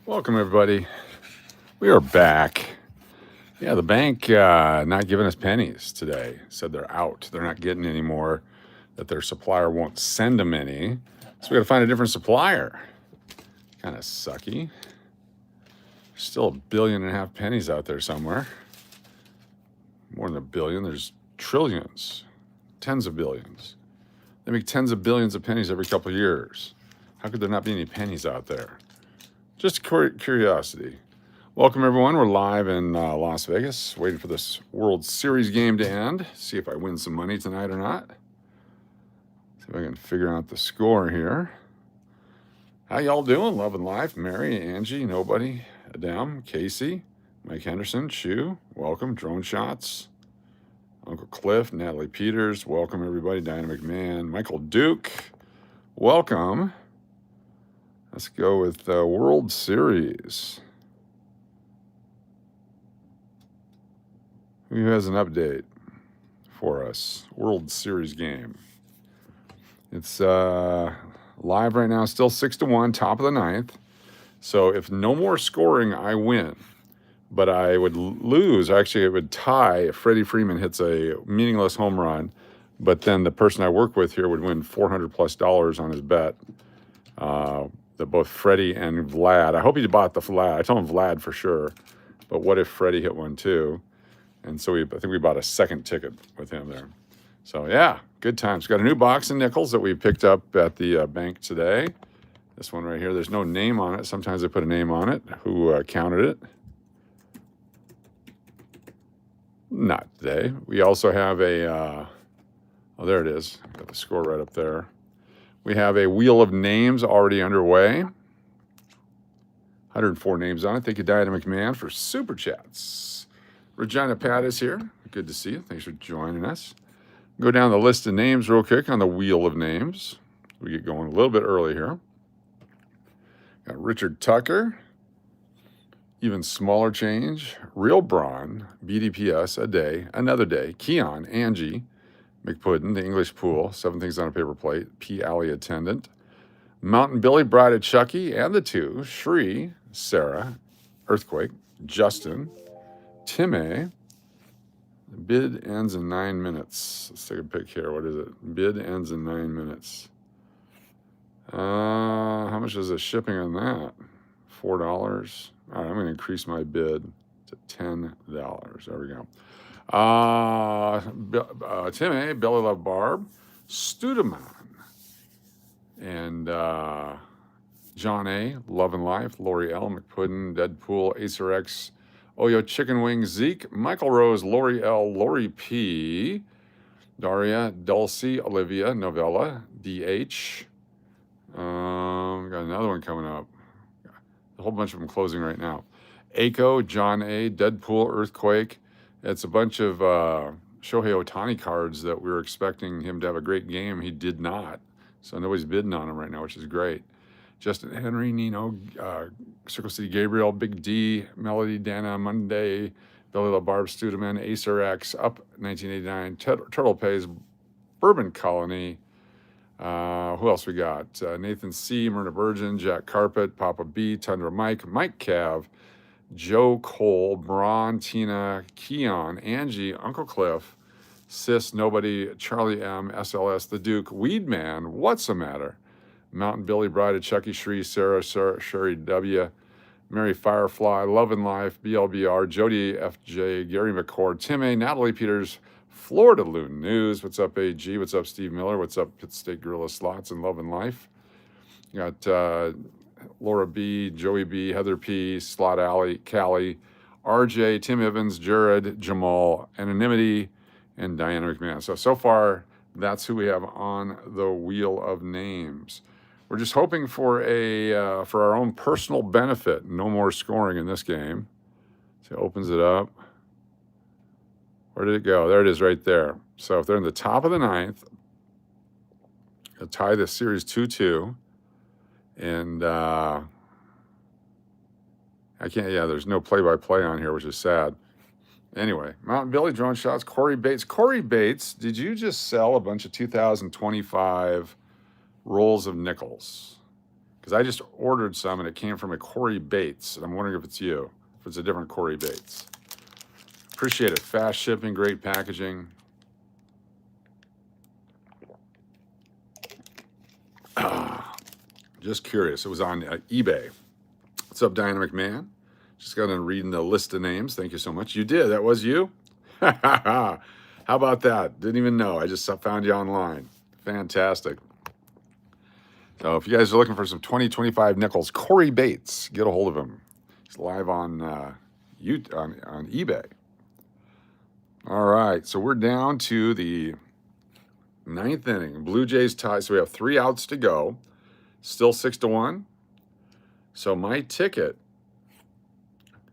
Welcome, everybody. We are back. Yeah, the bank not giving us pennies today. Said they're out. They're not getting any more, that their supplier won't send them any. So we got to find a different supplier. Kind of sucky. Still 1.5 billion pennies out there somewhere. More than a billion. There's trillions, tens of billions. They make tens of billions of pennies every couple of years. How could there not be any pennies out there? Just curiosity. Welcome, everyone. We're live in Las Vegas, waiting for this World Series game to end. See if I win some money tonight or not. See if I can figure out the score here. How y'all doing? Loving life. Mary, Angie, nobody, Adam, Casey, Mike Henderson, Shu, welcome. Drone Shots, Uncle Cliff, Natalie Peters, welcome, everybody. Dynamic Man, Michael Duke, welcome. Let's go with the World Series. Who has an update for us? World Series game. It's live right now, still 6-1, top of the ninth. So if no more scoring, I win. But I would lose. Actually, it would tie if Freddie Freeman hits a meaningless home run. But then the person I work with here would win $400+ on his bet. That both Freddie and Vlad. I hope he bought the Vlad. I told him Vlad for sure. But what if Freddie hit one too? And so I think we bought a second ticket with him there. So yeah, good times. Got a new box of nickels that we picked up at the bank today. This one right here, there's no name on it. Sometimes they put a name on it. Who counted it? Not today. We also have a, oh, there it is. Got the score right up there. We have a wheel of names already underway. 104 names on it. Thank you, Dynamic Man, for super chats. Regina Pat is here. Good to see you. Thanks for joining us. Go down the list of names real quick on the wheel of names. We get going a little bit early here. Got Richard Tucker. Even smaller change. Real Braun. BDPS. A day. Another day. Keon. Angie. McPuddin, the English Pool, 7 things on a paper plate, P. Alley attendant, Mountain Billy, Bride of Chucky, and the two, Shri, Sarah, Earthquake, Justin, Timmy. The bid ends in 9 minutes. Let's take a pic here. What is it? Bid ends in 9 minutes. How much is the shipping on that? $4. All right, I'm going to increase my bid to $10. There we go. Timmy, Billy Love Barb, Studeman, and John A, Love and Life, Lori L, McPuddin, Deadpool, Acer X, Oyo Chicken Wing, Zeke, Michael Rose, Lori L, Lori P, Daria, Dulcie, Olivia, Novella, DH. Got another one coming up. A whole bunch of them closing right now. Aiko, John A, Deadpool, Earthquake. It's a bunch of Shohei Ohtani cards that we were expecting him to have a great game. He did not. So nobody's bidding on him right now, which is great. Justin Henry, Nino, Circle City Gabriel, Big D, Melody, Dana, Monday, Billy LaBarb, Studeman, Acer X, Up 1989, Turtle Pays, Bourbon Colony. Who else we got? Nathan C, Myrna Virgin, Jack Carpet, Papa B, Tundra Mike, Mike Cav, Joe Cole, Braun, Tina, Keon, Angie, Uncle Cliff, Sis, Nobody, Charlie M, SLS, The Duke, Weedman, What's the Matter? Mountain Billy, Bride of Chucky, Shri, Sarah, Sherry W, Mary Firefly, Love and Life, BLBR, Jody FJ, Gary McCord, Tim A, Natalie Peters, Florida Loon News, what's up AG, what's up Steve Miller, what's up Pitt State Gorilla Slots and Love and Life. You got Laura B, Joey B, Heather P, Slot Alley, Callie, RJ, Tim Evans, Jared, Jamal, Anonymity, and Diana McMahon. So far, that's who we have on the wheel of names. We're just hoping for for our own personal benefit. No more scoring in this game. So it opens it up. Where did it go? There it is right there. So if they're in the top of the ninth, they'll tie this series 2-2. And I can't, there's no play-by-play on here, which is sad. Anyway, Mountain Billy, Drone Shots, Corey Bates. Corey Bates, did you just sell a bunch of 2025 rolls of nickels? because I just ordered some and it came from a Corey Bates. And I'm wondering if it's you, if it's a different Corey Bates. Appreciate it. Fast shipping, great packaging. Just curious. It was on eBay. What's up, Dynamic Man? Just got done reading the list of names. Thank you so much. You did. That was you? How about that? Didn't even know. I just found you online. Fantastic. So if you guys are looking for some 2025 nickels, Corey Bates, get a hold of him. He's live on on eBay. All right, so we're down to the 9th inning. Blue Jays tie, so we have 3 outs to go. Still 6-1. So my ticket,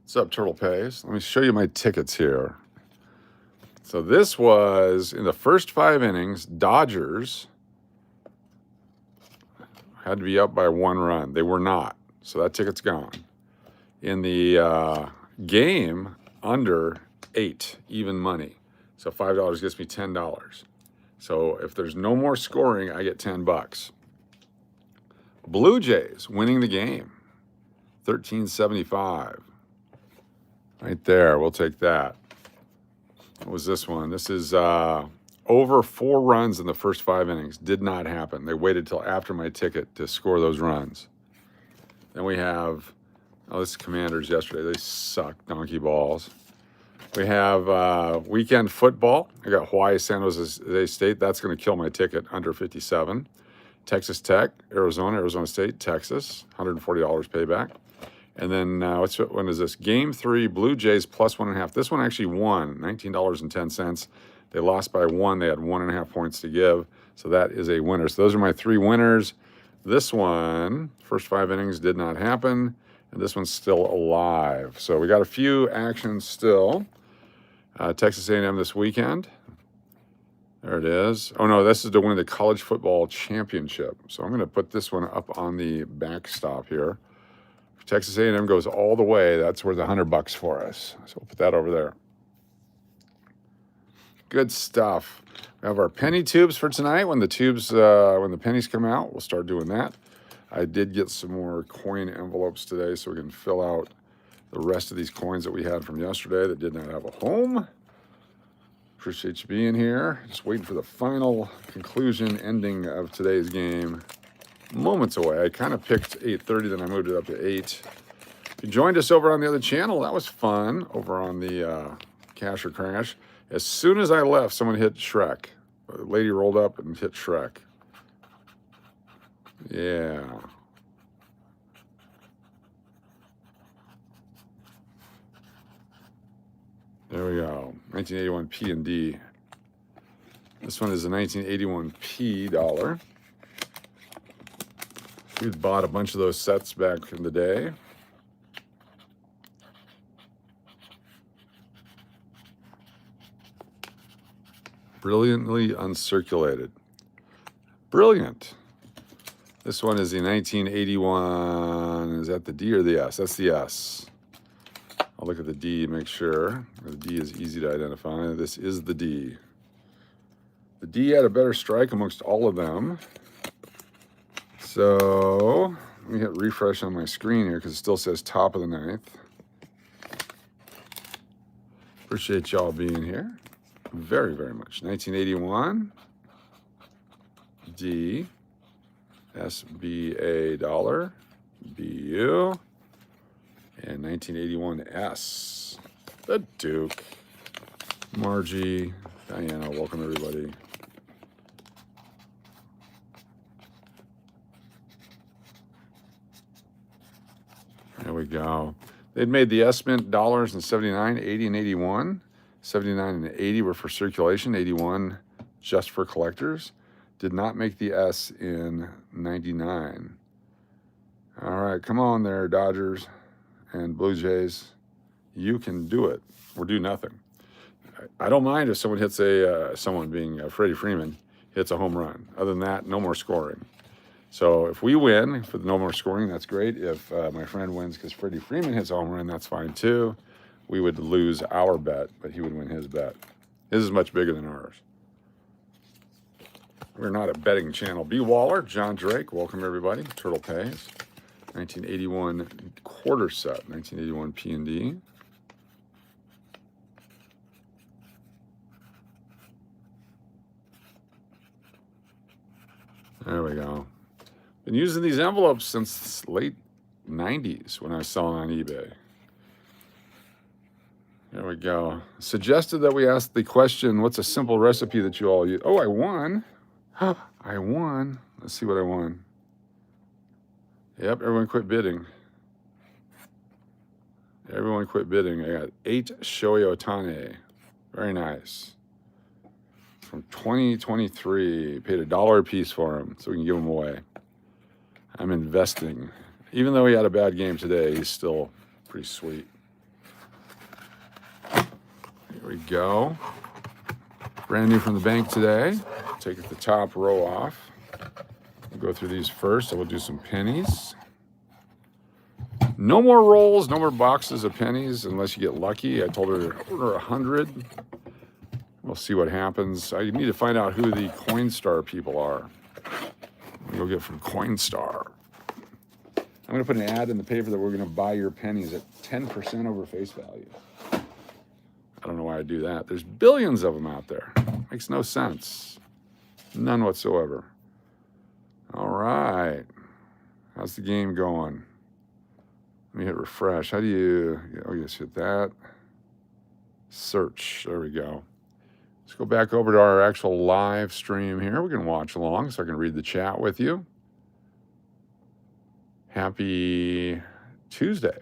what's up, Turtle Pays? Let me show you my tickets here. So this was in the first 5 innings, Dodgers had to be up by 1 run. They were not, so that ticket's gone. In the game, under 8, even money. So $5 gets me $10. So if there's no more scoring, I get $10. Blue Jays winning the game, 1375. Right there, we'll take that. What was this one? This is over 4 runs in the first 5 innings. Did not happen. They waited till after my ticket to score those runs. Then we have, oh, this is Commanders yesterday. They suck, donkey balls. We have weekend football. I got Hawaii, San Jose State. That's going to kill my ticket, under 57. Texas Tech, Arizona State, Texas, $140 payback. And then when is this? Game 3, Blue Jays plus 1.5. This one actually won, $19.10. They lost by 1. They had 1.5 points to give. So that is a winner. So those are my 3 winners. This one, first 5 innings, did not happen. And this one's still alive. So we got a few actions still. Texas A&M this weekend. There it is. Oh, no, this is to win the college football championship. So I'm going to put this one up on the backstop here. If Texas A&M goes all the way, that's worth $100 for us. So we'll put that over there. Good stuff. We have our penny tubes for tonight. When the pennies come out, we'll start doing that. I did get some more coin envelopes today, so we can fill out the rest of these coins that we had from yesterday that did not have a home. Appreciate you being here. Just waiting for the final conclusion, ending of today's game. Moments away. I kind of picked 8:30, then I moved it up to 8. If you joined us over on the other channel, that was fun, over on the Cash or Crash. As soon as I left, someone hit Shrek. A lady rolled up and hit Shrek. Yeah. There we go. 1981 P and D. This one is a 1981 P dollar. We'd bought a bunch of those sets back in the day. Brilliantly uncirculated. Brilliant. This one is the 1981. Is that the D or the S? That's the S. I'll look at the D, make sure. The D is easy to identify. This is the D. The D had a better strike amongst all of them. So let me hit refresh on my screen here because it still says top of the 9th. Appreciate y'all being here. Very, very much. 1981 D, SBA dollar, BU. And 1981 S, the Duke. Margie, Diana, welcome everybody. There we go. They'd made the S mint dollars in 79, 80, and 81. 79 and 80 were for circulation, 81 just for collectors. Did not make the S in 99. All right, come on there, Dodgers and Blue Jays. You can do it or do nothing. I don't mind if someone hits someone being Freddie Freeman hits a home run. Other than that, no more scoring. So if we win for the no more scoring, that's great. If my friend wins because Freddie Freeman hits a home run, that's fine too. We would lose our bet, but he would win his bet. His is much bigger than ours. We're not a betting channel. B. Waller, John Drake, welcome everybody. Turtle Pays, 1981 quarter set, 1981 P&D. There we go. Been using these envelopes since late 90s when I was selling on eBay. There we go. Suggested that we ask the question, what's a simple recipe that you all use? Oh, I won. I won. Let's see what I won. Yep, everyone quit bidding. Everyone quit bidding. I got 8 Shohei Ohtani. Very nice. From 2023. Paid $1 a piece for him so we can give him away. I'm investing. Even though he had a bad game today, he's still pretty sweet. Here we go. Brand new from the bank today. Take the top row off. We'll go through these first. I will do some pennies. No more rolls, no more boxes of pennies unless you get lucky. I told her to order 100. We'll see what happens. I need to find out who the Coinstar people are. We'll go get from Coinstar. I'm going to put an ad in the paper that we're going to buy your pennies at 10% over face value. I don't know why I do that. There's billions of them out there. Makes no sense. None whatsoever. All right. How's the game going? Let me hit refresh. How do you, oh, you just hit that. Search. There we go. Let's go back over to our actual live stream here. We can watch along so I can read the chat with you. Happy Tuesday.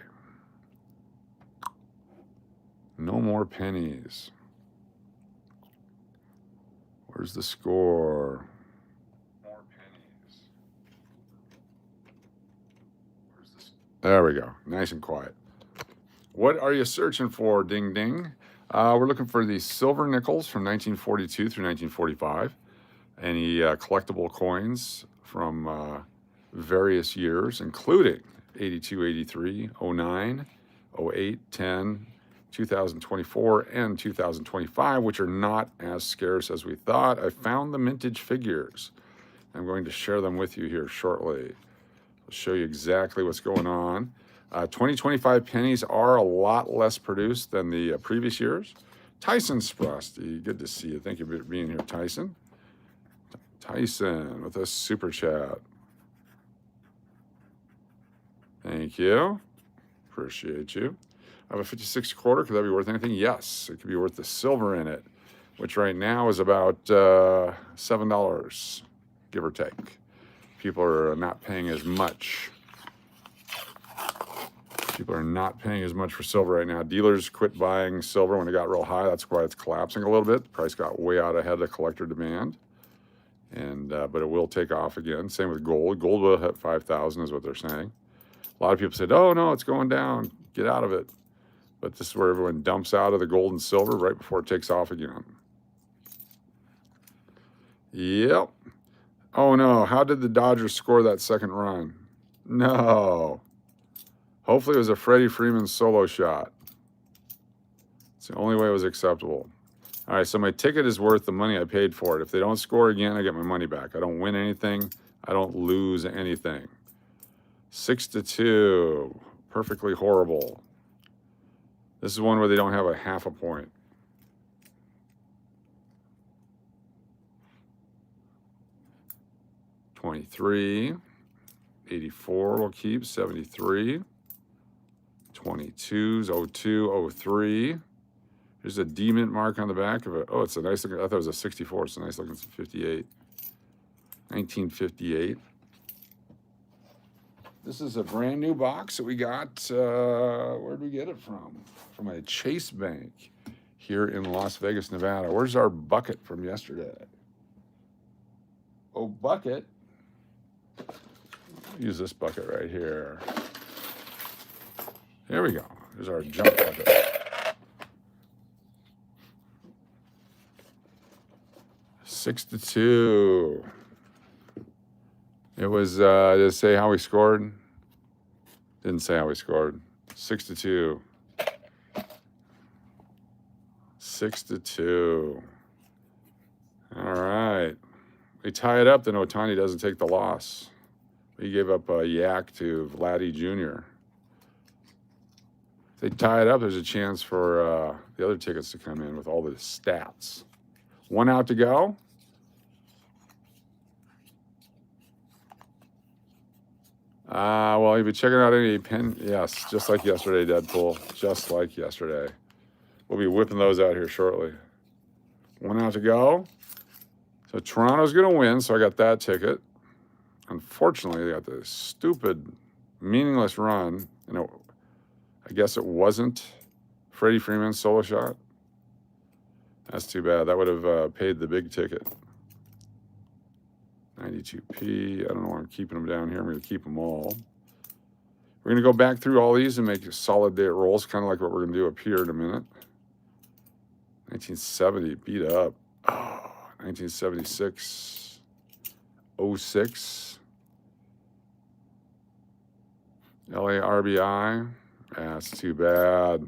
No more pennies. Where's the score? More pennies. Where's this? There we go. Nice and quiet. What are you searching for? Ding, ding. We're looking for the silver nickels from 1942 through 1945. Any collectible coins from various years, including 82, 83, 09, 08, 10, 2024, and 2025, which are not as scarce as we thought. I found the mintage figures. I'm going to share them with you here shortly. I'll show you exactly what's going on. 2025 pennies are a lot less produced than the previous years. Tyson Sprosty, good to see you. Thank you for being here, Tyson. Tyson with a super chat. Thank you. Appreciate you. I have a 56 quarter. Could that be worth anything? Yes, it could be worth the silver in it, which right now is about $7, give or take. People are not paying as much. People are not paying as much for silver right now. Dealers quit buying silver when it got real high. That's why it's collapsing a little bit. The price got way out ahead of collector demand, and but it will take off again. Same with gold. Gold will hit 5,000 is what they're saying. A lot of people said, "Oh no, it's going down. Get out of it." But this is where everyone dumps out of the gold and silver right before it takes off again. Yep. Oh no, how did the Dodgers score that second run? No. Hopefully it was a Freddie Freeman solo shot. It's the only way it was acceptable. All right, so my ticket is worth the money I paid for it. If they don't score again, I get my money back. I don't win anything. I don't lose anything. 6-2. Perfectly horrible. This is one where they don't have a half a point. $23. 84 will keep. 73. 22s, 02, 03. There's a D-mint mark on the back of it. Oh, it's a nice looking, I thought it was a 64. It's a nice looking 58. 1958. This is a brand new box that we got. Where'd we get it from? From a Chase Bank here in Las Vegas, Nevada. Where's our bucket from yesterday? Oh, bucket. Use this bucket right here. There we go. There's our jump bucket. Six to 2. It was, did it say how we scored? Didn't say how we scored. 6-2. 6-2. All right. They tie it up, then Otani doesn't take the loss. He gave up a yak to Vladdy Jr. If they tie it up, there's a chance for the other tickets to come in with all the stats. 1 out to go. Well, you've been checking out any pen. Yes, just like yesterday, Deadpool. Just like yesterday. We'll be whipping those out here shortly. 1 out to go. So Toronto's going to win, so I got that ticket. Unfortunately, they got this stupid, meaningless run. I guess it wasn't Freddie Freeman's solo shot. That's too bad. That would have paid the big ticket. 92p. I don't know why I'm keeping them down here. I'm going to keep them all. We're going to go back through all these and make a solid day at rolls, kind of like what we're going to do up here in a minute. 1970, beat up. Oh, 1976. 06. LA RBI. That's too bad.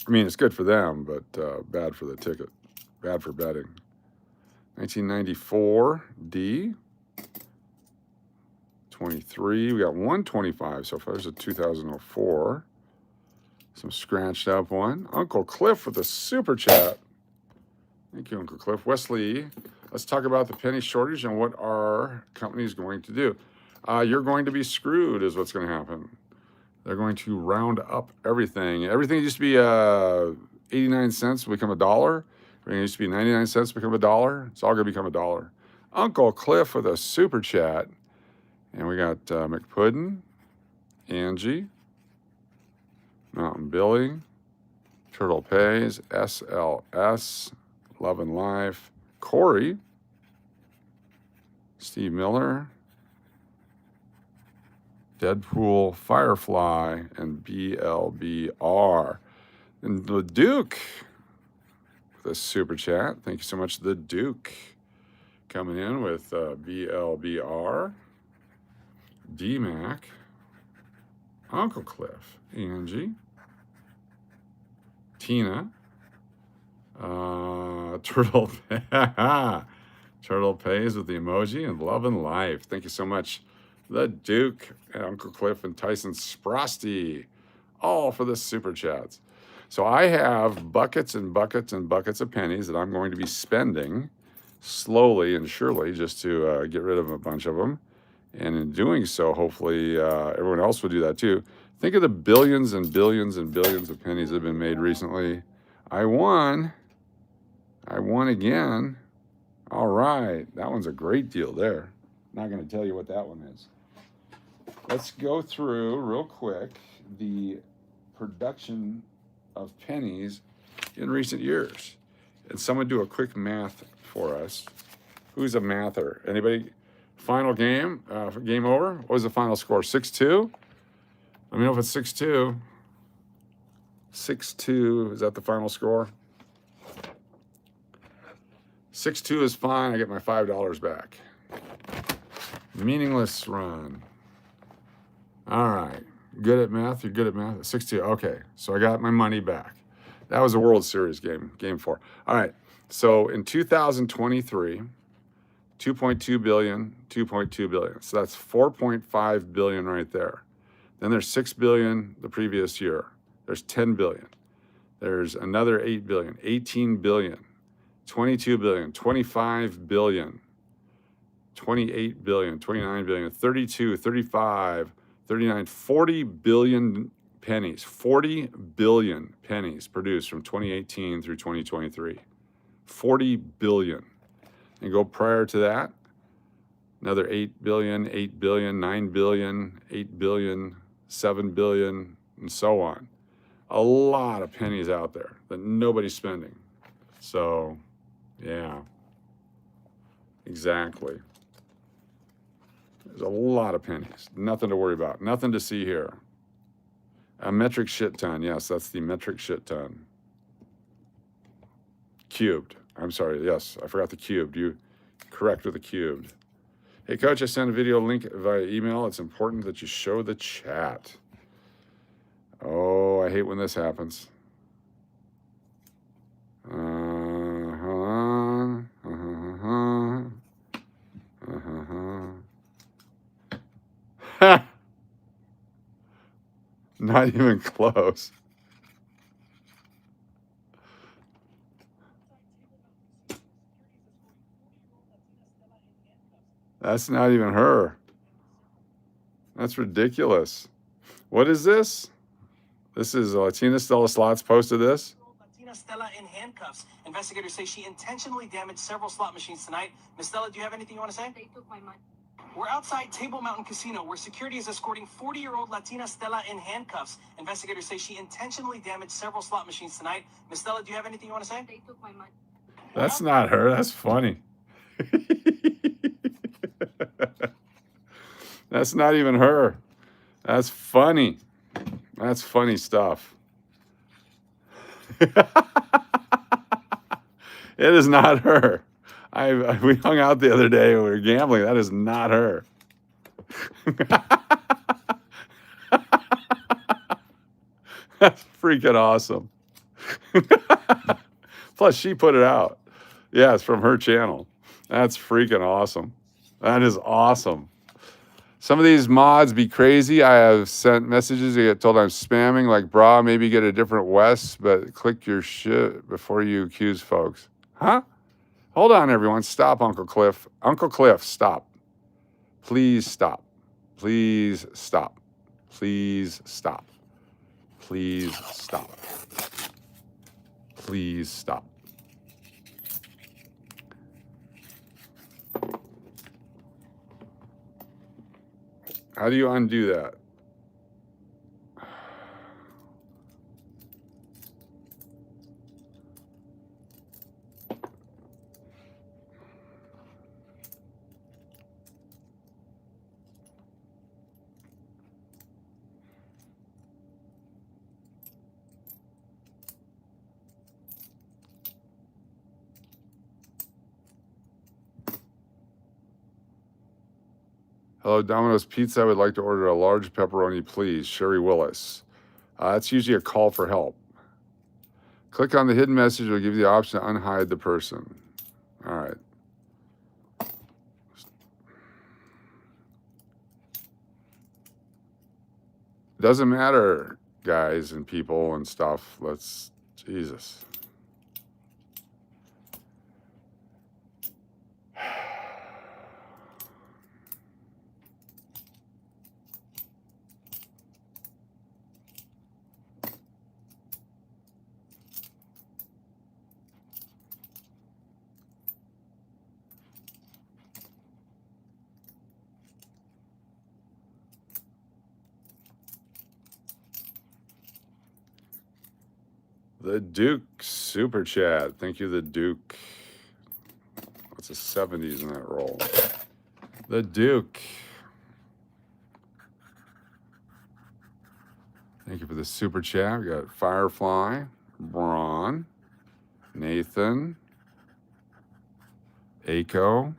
I mean, it's good for them, but bad for the ticket. Bad for betting. 1994, D. 23. We got 125 so far. There's a 2004. Some scratched up one. Uncle Cliff with a super chat. Thank you, Uncle Cliff. Wesley, let's talk about the penny shortage and what our company is going to do. You're going to be screwed is what's going to happen. They're going to round up everything. Everything used to be 89 cents will become $1. Everything used to be 99 cents become $1. It's all going to become $1. Uncle Cliff with a super chat. And we got McPuddin, Angie, Mountain Billy, Turtle Pays, SLS, Love and Life, Corey, Steve Miller, Deadpool, Firefly, and BLBR. And the Duke with a super chat. Thank you so much, the Duke, coming in with BLBR, DMAC, Uncle Cliff, Angie, Tina, Turtle, Turtle Pays with the emoji, and Love and Life. Thank you so much, the Duke, and Uncle Cliff, and Tyson Sprosty, all for the super chats. So I have buckets and buckets and buckets of pennies that I'm going to be spending slowly and surely just to get rid of a bunch of them. And in doing so, hopefully everyone else will do that too. Think of the billions and billions and billions of pennies that have been made recently. I won again. All right, that one's a great deal there. Not going to tell you what that one is. Let's go through real quick the production of pennies in recent years. And someone do a quick math for us. Who's a mather? Anybody? Final game, game over. What was the final score? 6-2? Let me know if it's 6-2. 6-2, is that the final score? 6-2 is fine. I get my $5 back. Meaningless run. All right. Good at math? You're good at math? 6-2. Okay. So I got my money back. That was a World Series game, game 4. All right. So in 2023, 2.2 billion, 2.2 billion. So that's 4.5 billion right there. Then there's 6 billion the previous year. There's 10 billion. There's another 8 billion, 18 billion, 22 billion, 25 billion, 28 billion, 29 billion, 32, 35, 39, 40 billion pennies. 40 billion pennies produced from 2018 through 2023. 40 billion. And go prior to that, another 8 billion, 8 billion, 9 billion, 8 billion, 7 billion, and so on. A lot of pennies out there that nobody's spending. So, yeah, exactly. There's a lot of pennies. Nothing to worry about. Nothing to see here. A metric shit ton. Yes, that's the metric shit ton. Cubed. I'm sorry. Yes, I forgot the cubed. You correct with the cubed. Hey, Coach, I sent a video link via email. It's important that you show the chat. Oh, I hate when this happens. Hold on. Not even close. That's not even her. That's ridiculous. What is this? This is Latina Stella Slots posted this. Latina Stella in handcuffs. Investigators say she intentionally damaged several slot machines tonight. Miss Stella, do you have anything you want to say? They took my money. We're outside Table Mountain Casino, where security is escorting 40-year-old Latina Stella in handcuffs. Investigators say she intentionally damaged several slot machines tonight. Miss Stella, do you have anything you want to say? They took my money. That's not her. That's funny. That's not even her. That's funny. That's funny stuff. It is not her. We hung out the other day and we were gambling. That is not her. That's freaking awesome. Plus, she put it out. Yeah, it's from her channel. That's freaking awesome. That is awesome. Some of these mods be crazy. I have sent messages. I get told I'm spamming, like, brah, maybe get a different Wes, but click your shit before you accuse folks. Huh? Hold on, everyone. Stop, Uncle Cliff. Uncle Cliff, stop. Please stop. Please stop. Please stop. Please stop. Please stop. How do you undo that? Hello, Domino's Pizza. I would like to order a large pepperoni, please. Sherry Willis. That's usually a call for help. Click on the hidden message. It will give you the option to unhide the person. All right. Doesn't matter, guys and people and stuff. Jesus. The Duke Super Chat. Thank you, the Duke. What's the 70s in that roll? The Duke. Thank you for the Super Chat. We got Firefly, Braun, Nathan, Aiko,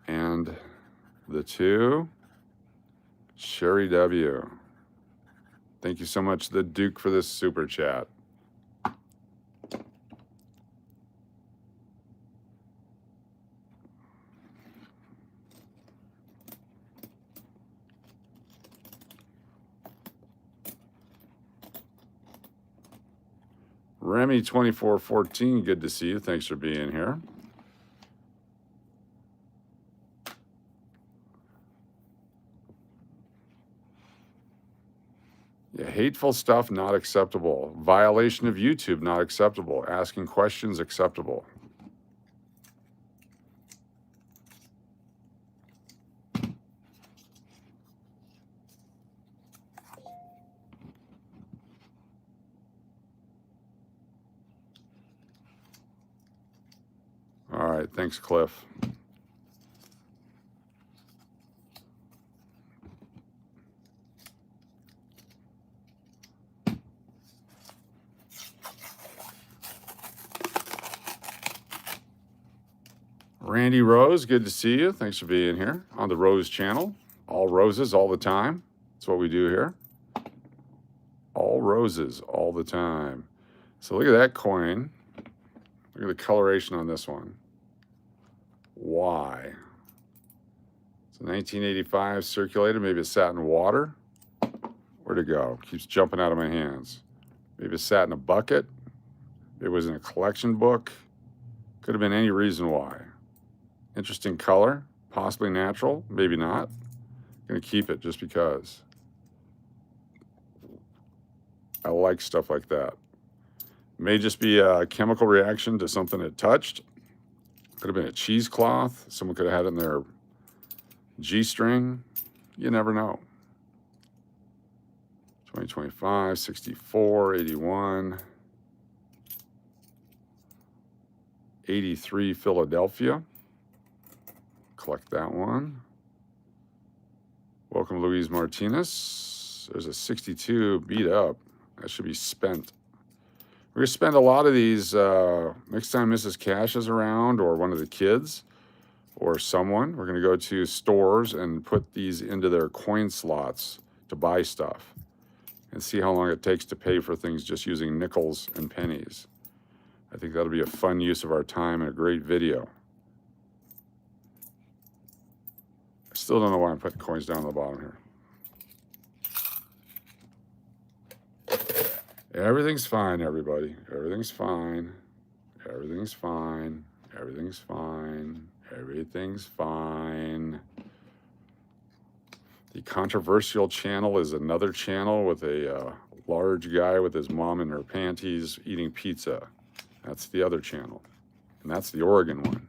and the two, Sherry W. Thank you so much, the Duke, for this Super Chat. Remy2414, good to see you. Thanks for being here. Yeah, hateful stuff, not acceptable. Violation of YouTube, not acceptable. Asking questions, acceptable. All right, thanks, Cliff. Randy Rose, good to see you. Thanks for being here on the Rose channel. All roses all the time. That's what we do here. All roses all the time. So look at that coin. Look at the coloration on this one. Why? So 1985 circulated. Maybe it sat in water. Where'd it go? Keeps jumping out of my hands. Maybe it sat in a bucket. It was in a collection book. Could have been any reason why. Interesting color. Possibly natural. Maybe not. Gonna keep it just because. I like stuff like that. May just be a chemical reaction to something it touched. Could have been a cheesecloth. Someone could have had it in their G-string. You never know. 2025, 64, 81, 83 Philadelphia. Collect that one. Welcome, Luis Martinez. There's a 62 beat up. That should be spent. We're going to spend a lot of these next time Mrs. Cash is around, or one of the kids, or someone. We're going to go to stores and put these into their coin slots to buy stuff and see how long it takes to pay for things just using nickels and pennies. I think that'll be a fun use of our time and a great video. I still don't know why I'm putting coins down on the bottom here. Everything's fine, everybody. Everything's fine. Everything's fine. Everything's fine. Everything's fine. The controversial channel is another channel with a large guy with his mom in her panties eating pizza. That's the other channel. And that's the Oregon one.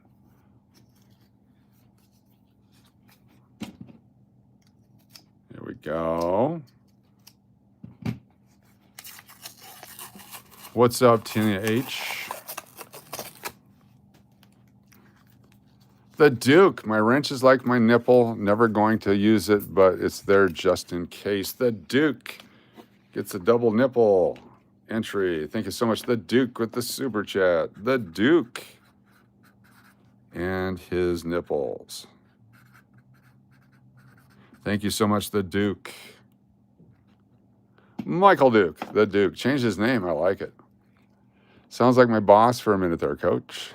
Here we go. What's up, Tina H? The Duke. My wrench is like my nipple. Never going to use it, but it's there just in case. The Duke gets a double nipple entry. Thank you so much. The Duke with the super chat. The Duke and his nipples. Thank you so much, the Duke. Michael Duke, the Duke. Changed his name. I like it. Sounds like my boss for a minute there, coach.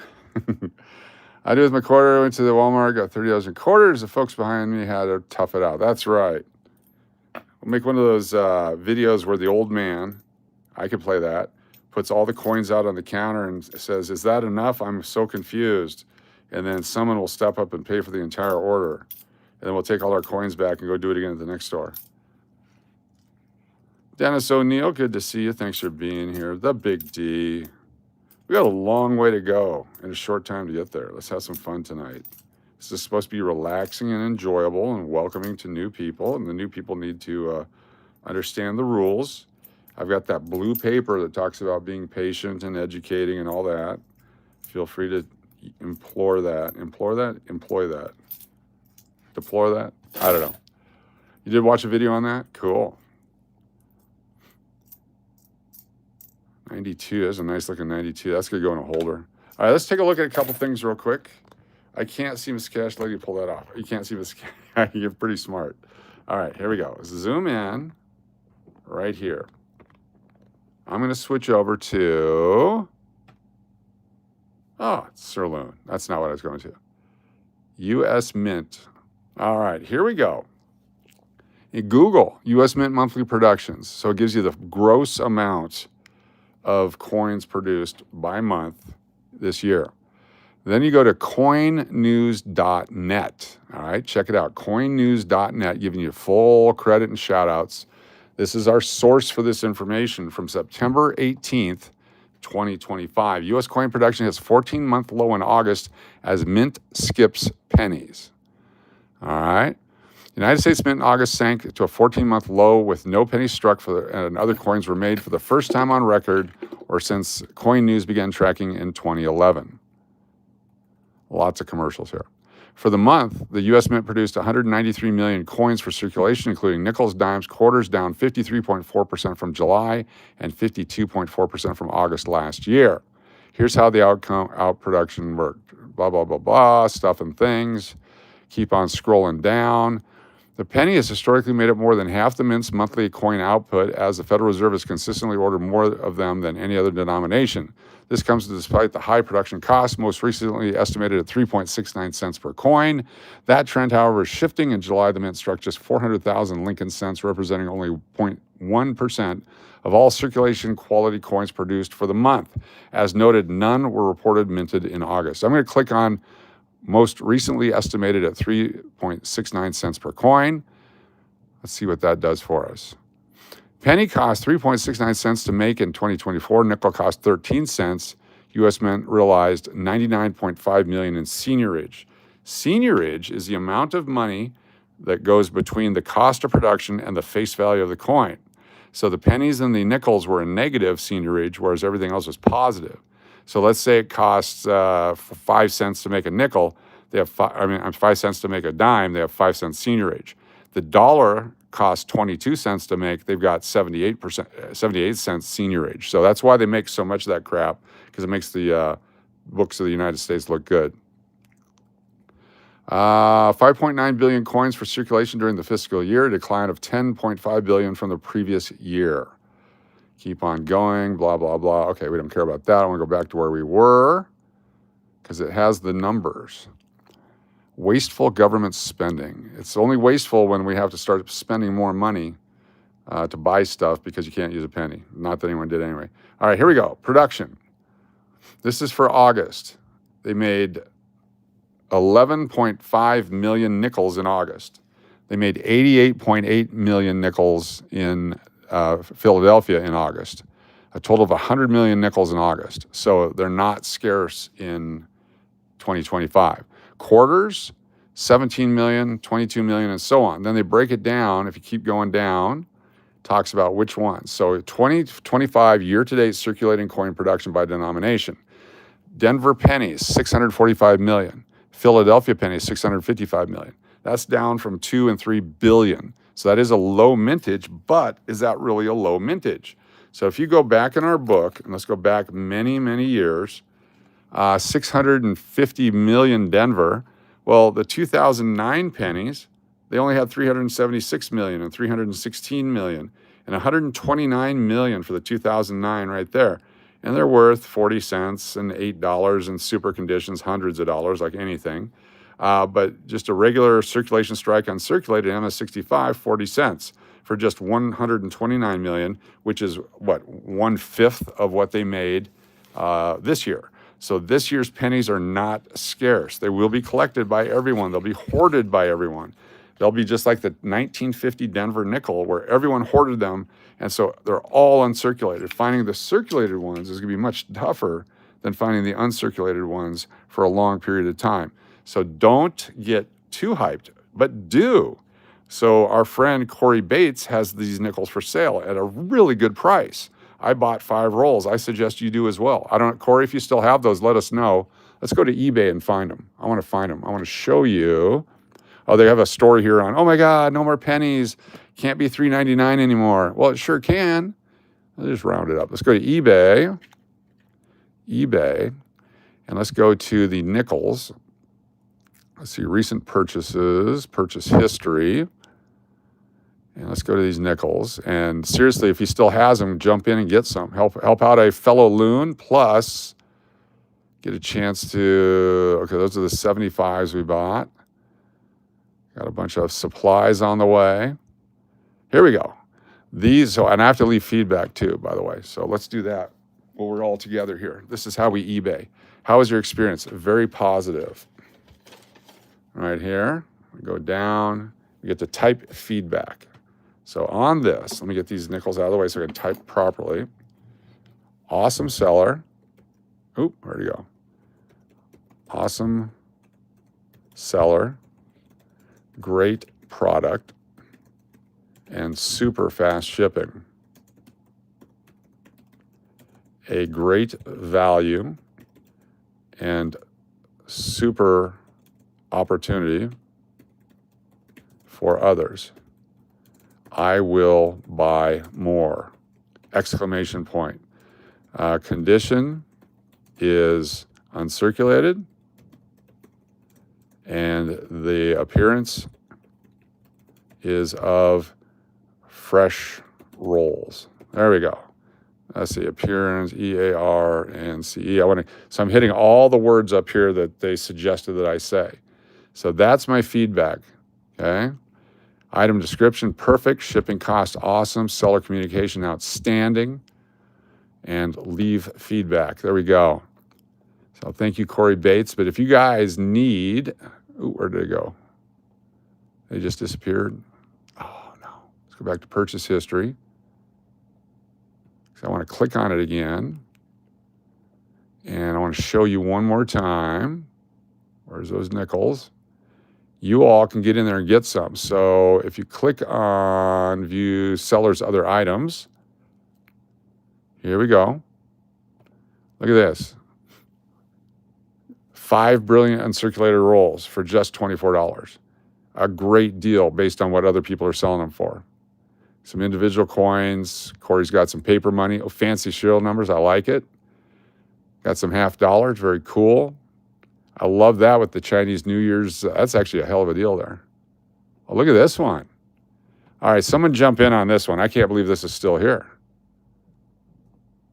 I do with my quarter. I went to the Walmart, got $30 in quarters. The folks behind me had to tough it out. That's right. We'll make one of those videos where the old man, I could play that, puts all the coins out on the counter and says, "Is that enough? I'm so confused." And then someone will step up and pay for the entire order. And then we'll take all our coins back and go do it again at the next store. Dennis O'Neill, good to see you. Thanks for being here. The Big D. We got a long way to go and a short time to get there. Let's have some fun tonight. This is supposed to be relaxing and enjoyable and welcoming to new people. And the new people need to understand the rules. I've got that blue paper that talks about being patient and educating and all that. Feel free to implore that. Implore that? Employ that. Deplore that? I don't know. You did watch a video on that? Cool. 92, that's a nice looking 92. That's gonna go in a holder. All right, let's take a look at a couple things real quick. I can't see Miss Cash. Let you pull that off. You can't see Miss Cash. You're pretty smart. All right, here we go. Zoom in right here. I'm gonna switch over to, oh, it's Sirloin. That's not what I was going to. US Mint. All right, here we go. In Google, US Mint monthly productions. So it gives you the gross amount of coins produced by month this year. Then you go to coinnews.net. All right, check it out. Coinnews.net, giving you full credit and shout outs. This is our source for this information from September 18th, 2025. U.S. coin production hits 14-month low in August as mint skips pennies. All right. United States Mint in August sank to a 14-month low with no pennies struck and other coins were made for the first time on record or since Coin News began tracking in 2011. Lots of commercials here. For the month, the U.S. Mint produced 193 million coins for circulation, including nickels, dimes, quarters, down 53.4% from July and 52.4% from August last year. Here's how the outproduction worked. Blah, blah, blah, blah, stuff and things. Keep on scrolling down. The penny has historically made up more than half the mint's monthly coin output, as the Federal Reserve has consistently ordered more of them than any other denomination. This comes despite the high production costs, most recently estimated at 3.69 cents per coin. That trend, however, is shifting. In July, the mint struck just 400,000 Lincoln cents, representing only 0.1% of all circulation quality coins produced for the month. As noted, none were reported minted in August. I'm going to click on most recently estimated at 3.69 cents per coin. Let's see what that does for us. Penny cost 3.69 cents to make in 2024. Nickel cost 13 cents. U.S. Mint realized 99.5 million in seniorage. Seniorage is the amount of money that goes between the cost of production and the face value of the coin. So the pennies and the nickels were in negative seniorage, whereas everything else was positive. So let's say it costs 5 cents to make a nickel. They have 5 cents to make a dime. They have 5 cents seniorage. The dollar costs 22 cents to make. They've got 78 cents seniorage. So that's why they make so much of that crap, because it makes the books of the United States look good. 5.9 billion coins for circulation during the fiscal year, a decline of 10.5 billion from the previous year. Keep on going, blah, blah, blah. Okay, we don't care about that. I want to go back to where we were because it has the numbers. Wasteful government spending. It's only wasteful when we have to start spending more money to buy stuff because you can't use a penny. Not that anyone did anyway. All right, here we go. Production. This is for August. They made 11.5 million nickels in August. They made 88.8 million nickels in Philadelphia in August, a total of 100 million nickels in August. So they're not scarce in 2025. Quarters, 17 million, 22 million, and so on. Then they break it down. If you keep going down, talks about which ones. So 2025 year-to-date circulating coin production by denomination. Denver pennies, 645 million. Philadelphia pennies, 655 million. That's down from 2 and 3 billion. So that is a low mintage, but is that really a low mintage? So if you go back in our book, and let's go back many, many years, 650 million Denver. Well, the 2009 pennies, they only had 376 million and 316 million and 129 million for the 2009 right there. And they're worth 40 cents and $8 in super conditions, hundreds of dollars, like anything. But just a regular circulation strike uncirculated MS65, 40 cents for just 129 million, which is what, 1/5 of what they made this year. So this year's pennies are not scarce. They will be collected by everyone. They'll be hoarded by everyone. They'll be just like the 1950 Denver nickel, where everyone hoarded them, and so they're all uncirculated. Finding the circulated ones is going to be much tougher than finding the uncirculated ones for a long period of time. So don't get too hyped, but do. So our friend Corey Bates has these nickels for sale at a really good price. I bought 5 rolls. I suggest you do as well. I don't, Corey, if you still have those, let us know. Let's go to eBay and find them. I want to find them. I want to show you. Oh, they have a story here on, oh my God, no more pennies. Can't be $3.99 anymore. Well, it sure can. I'll just round it up. Let's go to eBay. And let's go to the nickels. Let's see, recent purchases, purchase history. And let's go to these nickels. And seriously, if he still has them, jump in and get some. Help out a fellow loon, plus get a chance to, okay, those are the 75s we bought. Got a bunch of supplies on the way. Here we go. These, so, and I have to leave feedback too, by the way. So let's do that while we're all together here. This is how we eBay. How was your experience? Very positive. Right here, we go down, we get to type feedback. So on this, let me get these nickels out of the way so I can type properly. Awesome seller. Oop, where'd he go? Awesome seller. Great product. And super fast shipping. A great value and super opportunity for others. I will buy more. Exclamation point. Condition is uncirculated, and the appearance is of fresh rolls. There we go. Let's see, appearance, EAR, and CE. So I'm hitting all the words up here that they suggested that I say. So that's my feedback, okay? Item description, perfect. Shipping cost, awesome. Seller communication, outstanding. And leave feedback. There we go. So thank you, Corey Bates. But if you guys need, ooh, where did they go? They just disappeared. Oh, no. Let's go back to purchase history. So I want to click on it again. And I want to show you one more time. Where's those nickels? You all can get in there and get some. So if you click on view seller's other items, here we go. Look at this. 5 brilliant uncirculated rolls for just $24. A great deal based on what other people are selling them for. Some individual coins. Corey's got some paper money. Oh, fancy serial numbers. I like it. Got some $50. Very cool. I love that with the Chinese New Year's. That's actually a hell of a deal there. Oh, look at this one. All right, someone jump in on this one. I can't believe this is still here.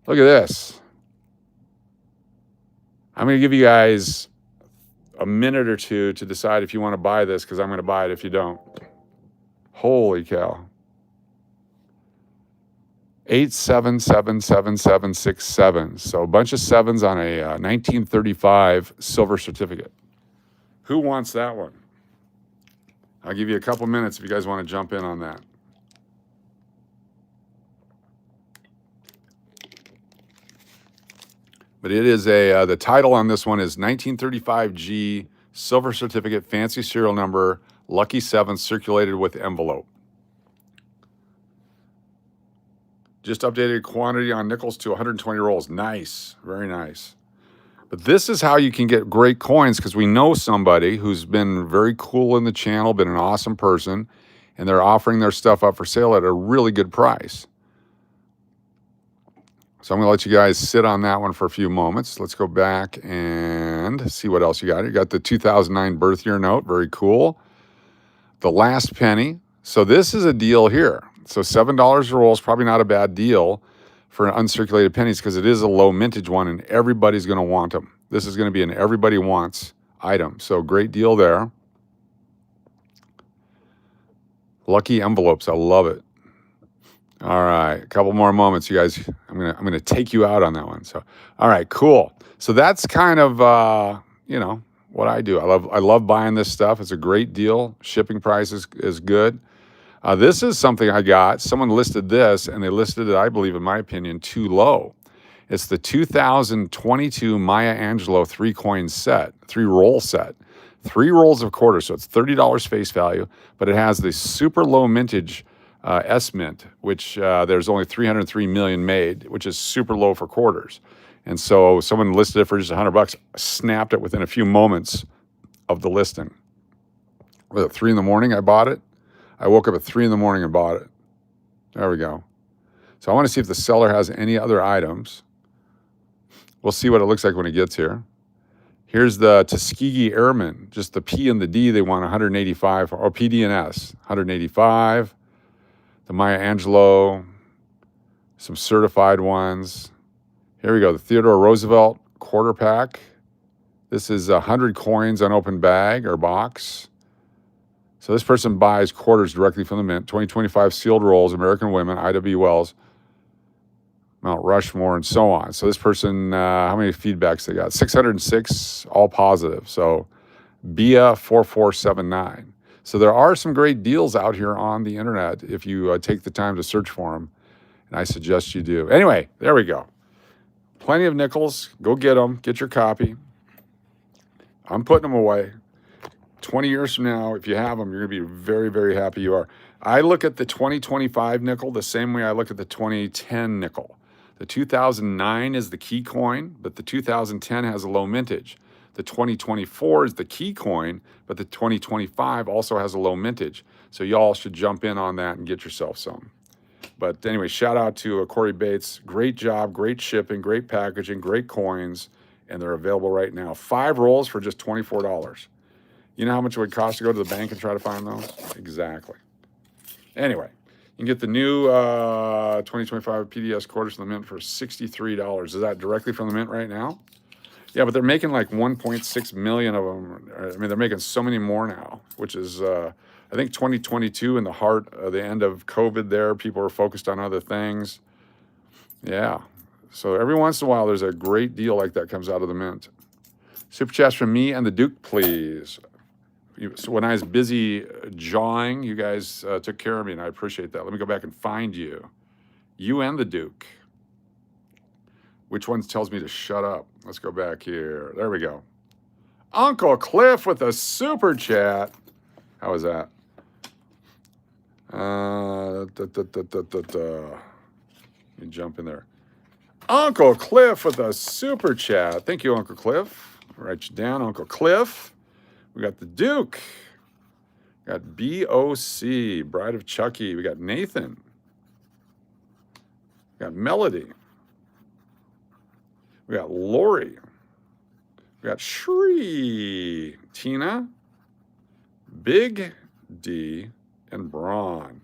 Look at this. I'm going to give you guys a minute or two to decide if you want to buy this, because I'm going to buy it if you don't. Holy cow. 877767. So a bunch of sevens on a 1935 silver certificate. Who wants that one? I'll give you a couple minutes if you guys want to jump in on that. But it is the title on this one is 1935G silver certificate, fancy serial number, lucky 7 circulated with envelope. Just updated quantity on nickels to 120 rolls. Nice, very nice. But this is how you can get great coins, because we know somebody who's been very cool in the channel, been an awesome person, and they're offering their stuff up for sale at a really good price. So I'm going to let you guys sit on that one for a few moments. Let's go back and see what else you got. You got the 2009 birth year note. Very cool. The last penny. So this is a deal here. So $7 a roll is probably not a bad deal for uncirculated pennies, because it is a low mintage one and everybody's going to want them. This is going to be an everybody wants item. So great deal there. Lucky envelopes. I love it. All right, a couple more moments, you guys. I'm gonna take you out on that one. So, all right, cool. So that's kind of you know, what I do. I love buying this stuff. It's a great deal. Shipping price is good. This is something I got. Someone listed this, and they listed it, I believe, in my opinion, too low. It's the 2022 Maya Angelou 3-coin set, 3-roll set. 3 rolls of quarters, so it's $30 face value, but it has the super low mintage S-Mint, which there's only 303 million made, which is super low for quarters. And so someone listed it for just $100, snapped it within a few moments of the listing. Was it 3 in the morning I bought it? I woke up at 3 in the morning and bought it. There we go. So I want to see if the seller has any other items. We'll see what it looks like when it gets here. Here's the Tuskegee Airmen, just the P and the D, they want 185, or PD and S, 185. The Maya Angelou, some certified ones. Here we go, the Theodore Roosevelt quarter pack. This is 100 coins unopened bag or box. So this person buys quarters directly from the mint. 2025 sealed rolls, American Women, I.W. Wells, Mount Rushmore, and so on. So this person, how many feedbacks they got? 606, all positive. So BIA 4479. So there are some great deals out here on the internet if you take the time to search for them, and I suggest you do. Anyway, there we go. Plenty of nickels. Go get them. Get your copy. I'm putting them away. 20 years from now, if you have them, you're going to be very, very happy you are. I look at the 2025 nickel the same way I look at the 2010 nickel. The 2009 is the key coin, but the 2010 has a low mintage. The 2024 is the key coin, but the 2025 also has a low mintage. So y'all should jump in on that and get yourself some. But anyway, shout out to Corey Bates. Great job, great shipping, great packaging, great coins, and they're available right now. 5 rolls for just $24. You know how much it would cost to go to the bank and try to find those? Exactly. Anyway, you can get the new 2025 PDS quarters from the Mint for $63. Is that directly from the Mint right now? Yeah, but they're making like 1.6 million of them. I mean, they're making so many more now, which is, I think 2022 in the heart of the end of COVID there, people were focused on other things. Yeah. So every once in a while, there's a great deal like that comes out of the Mint. Super chats from me and the Duke, please. So when I was busy jawing, you guys took care of me, and I appreciate that. Let me go back and find you. You and the Duke. Which one tells me to shut up? Let's go back here. There we go. Uncle Cliff with a super chat. How was that? Let me jump in there. Uncle Cliff with a super chat. Thank you, Uncle Cliff. I'll write you down, Uncle Cliff. We got the Duke. We got BOC, Bride of Chucky. We got Nathan. We got Melody. We got Lori. We got Shri, Tina, Big D, and Braun.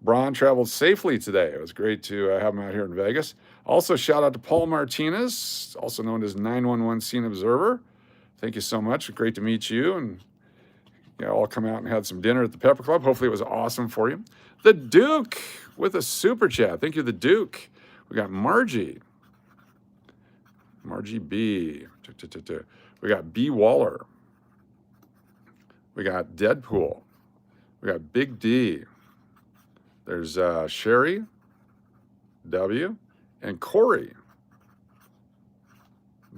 Braun traveled safely today. It was great to have him out here in Vegas. Also, shout out to Paul Martinez, also known as 911 Scene Observer. Thank you so much. Great to meet you. And all come out and had some dinner at the Pepper Club. Hopefully it was awesome for you. The Duke with a super chat. Thank you, the Duke. We got Margie. Margie B. We got B. Waller. We got Deadpool. We got Big D. There's Sherry W. and Corey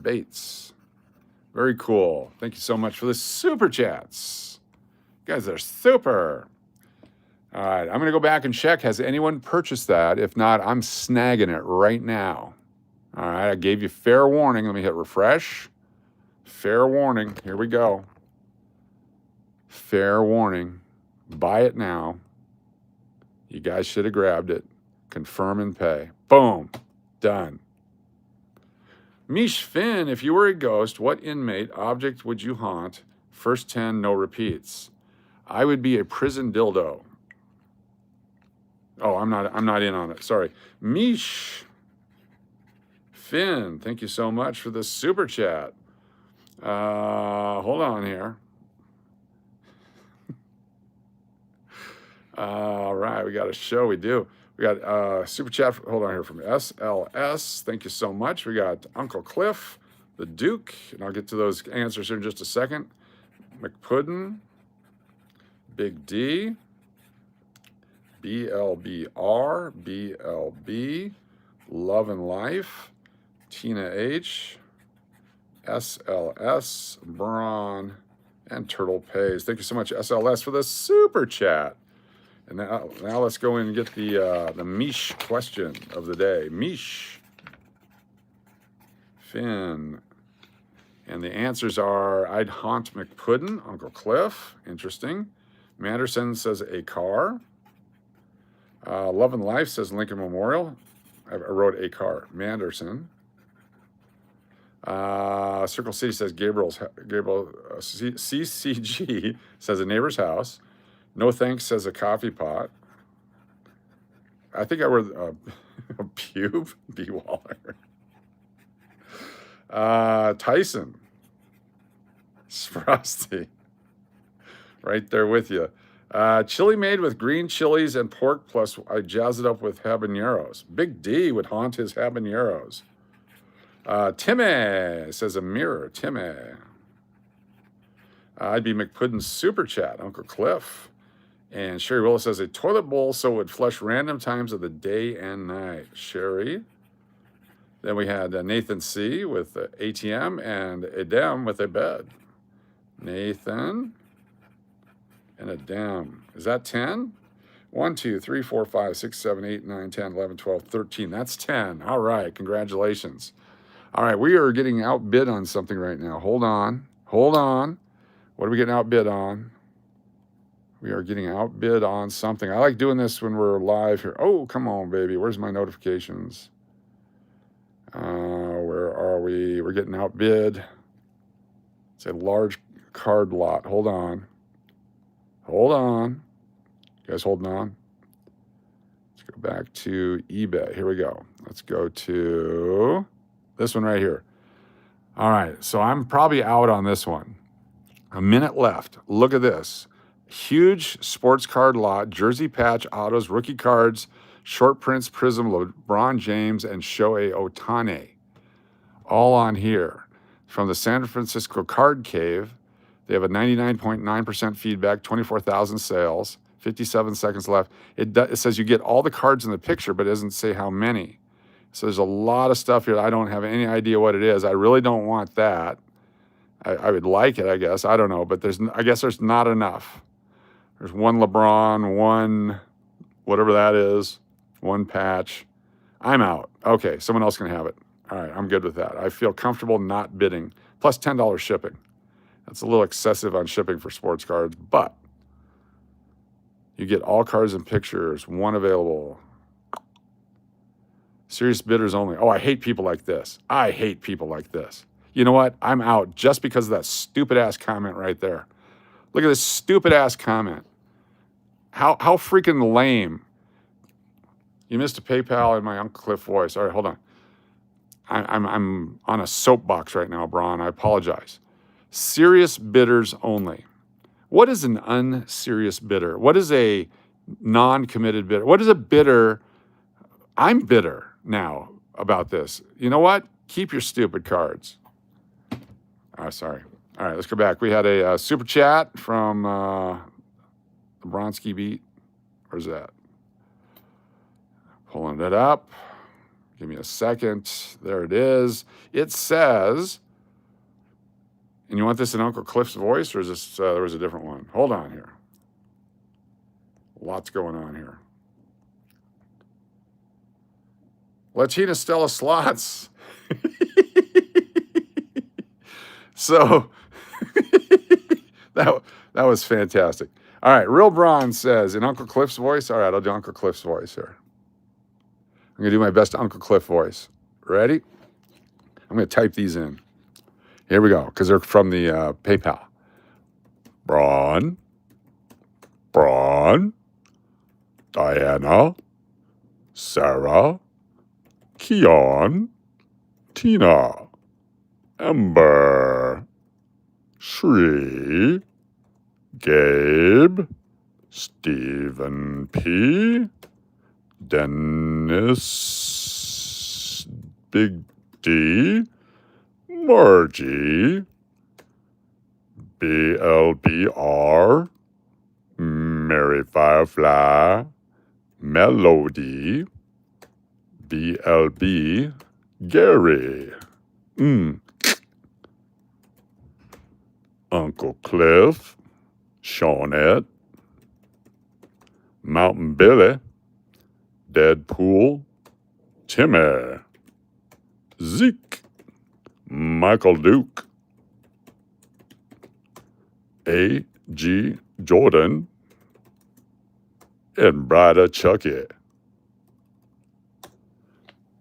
Bates. Very cool. Thank you so much for the super chats. You guys are super. All right, I'm going to go back and check. Has anyone purchased that? If not, I'm snagging it right now. All right, I gave you fair warning. Let me hit refresh. Fair warning. Here we go. Fair warning. Buy it now. You guys should have grabbed it. Confirm and pay. Boom. Done. Mish Finn, if you were a ghost, what inmate object would you haunt? First 10, no repeats. I would be a prison dildo. Oh, I'm not in on it. Sorry. Mish Finn, thank you so much for the super chat. Hold on here. All right, we got a show. We do. We got super chat. Hold on here from SLS. Thank you so much. We got Uncle Cliff, the Duke, and I'll get to those answers here in just a second. McPuddin, Big D, BLBR, BLB, Love and Life, Tina H, SLS, Braun, and Turtle Pays. Thank you so much, SLS, for the super chat. And now let's go in and get the Mish question of the day. Mish Finn. And the answers are, I'd haunt McPuddin, Uncle Cliff. Interesting. Manderson says a car. Love and Life says Lincoln Memorial. I wrote a car. Manderson. Circle City says Gabriel CCG says a neighbor's house. No thanks says a coffee pot. I think I wrote a pube. B. Waller. Tyson. Frosty. Right there with you. Chili made with green chilies and pork, plus I jazz it up with habaneros. Big D would haunt his habaneros. Timmy says a mirror. Timmy. I'd be McPuddin's super chat, Uncle Cliff. And Sherry Willis says a toilet bowl so it would flush random times of the day and night. Sherry. Then we had Nathan C. with the ATM and Edem with a bed. Nathan and Edem. Is that 10? 1, 2, 3, 4, 5, 6, 7, 8, 9, 10, 11, 12, 13. That's 10. All right. Congratulations. All right. We are getting outbid on something right now. Hold on. Hold on. What are we getting outbid on? We are getting outbid on something. I like doing this when we're live here. Oh, come on, baby. Where's my notifications? Where are we? We're getting outbid. It's a large card lot. Hold on. Hold on. You guys holding on? Let's go back to eBay. Here we go. Let's go to this one right here. All right, so I'm probably out on this one. A minute left. Look at this. Huge sports card lot, jersey patch, autos, rookie cards, short prints, Prism, LeBron James, and Shohei Ohtani. All on here. From the San Francisco Card Cave, they have a 99.9% feedback, 24,000 sales, 57 seconds left. It says you get all the cards in the picture, but it doesn't say how many. So there's a lot of stuff here. I don't have any idea what it is. I really don't want that. I would like it, I guess. I don't know, but I guess there's not enough. There's one LeBron, one whatever that is, one patch. I'm out. Okay, someone else can have it. All right, I'm good with that. I feel comfortable not bidding. Plus $10 shipping. That's a little excessive on shipping for sports cards, but you get all cards and pictures, one available. Serious bidders only. Oh, I hate people like this. I hate people like this. You know what? I'm out just because of that stupid-ass comment right there. Look at this stupid-ass comment. How freaking lame. You missed a PayPal in my Uncle Cliff voice. All right, hold on. I'm on a soapbox right now, Braun. I apologize. Serious bidders only. What is an unserious bidder? What is a non-committed bidder? What is a bidder? I'm bitter now about this. You know what? Keep your stupid cards. Oh, sorry. All right, let's go back. We had a super chat from the Bronski Beat. Where's that? Pulling it up. Give me a second. There it is. It says, and you want this in Uncle Cliff's voice, or is this, there was a different one? Hold on here. Lots going on here. Latina Stella Slots. So that was fantastic. All right, Real Braun says in Uncle Cliff's voice. All right, I'll do Uncle Cliff's voice here. I'm gonna do my best Uncle Cliff voice. Ready? I'm gonna type these in. Here we go, because they're from the PayPal. Braun, Diana, Sarah, Keon, Tina, Ember, Shri, Gabe, Stephen P, Dennis, Big D, Margie, BLBR, Mary Firefly, Melody, BLB, Gary, Uncle Cliff, Shawnette, Mountain Billy, Deadpool, Timmy, Zeke, Michael Duke, A.G. Jordan, and Brida Chucky.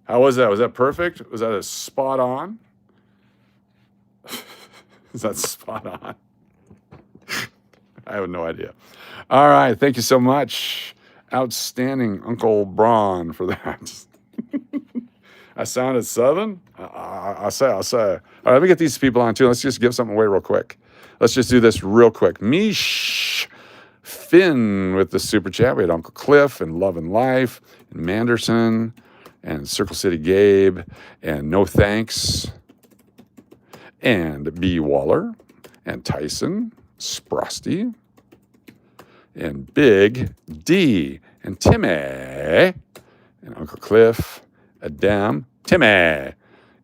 How was that? Was that perfect? Was that a spot on? Is that spot on? I have no idea. All right. Thank you so much. Outstanding, Uncle Braun, for that. I sounded Southern? I'll say. All right, let me get these people on too. Let's just give something away real quick. Let's just do this real quick. Mish Finn with the super chat. We had Uncle Cliff and Love and Life and Manderson and Circle City Gabe and No Thanks and B. Waller and Tyson, Sprosty and Big D and Timmy and Uncle Cliff, Adam, Timmy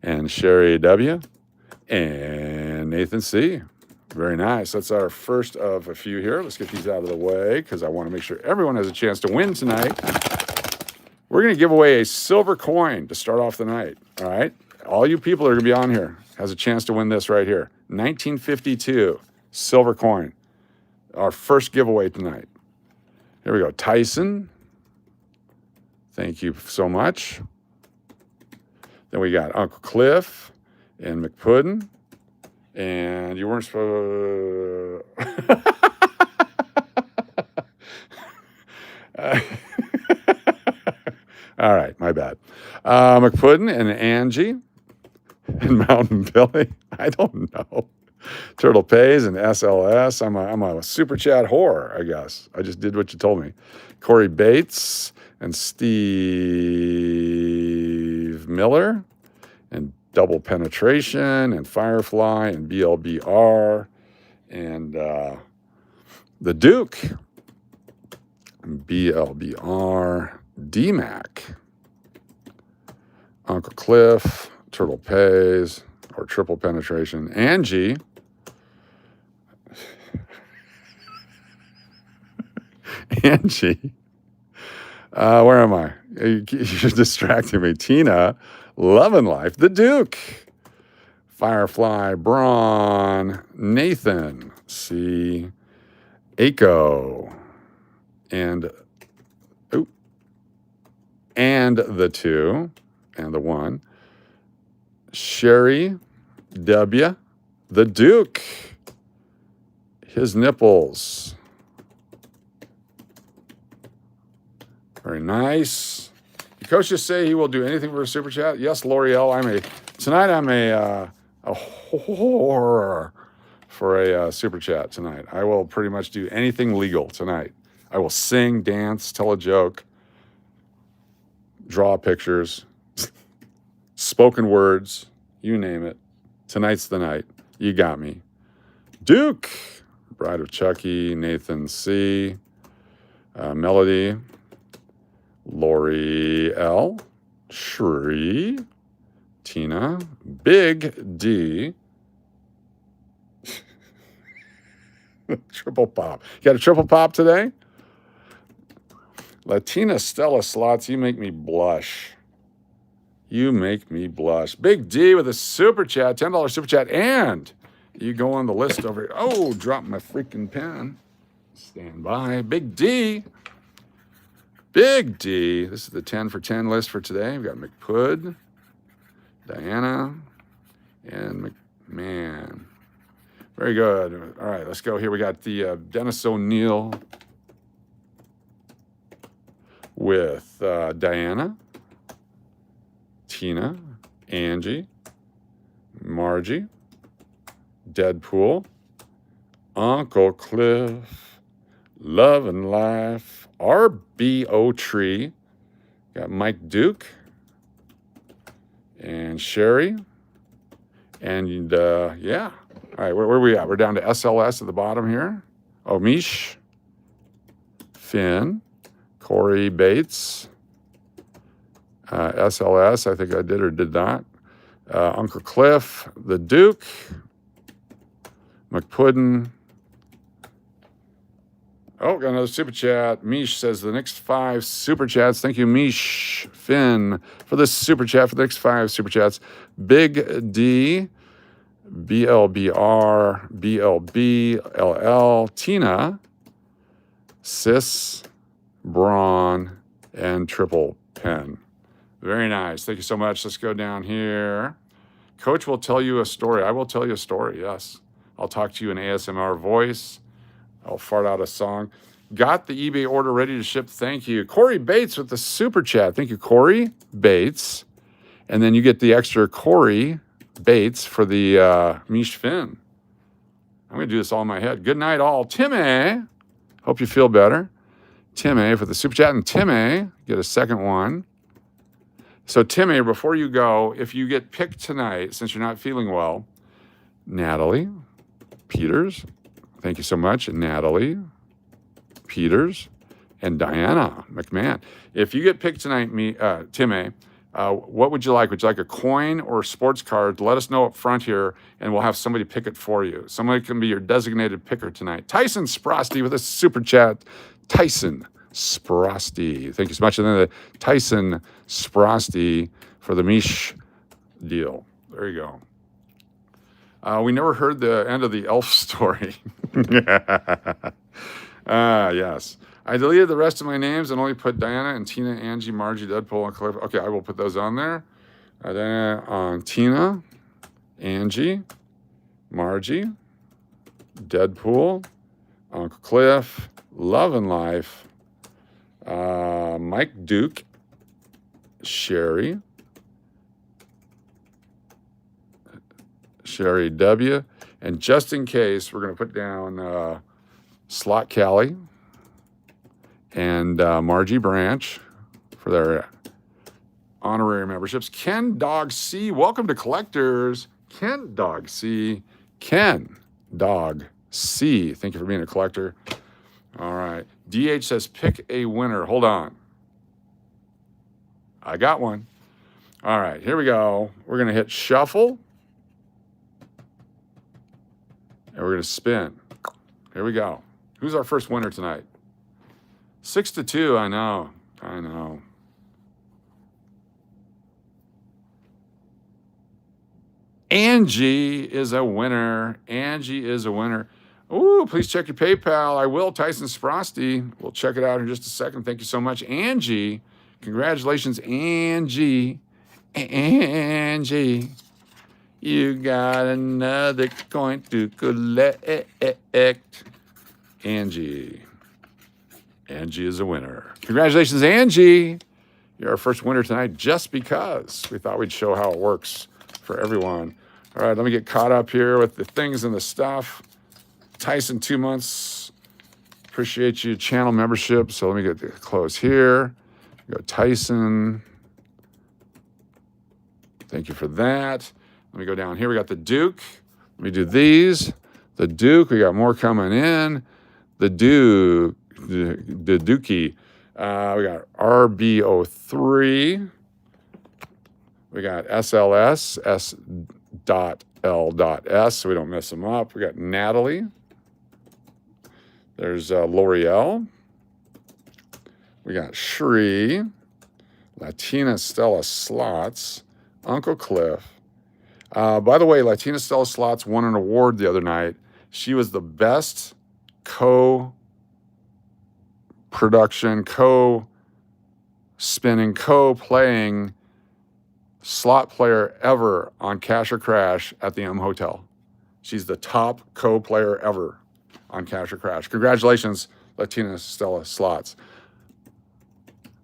and Sherry W. and Nathan C. Very nice. That's our first of a few here. Let's get these out of the way because I want to make sure everyone has a chance to win tonight. We're going to give away a silver coin to start off the night. All right. All you people that are going to be on here has a chance to win this right here. 1952 silver coin. Our first giveaway tonight. Here we go. Tyson. Thank you so much. Then we got Uncle Cliff and McPuddin. And you weren't supposed All right, my bad. McPuddin and Angie and Mountain Billy. I don't know. Turtle Pays and SLS. I'm a super chat whore, I guess. I just did what you told me. Corey Bates and Steve Miller and Double Penetration and Firefly and BLBR and the Duke, BLBR, DMAC, Uncle Cliff, Turtle Pays, or Triple Penetration, Angie, Angie, where am I? You're distracting me. Tina, Love and Life, the Duke, Firefly, Braun, Nathan, C, Aiko, and the 2, and the 1, Sherry, W, the Duke, his nipples. Very nice. Did Coach just say he will do anything for a super chat? Yes, L'Oreal. Tonight I'm a whore for a super chat tonight. I will pretty much do anything legal tonight. I will sing, dance, tell a joke, draw pictures, spoken words, you name it. Tonight's the night. You got me. Duke, Bride of Chucky, Nathan C, Melody, Lori L, Shri, Tina, Big D, triple pop. You got a triple pop today? Latina Stella Slots, you make me blush. You make me blush. Big D with a super chat, $10 super chat, and you go on the list over here. Oh, drop my freaking pen. Stand by. Big D. Big D. This is the 10 for 10 list for today. We've got McPud, Diana, and McMahon. Very good. All right, let's go here. We got the Dennis O'Neill with Diana, Tina, Angie, Margie, Deadpool, Uncle Cliff, Love and Life, RBO Tree, got Mike Duke, and Sherry, and yeah. All right, where are we at? We're down to SLS at the bottom here. Oh, Mish, Finn, Corey Bates, SLS, I think I did or did not. Uncle Cliff, the Duke, McPuddin. Oh, got another super chat. Mish says the next 5 super chats. Thank you, Mish, Finn, for this super chat for the next 5 super chats. Big D, BLBR, BLB, LL, Tina, Sis, Braun, and Triple Pen. Very nice. Thank you so much. Let's go down here. Coach will tell you a story. I will tell you a story, yes. I'll talk to you in ASMR voice. I'll fart out a song. Got the eBay order ready to ship. Thank you. Corey Bates with the super chat. Thank you, Corey Bates. And then you get the extra Corey Bates for the Mish Finn. I'm going to do this all in my head. Good night, all. Timmy. Hope you feel better. Timmy for the super chat. And Timmy, get a second one. So, Timmy, before you go, if you get picked tonight, since you're not feeling well, Natalie Peters, thank you so much, Natalie Peters, and Diana McMahon. If you get picked tonight, Timmy, what would you like? Would you like a coin or a sports card? Let us know up front here, and we'll have somebody pick it for you. Somebody can be your designated picker tonight. Tyson Sprosty with a super chat. Tyson Sprosty. Thank you so much. And then the Tyson Sprosty for the Mish deal. There you go. We never heard the end of the elf story. Yes. I deleted the rest of my names and only put Diana and Tina, Angie, Margie, Deadpool, and Cliff. Okay, I will put those on there. Diana on Tina, Angie, Margie, Deadpool, Uncle Cliff, Love and Life, Mike Duke, Sherry W. And just in case, we're going to put down Slot Callie and Margie Branch for their honorary memberships. Ken Dog C, welcome to Collectors. Ken Dog C, thank you for being a collector. All right, DH says pick a winner. Hold on, I got one. All right, here we go. We're gonna hit shuffle, and we're gonna spin. Here we go. Who's our first winner tonight? 6-2. I know. Angie is a winner. Ooh, please check your PayPal. I will. Tyson Sprosty. We'll check it out in just a second. Thank you so much, Angie. Congratulations, Angie. Angie, you got another coin to collect. Angie is a winner. Congratulations, Angie. You're our first winner tonight just because we thought we'd show how it works for everyone. All right, let me get caught up here with the things and the stuff. Tyson, 2 months. Appreciate you. Channel membership. So let me get the close here. Go Tyson. Thank you for that. Let me go down here. We got the Duke. Let me do these. The Duke. We got more coming in. The Duke. The Dookie. We got RB03. We got SLS, S.L.S, so we don't mess them up. We got Natalie. There's L'Oreal. We got Shri. Latina Stella Slots. Uncle Cliff. By the way, Latina Stella Slots won an award the other night. She was the best co-production, co-spinning, co-playing slot player ever on Cash or Crash at the M Hotel. She's the top co-player ever on Cash or Crash. Congratulations, Latina Stella Slots.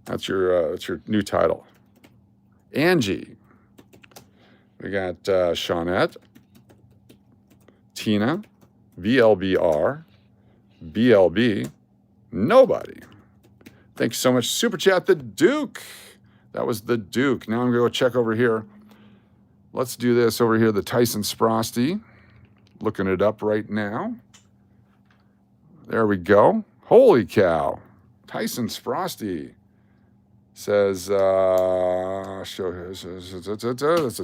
That's your new title. Angie. We got Shawnette, Tina, VLBR, BLB, nobody. Thank you so much. Super Chat, the Duke. That was the Duke. Now I'm going to go check over here. Let's do this over here, the Tyson Sprosty. Looking it up right now. There we go. Holy cow. Tyson Sprosty says, it's a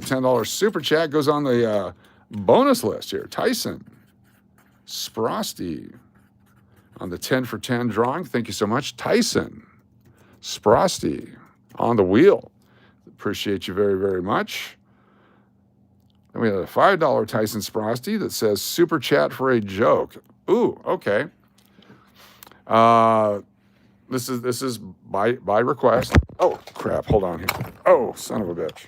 $10 Super Chat. Goes on the bonus list here. Tyson Sprosty on the 10 for 10 drawing. Thank you so much. Tyson Sprosty on the wheel. Appreciate you very, very much. And we have a $5 Tyson Sprosty that says Super Chat for a joke. Ooh, okay. This is by request. Oh, crap. Hold on here. Oh, son of a bitch.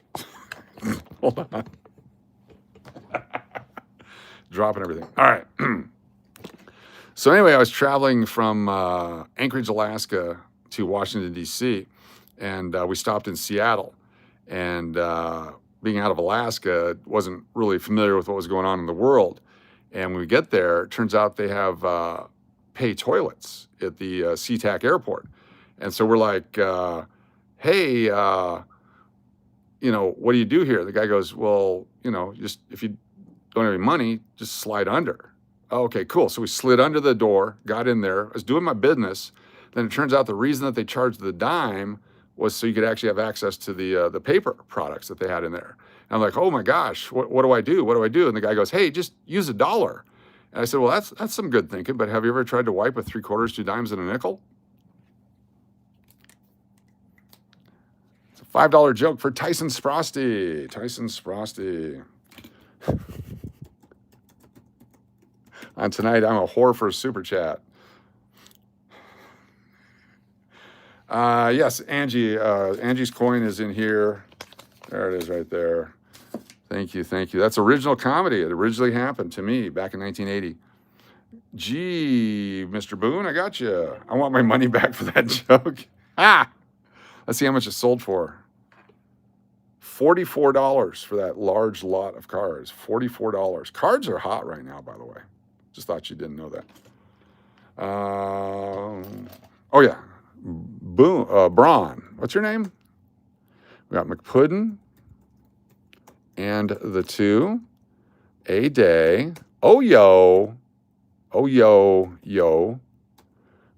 Hold on. Dropping everything. All right. So anyway, I was traveling from Anchorage, Alaska to Washington, D.C., and we stopped in Seattle. And being out of Alaska, wasn't really familiar with what was going on in the world. And when we get there, it turns out they have pay toilets at the SeaTac airport. And so we're like, hey, what do you do here? The guy goes, well, just if you don't have any money, just slide under. Oh, okay, cool. So we slid under the door, got in there. I was doing my business. Then it turns out the reason that they charged the dime was so you could actually have access to the paper products that they had in there. And I'm like, oh my gosh, what do I do? What do I do? And the guy goes, hey, just use $1. And I said, well, that's some good thinking, but have you ever tried to wipe with 3/4, 2 dimes, and a nickel? It's a $5 joke for Tyson Sprosty. Tyson Sprosty. On tonight, I'm a whore for a Super Chat. Yes, Angie. Angie's coin is in here. There it is right there. Thank you, thank you. That's original comedy. It originally happened to me back in 1980. Gee, Mr. Boone, I got you. I want my money back for that joke. Let's see how much it sold for. $44 for that large lot of cards. $44. Cards are hot right now, by the way. Just thought you didn't know that. Oh yeah, Boom, Braun. What's your name? We got McPuddin and the 2. A Day. Oh yo. Oh yo yo.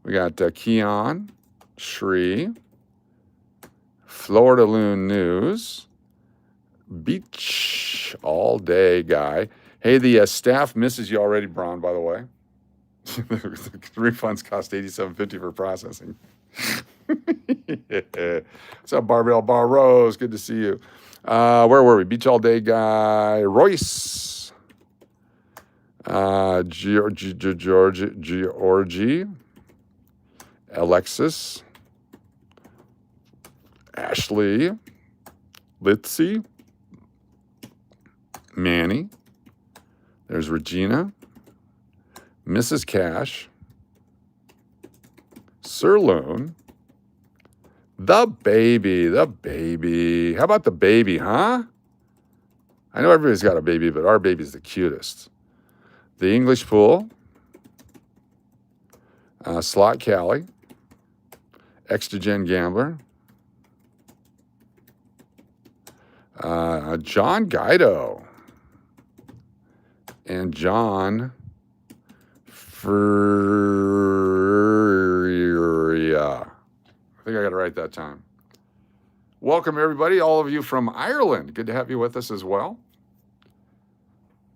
We got Keon, Shri, Florida Loon News, Beach All Day Guy. Hey, the staff misses you already, Braun, by the way. The refunds cost $87.50 for processing. What's up, Barbell Bar Rose? Good to see you. Where were we? Beach All Day Guy, Royce, Georgie, Alexis, Ashley, Litzy, Manny. There's Regina, Mrs. Cash, Sirloon, the baby. How about the baby, huh? I know everybody's got a baby, but our baby's the cutest. The English Pool, Slot Callie, Extra Gen Gambler, John Guido, and John Furia. I think I got it right that time. Welcome, everybody, all of you from Ireland. Good to have you with us as well.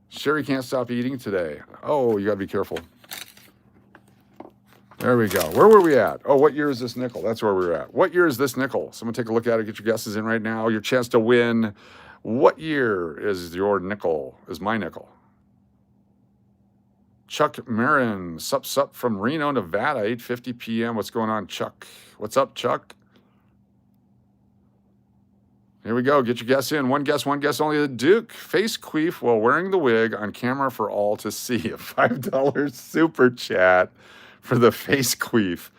Sherry can't stop eating today. Oh, you got to be careful. There we go. Where were we at? Oh, what year is this nickel? That's where we were at. What year is this nickel? Someone take a look at it. Get your guesses in right now. Your chance to win. What year is your nickel? Is my nickel? Chuck Marin, sup from Reno, Nevada, 8:50 p.m. What's going on, Chuck? What's up, Chuck? Here we go. Get your guess in. One guess only. The Duke face queef while wearing the wig on camera for all to see. A $5 super chat for the face queef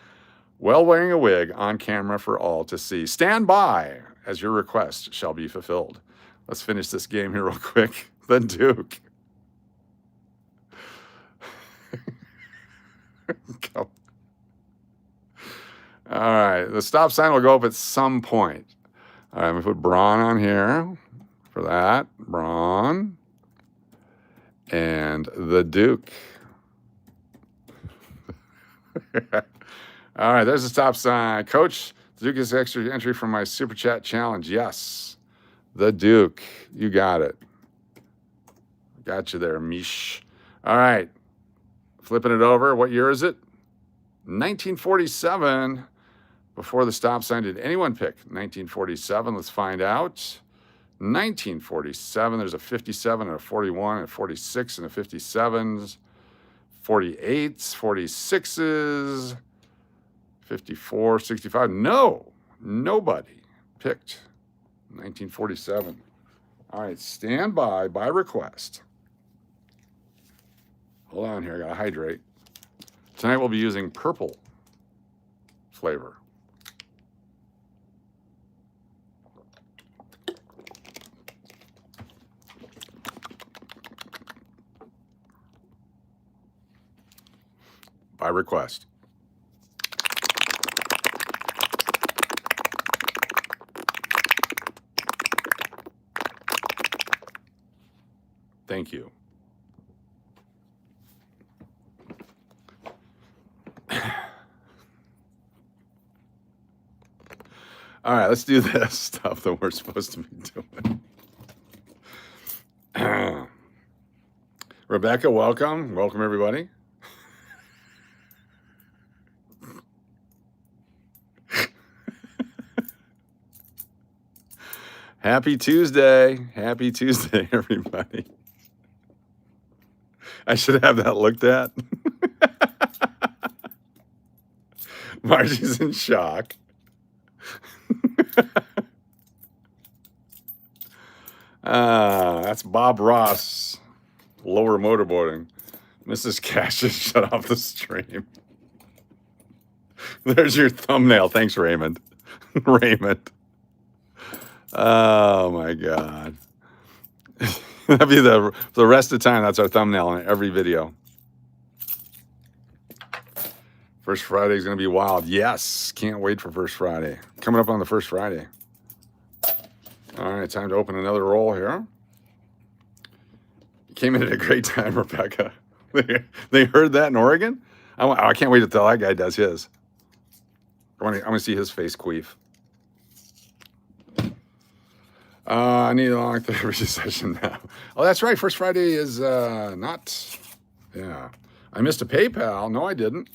while wearing a wig on camera for all to see. Stand by as your request shall be fulfilled. Let's finish this game here real quick. The Duke. Go. All right. The stop sign will go up at some point. All right, I'm going to put Braun on here for that. Braun. And the Duke. All right, there's the stop sign. Coach, the Duke is extra entry from my Super Chat challenge. Yes, the Duke. You got it. Got you there, Mish. All right, flipping it over. What year is it? 1947. Before the stop sign, did anyone pick 1947? Let's find out. 1947, there's a 57 and a 41 and a 46 and a 57s, 48s, 46s, 54, 65. No, nobody picked 1947. All right, stand by request. Hold on here, I gotta hydrate. Tonight we'll be using purple flavor. By request. Thank you. All right, let's do this stuff that we're supposed to be doing. Rebecca, welcome. Welcome, everybody. Happy Tuesday. Happy Tuesday, everybody. I should have that looked at. Margie's in shock. That's Bob Ross, lower motorboating. Mrs. Cash just shut off the stream. There's your thumbnail. Thanks, Raymond. Raymond. Oh my God. That'll be the rest of the time. That's our thumbnail in every video. First Friday is going to be wild. Yes. Can't wait for First Friday. Coming up on the First Friday. All right. Time to open another roll here. Came in at a great time, Rebecca. They heard that in Oregon? I can't wait until that guy does his. I want to see his face queef. I need a long therapy session now. Oh, that's right. First Friday is not. Yeah. I missed a PayPal. No, I didn't.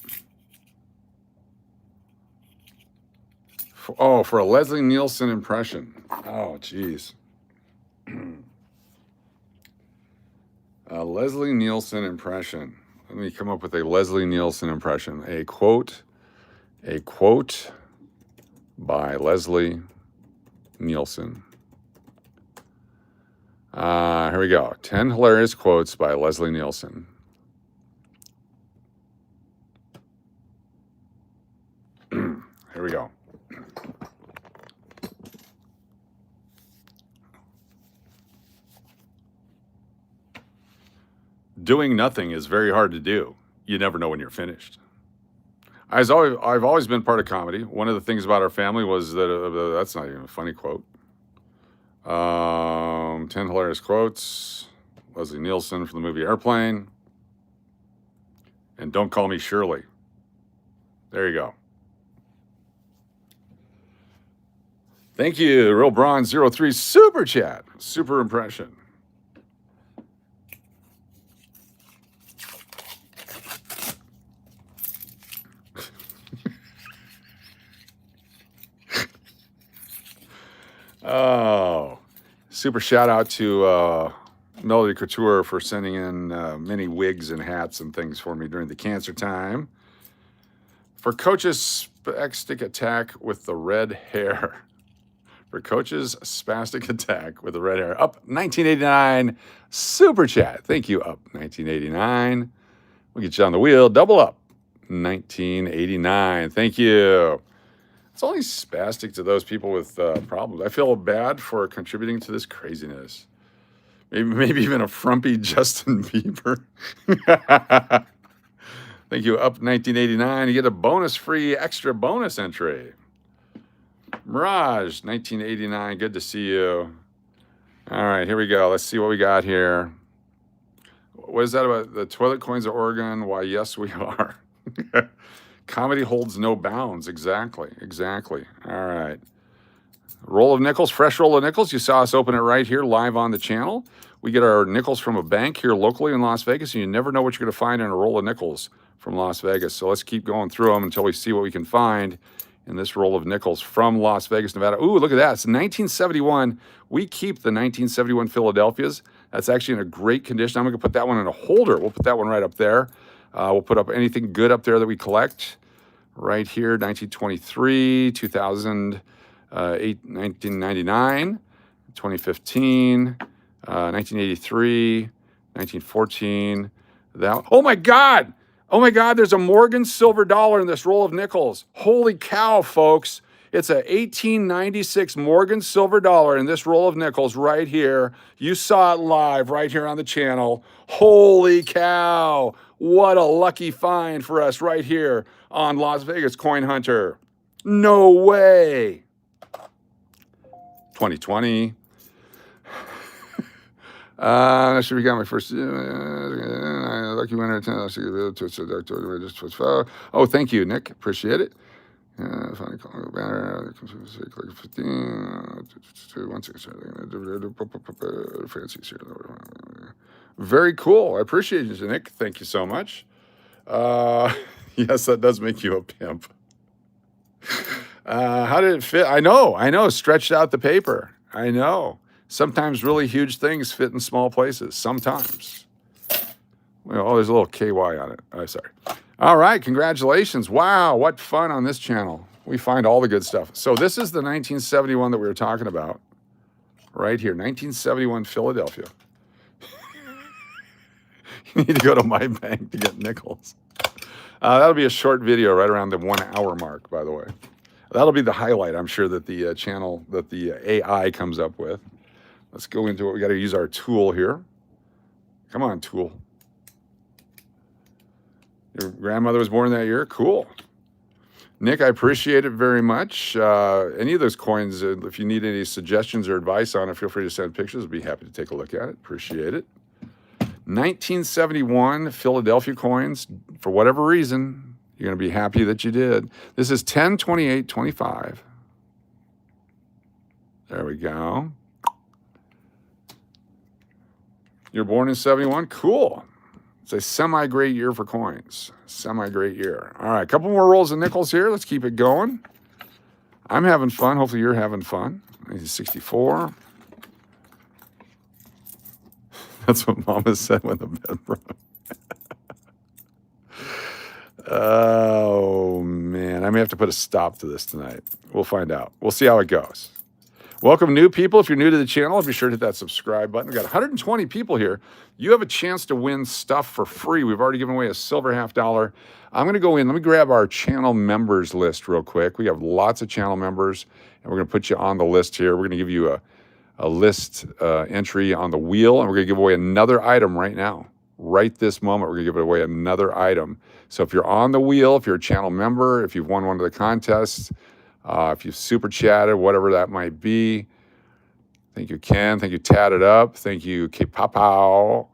For a Leslie Nielsen impression. Oh, geez. A Leslie Nielsen impression. Let me come up with a Leslie Nielsen impression. A quote by Leslie Nielsen. Here we go. 10 hilarious quotes by Leslie Nielsen. Here we go. Doing nothing is very hard to do. You never know when you're finished. I've always been part of comedy. One of the things about our family was that that's not even a funny quote. 10 hilarious quotes. Leslie Nielsen from the movie Airplane. And don't call me Shirley. There you go. Thank you, Real Bronze 03 Super Chat. Super impression. Oh, super shout out to Melody Couture for sending in many wigs and hats and things for me during the cancer time. For Coach's spastic attack with the red hair. For Coach's spastic attack with the red hair. Up 1989 super chat. Thank you, Up 1989. We'll get you on the wheel. Double up 1989. Thank you. It's only spastic to those people with problems. I feel bad for contributing to this craziness. Maybe even a frumpy Justin Bieber. Thank you, Up 1989. You get a bonus-free extra bonus entry. Mirage 1989. Good to see you. All right, here we go. Let's see what we got here. What is that about the toilet coins of Oregon? Why, yes, we are. Comedy holds no bounds. Exactly. All right. Roll of nickels, fresh roll of nickels. You saw us open it right here live on the channel. We get our nickels from a bank here locally in Las Vegas, and you never know what you're going to find in a roll of nickels from Las Vegas. So let's keep going through them until we see what we can find in this roll of nickels from Las Vegas, Nevada. Ooh, look at that. It's 1971. We keep the 1971 Philadelphias. That's actually in a great condition. I'm going to put that one in a holder. We'll put that one right up there. We'll put up anything good up there that we collect. Right here, 1923, 2008, 1999, 2015, 1983, 1914. Oh my God, there's a Morgan silver dollar in this roll of nickels. Holy cow, folks. It's a 1896 Morgan silver dollar in this roll of nickels right here. You saw it live right here on the channel. Holy cow. What a lucky find for us right here on Las Vegas Coin Hunter. No way. 2020. Not sure we got my first lucky winner. Oh, thank you, Nick. Appreciate it. Finally calling banner. 15. Fancies here. Very cool. I appreciate you, Nick. Thank you so much. Yes, that does make you a pimp. How did it fit? I know. Stretched out the paper. I know. Sometimes really huge things fit in small places. Sometimes. Oh, there's a little KY on it. Oh, sorry. All right, congratulations. Wow, what fun on this channel. We find all the good stuff. So this is the 1971 that we were talking about. Right here, 1971 Philadelphia. You need to go to my bank to get nickels. That'll be a short video right around the 1 hour mark, by the way. That'll be the highlight, I'm sure, that the channel, that the AI comes up with. Let's go into it. We got to use our tool here. Come on, tool. Your grandmother was born that year? Cool. Nick, I appreciate it very much. Any of those coins, if you need any suggestions or advice on it, feel free to send pictures. I'd be happy to take a look at it. Appreciate it. 1971 Philadelphia coins. For whatever reason, you're going to be happy that you did. This is 10, 28, 25. There we go. You're born in 71? Cool. It's a semi-great year for coins. Semi-great year. All right, a couple more rolls of nickels here. Let's keep it going. I'm having fun. Hopefully you're having fun. 1964. That's what Mama said when the bed broke. Oh, man. I may have to put a stop to this tonight. We'll find out. We'll see how it goes. Welcome, new people. If you're new to the channel, be sure to hit that subscribe button. We've got 120 people here. You have a chance to win stuff for free. We've already given away a silver $50. I'm going to go in. Let me grab our channel members list real quick. We have lots of channel members, and we're going to put you on the list here. We're going to give you a list entry on the wheel, and we're going to give away another item right now. Right this moment, we're going to give away another item. So if you're on the wheel, if you're a channel member, if you've won one of the contests, if you've super chatted, whatever that might be. Thank you, Ken. Thank you, Tatted Up. Thank you, K-Pow.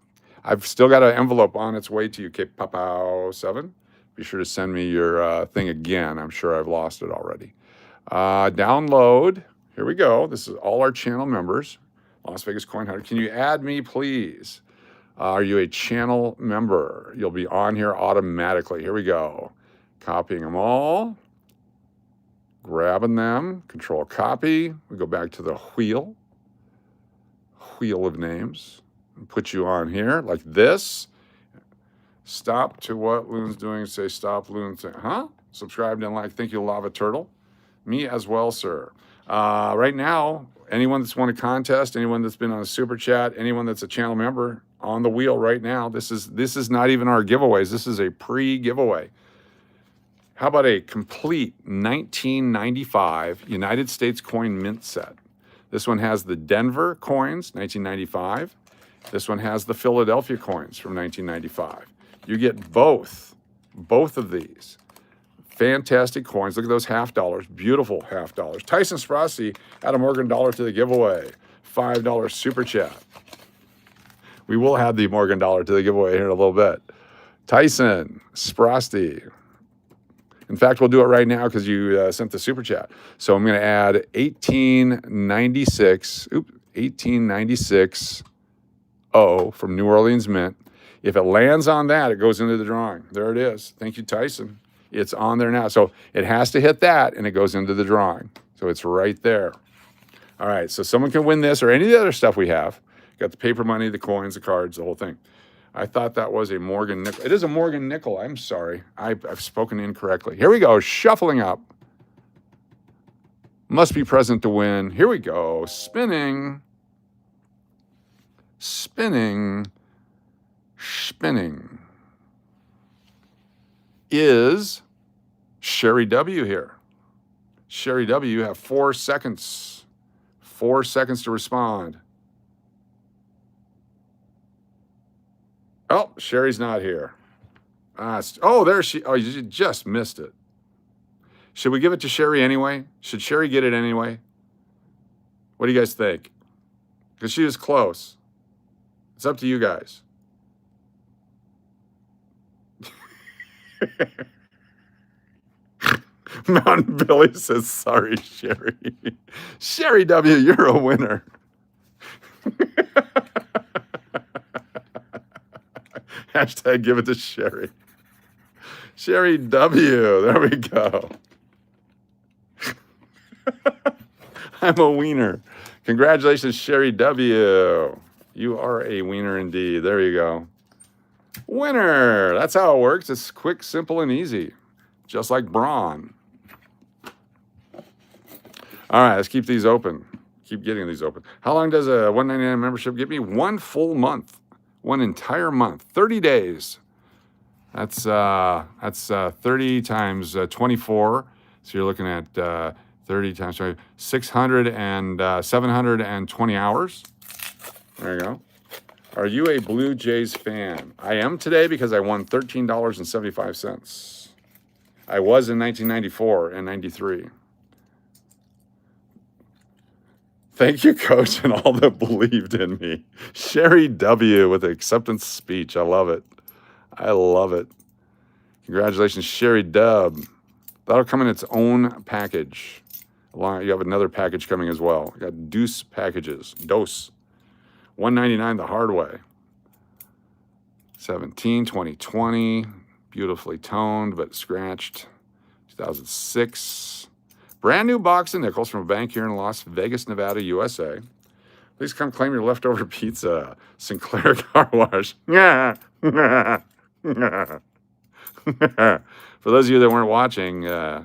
I've still got an envelope on its way to you, K-Pow 7. Be sure to send me your thing again. I'm sure I've lost it already. Download. Here we go. This is all our channel members. Las Vegas Coin Hunter. Can you add me, please? Are you a channel member? You'll be on here automatically. Here we go. Copying them all. Grabbing them, control copy. We go back to the wheel of names, and put you on here like this. Stop to what Loon's doing. Say stop, Loon. Say, huh? Subscribed and like. Thank you, Lava Turtle. Me as well, sir. Right now, anyone that's won a contest, anyone that's been on a super chat, anyone that's a channel member on the wheel right now. This is not even our giveaways. This is a pre-giveaway. How about a complete 1995 United States coin mint set? This one has the Denver coins, 1995. This one has the Philadelphia coins from 1995. You get both of these. Fantastic coins. Look at those $50, beautiful $50. Tyson Sprosty, add a Morgan dollar to the giveaway. $5 super chat. We will add the Morgan dollar to the giveaway here in a little bit. Tyson Sprosty. In fact, we'll do it right now because you sent the super chat. So I'm going to add 1896 O from New Orleans Mint. If it lands on that, it goes into the drawing. There it is. Thank you, Tyson. It's on there now. So it has to hit that, and it goes into the drawing. So it's right there. All right, so someone can win this or any of the other stuff we have. Got the paper money, the coins, the cards, the whole thing. I thought that was a Morgan nickel. It is a Morgan nickel. I'm sorry. I've spoken incorrectly. Here we go. Shuffling up. Must be present to win. Here we go. Spinning. Spinning. Spinning. Is Sherry W here. Sherry W, you have 4 seconds. 4 seconds to respond. Oh, Sherry's not here. Oh, there she. Oh, you just missed it. Should we give it to Sherry anyway? Should Sherry get it anyway? What do you guys think? Because she was close. It's up to you guys. Mountain Billy says, sorry, Sherry. Sherry W, you're a winner. Hashtag give it to Sherry. Sherry W. There we go. I'm a wiener. Congratulations, Sherry W. You are a wiener indeed. There you go. Winner. That's how it works. It's quick, simple, and easy. Just like brawn. All right, let's keep these open. Keep getting these open. How long does a $1.99 membership give me? 1 full month. 1 entire month. 30 days. That's 30 times 24. So you're looking at 30 times 20, 600 and 720 hours. There you go. Are you a Blue Jays fan? I am today because I won $13.75. I was in 1994 and 93. Thank you, Coach, and all that believed in me. Sherry W. with the acceptance speech. I love it. I love it. Congratulations, Sherry Dub. That'll come in its own package. You have another package coming as well. You got Deuce packages. Dose. $1.99 the hard way. 17, 2020. Beautifully toned but scratched. 2006. Brand new box of nickels from a bank here in Las Vegas, Nevada, USA. Please come claim your leftover pizza. Sinclair Car Wash. For those of you that weren't watching, yeah.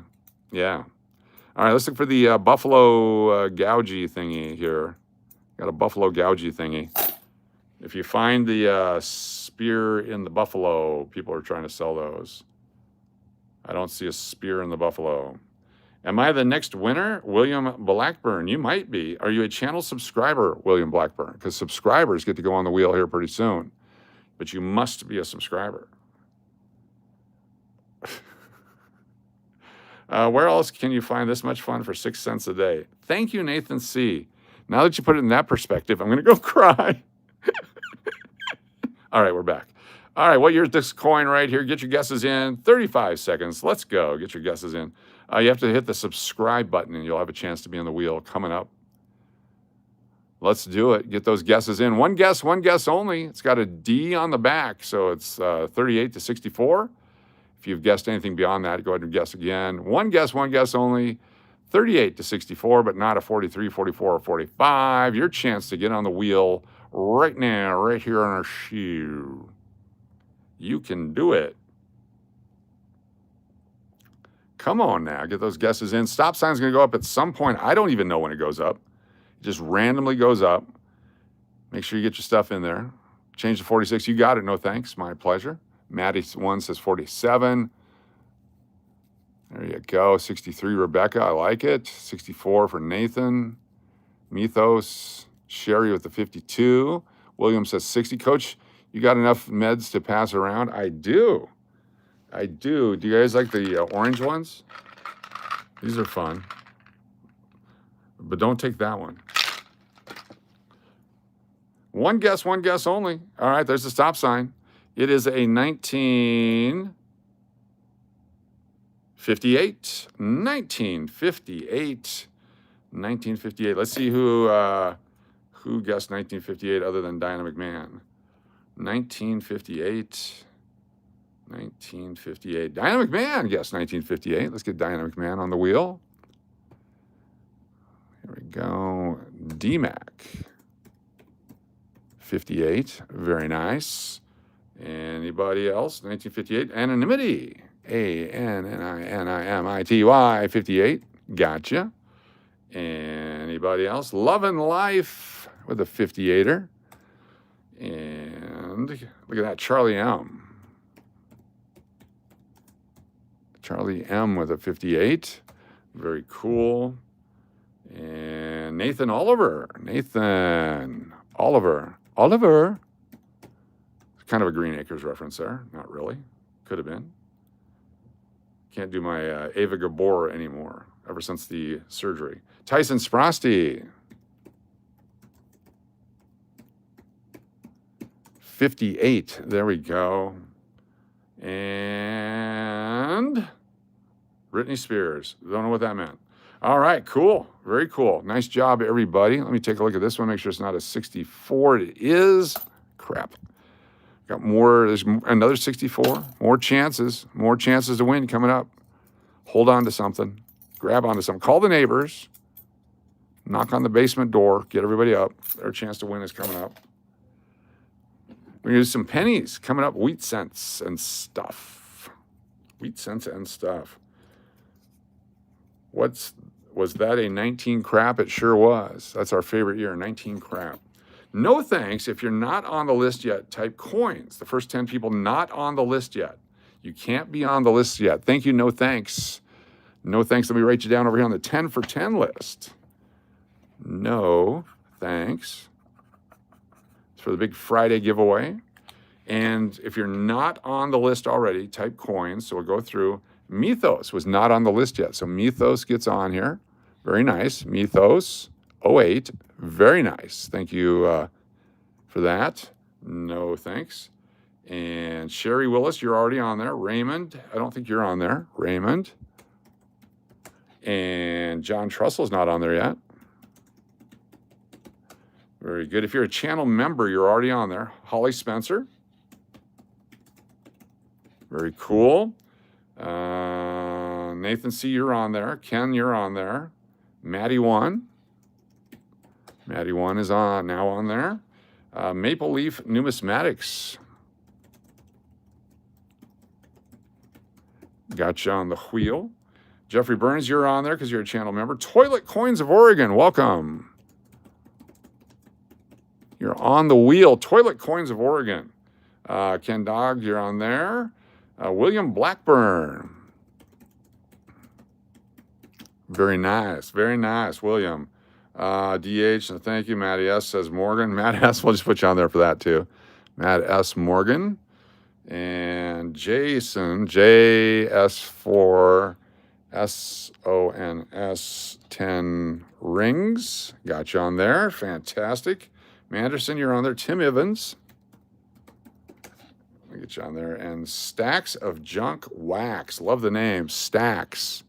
All right, let's look for the buffalo gougey thingy here. Got a buffalo gougey thingy. If you find the spear in the buffalo, people are trying to sell those. I don't see a spear in the buffalo. Am I the next winner? William Blackburn, you might be. Are you a channel subscriber, William Blackburn? Because subscribers get to go on the wheel here pretty soon. But you must be a subscriber. Where else can you find this much fun for 6 cents a day? Thank you, Nathan C. Now that you put it in that perspective, I'm going to go cry. All right, we're back. All right, what year is this coin right here? Get your guesses in. 35 seconds. Let's go. Get your guesses in. You have to hit the subscribe button, and you'll have a chance to be on the wheel coming up. Let's do it. Get those guesses in. One guess only. It's got a D on the back, so it's 38 to 64. If you've guessed anything beyond that, go ahead and guess again. One guess only. 38 to 64, but not a 43, 44, or 45. Your chance to get on the wheel right now, right here on our shoe. You can do it. Come on now, get those guesses in. Stop sign's going to go up at some point. I don't even know when it goes up. It just randomly goes up. Make sure you get your stuff in there. Change to 46. You got it. No thanks. My pleasure. Maddie1 says 47. There you go. 63, Rebecca. I like it. 64 for Nathan. Mythos. Sherry with the 52. William says 60. Coach, you got enough meds to pass around? I do. I do. Do you guys like the orange ones? These are fun. But don't take that one. One guess only. All right, there's the stop sign. It is a 1958. 1958. 1958. Let's see who guessed 1958 other than Dynamic Man. 1958. 1958. Dynamic Man guessed 1958. Let's get Dynamic Man on the wheel. Here we go. DMAC. 58. Very nice. Anybody else? 1958. Anonymity. ANNINIMITY. 58. Gotcha. Anybody else? Love and Life with a 58er. And look at that, Charlie M. Charlie M with a 58. Very cool. And Nathan Oliver. Nathan Oliver. Oliver. Kind of a Green Acres reference there. Not really. Could have been. Can't do my Ava Gabor anymore ever since the surgery. Tyson Sprosty. 58. There we go. And Britney Spears. Don't know what that meant. All right, cool. Very cool. Nice job, everybody. Let me take a look at this one. Make sure it's not a 64. It is. Crap. Got more. There's another 64. More chances. More chances to win coming up. Hold on to something. Grab onto something. Call the neighbors. Knock on the basement door. Get everybody up. Their chance to win is coming up. We're going to do some pennies coming up. Wheat cents and stuff. Wheat cents and stuff. Was that a 19 crap? It sure was. That's our favorite year, 19 crap. No thanks. If you're not on the list yet, type coins. The first 10 people not on the list yet. You can't be on the list yet. Thank you, no thanks. No thanks. Let me write you down over here on the 10 for 10 list. No thanks. It's for the big Friday giveaway. And if you're not on the list already, type coins. So we'll go through. Mythos was not on the list yet. So Mythos gets on here. Very nice. Mythos 08. Very nice. Thank you for that. No thanks. And Sherry Willis, you're already on there. Raymond, I don't think you're on there. Raymond. And John Trussell's not on there yet. Very good. If you're a channel member, you're already on there. Holly Spencer. Very cool. Nathan C., you're on there. Ken, you're on there. Maddie 1. Maddie 1 is now on there. Maple Leaf Numismatics. Got you on the wheel. Jeffrey Burns, you're on there because you're a channel member. Toilet Coins of Oregon, welcome. You're on the wheel. Toilet Coins of Oregon. Ken Dog, you're on there. William Blackburn. Very nice. Very nice, William. DH, and thank you. Matty S. says Morgan. Matt S. We'll just put you on there for that too. Matt S. Morgan. And Jason, JS4 SONS 10 rings. Got you on there. Fantastic. Manderson, you're on there. Tim Evans. Let me get you on there. And Stacks of Junk Wax. Love the name. Stacks.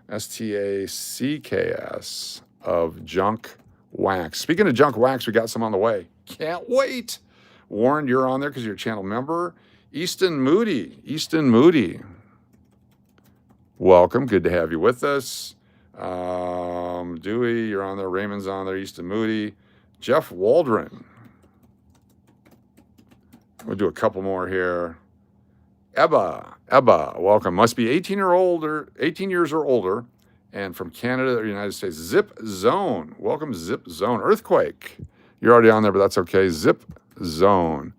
STACKS of Junk Wax. Speaking of junk wax, we got some on the way. Can't wait. Warren, you're on there because you're a channel member. Easton Moody. Easton Moody. Welcome. Good to have you with us. Dewey, you're on there. Raymond's on there. Easton Moody. Jeff Waldron. We'll do a couple more here. Ebba, welcome. Must be 18 years or older, and from Canada or United States. Zip Zone, welcome. Zip Zone. Earthquake, you're already on there, but that's okay. Zip Zone.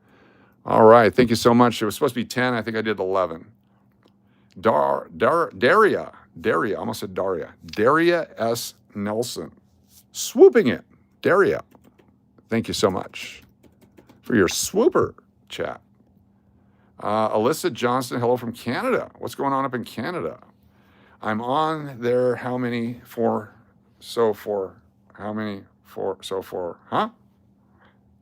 All right, thank you so much. It was supposed to be 10. I think I did 11. Daria, I almost said Daria. Daria S. Nelson, swooping it. Daria, thank you so much for your swooper chat. Alyssa Johnston, hello from Canada. What's going on up in Canada? I'm on there. How many for? So for? How many for? So for? Huh?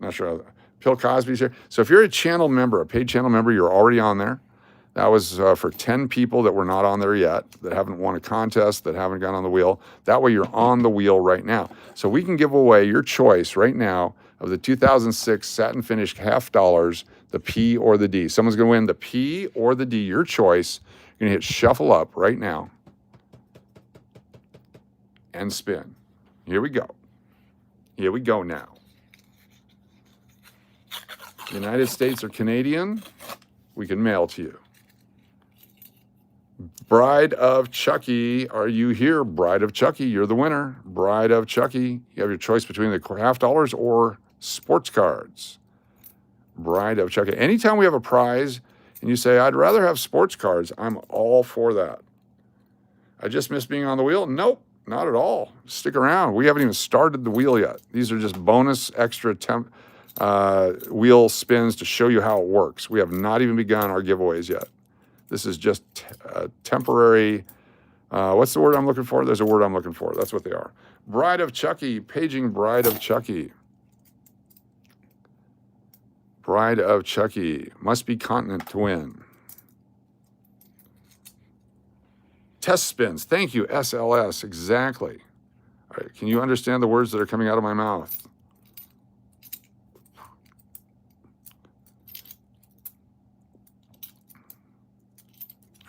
Not sure. Bill Cosby's here. So if you're a channel member, a paid channel member, you're already on there. That was for 10 people that were not on there yet, that haven't won a contest, that haven't gone on the wheel. That way you're on the wheel right now. So we can give away your choice right now of the 2006 satin finish $50, the P or the D. Someone's going to win the P or the D, your choice. You're going to hit shuffle up right now and spin. Here we go. Here we go now. United States or Canadian, we can mail to you. Bride of Chucky, are you here? Bride of Chucky, you're the winner. Bride of Chucky, you have your choice between the $50 or sports cards. Bride of Chucky. Anytime we have a prize and you say, I'd rather have sports cards, I'm all for that. I just miss being on the wheel. Nope, not at all. Stick around. We haven't even started the wheel yet. These are just bonus extra wheel spins to show you how it works. We have not even begun our giveaways yet. This is just temporary. What's the word I'm looking for? There's a word I'm looking for. That's what they are. Bride of Chucky, paging Bride of Chucky. Bride of Chucky, must be continent to win. Test spins, thank you, SLS, exactly. All right, can you understand the words that are coming out of my mouth?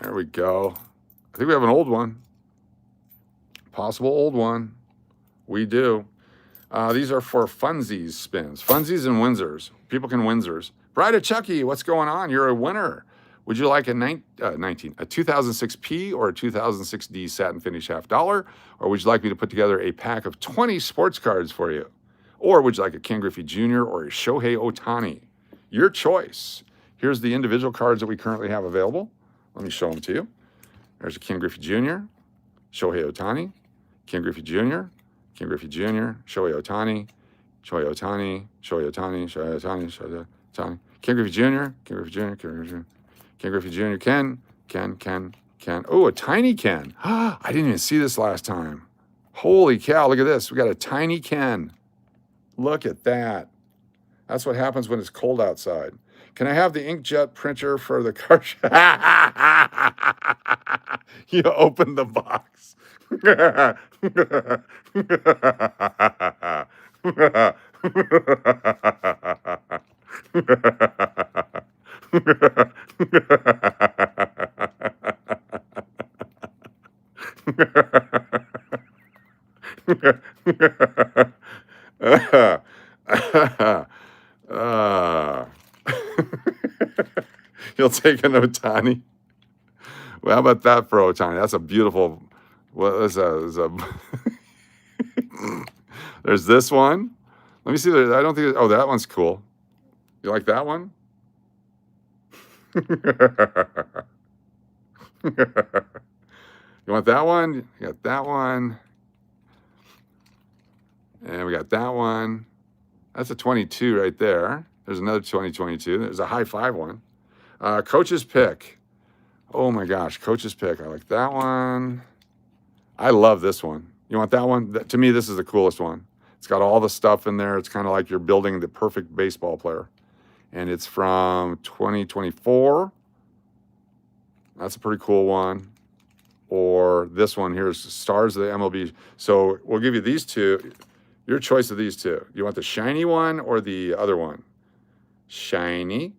There we go. I think we have an old one. Possible old one. We do. These are for funsies spins. Funsies and Windsors. People can Windsors. Bride of Chucky, what's going on? You're a winner. Would you like a 2006 P or a 2006 D satin finish $50? Or would you like me to put together a pack of 20 sports cards for you? Or would you like a Ken Griffey Jr. or a Shohei Ohtani? Your choice. Here's the individual cards that we currently have available. Let me show them to you. There's a Ken Griffey Jr. Shohei Ohtani, Ken Griffey Jr., Ken Griffey Jr., Shohei Ohtani, Shohei Ohtani, Shohei Ohtani, Shohei Ohtani, Shohei Ohtani, Ken Griffey Jr., Ken Griffey Jr., Ken Griffey Jr., Ken Griffey Jr., Ken. Oh, a tiny Ken. I didn't even see this last time. Holy cow, look at this. We got a tiny Ken. Look at that. That's what happens when it's cold outside. Can I have the inkjet printer for the car? You open the box. uh, You'll take an Ohtani. Well, how about that for Ohtani? That's a beautiful. What is that? There's this one. Let me see. I don't think. Oh, that one's cool. You like that one? You want that one? You got that one. And we got that one. That's a 22 right there. There's another 2022. There's a high five one. Coach's pick. Oh my gosh, coach's pick. I like that one. I love this one. You want that one? To me, this is the coolest one. It's got all the stuff in there. It's kind of like you're building the perfect baseball player. And it's from 2024. That's a pretty cool one. Or this one here's Stars of the MLB. So we'll give you these two. Your choice of these two. You want the shiny one or the other one? Shiny,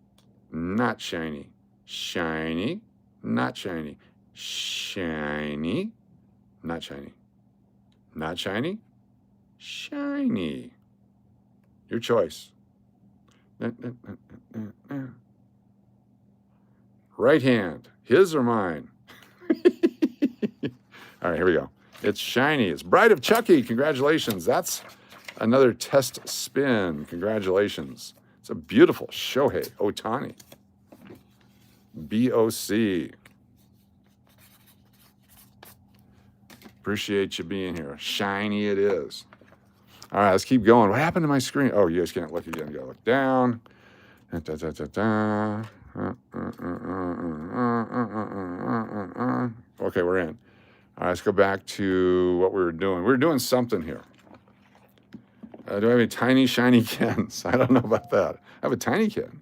not shiny. Shiny, not shiny. Shiny, not shiny. Not shiny, shiny. Your choice. Right hand, his or mine? All right, here we go. It's shiny. It's Bride of Chucky. Congratulations. That's another test spin. Congratulations. It's a beautiful Shohei Ohtani. BOC. Appreciate you being here. Shiny it is. All right, let's keep going. What happened to my screen? Oh, you guys can't look again. You gotta look down. Okay, we're in. All right, let's go back to what we were doing. We were doing something here. Do I have any tiny, shiny Kens? I don't know about that. I have a tiny Ken.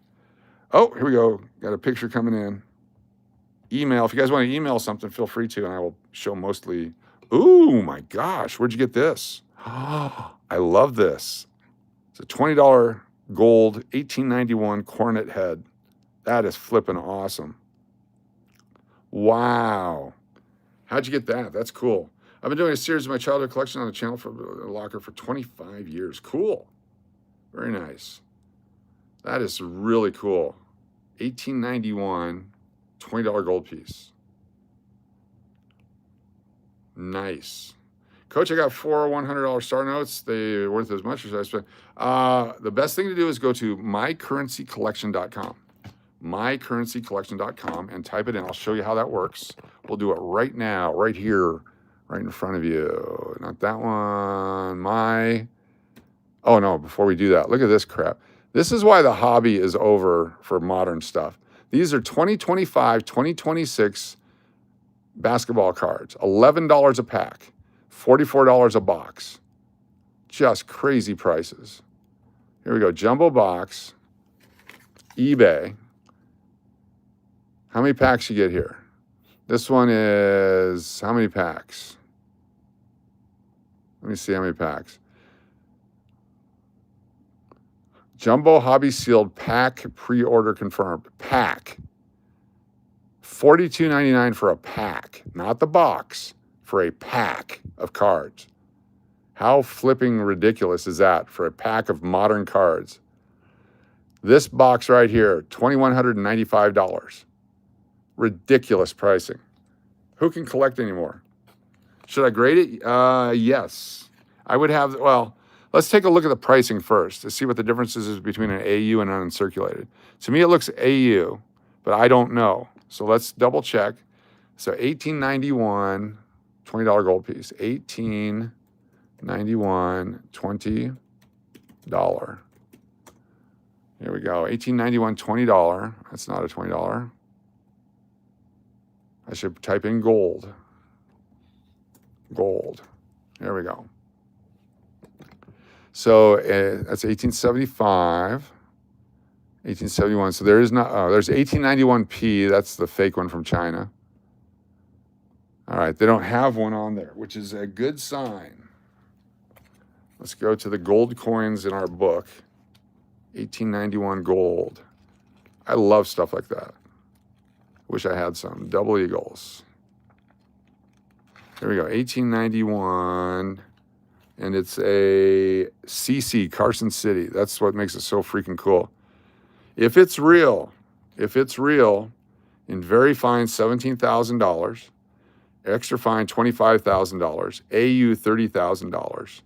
Oh, here we go. Got a picture coming in. Email. If you guys want to email something, feel free to, and I will show mostly. Ooh, my gosh. Where'd you get this? Oh, I love this. It's a $20 gold 1891 Cornet head. That is flipping awesome. Wow. How'd you get that? That's cool. I've been doing a series of my childhood collection on the channel for Locker for 25 years. Cool. Very nice. That is really cool. 1891, $20 gold piece. Nice. Coach, I got 4 $100 star notes. They're worth as much as I spent. The best thing to do is go to mycurrencycollection.com. mycurrencycollection.com and type it in. I'll show you how that works. We'll do it right now, right here, right in front of you. Not that one. Oh no, before we do that, look at this crap. This is why the hobby is over for modern stuff. These are 2025, 2026 basketball cards. $11 a pack, $44 a box. Just crazy prices. Here we go, jumbo box, eBay. How many packs you get here? This one is, how many packs? Let me see how many packs. Jumbo hobby sealed pack, pre-order confirmed. Pack. $42.99 for a pack, not the box, for a pack of cards. How flipping ridiculous is that for a pack of modern cards? This box right here, $2,195. Ridiculous pricing. Who can collect anymore? Should I grade it? Yes. I would have, well, let's take a look at the pricing first to see what the difference is between an AU and an uncirculated. To me, it looks AU, but I don't know. So let's double check. So $18.91, $20 gold piece. $18.91, $20. Here we go. $18.91, $20. That's not a $20. I should type in gold. Gold. There we go. So that's 1875, 1871. So there is not, there's 1891p. That's the fake one from China. All right, they don't have one on there, which is a good sign. Let's go to the gold coins in our book. 1891 gold. I love stuff like that. Wish I had some. Double eagles. Here we go, 1891. And it's a CC, Carson City. That's what makes it so freaking cool. If it's real, in very fine $17,000, extra fine $25,000, AU $30,000,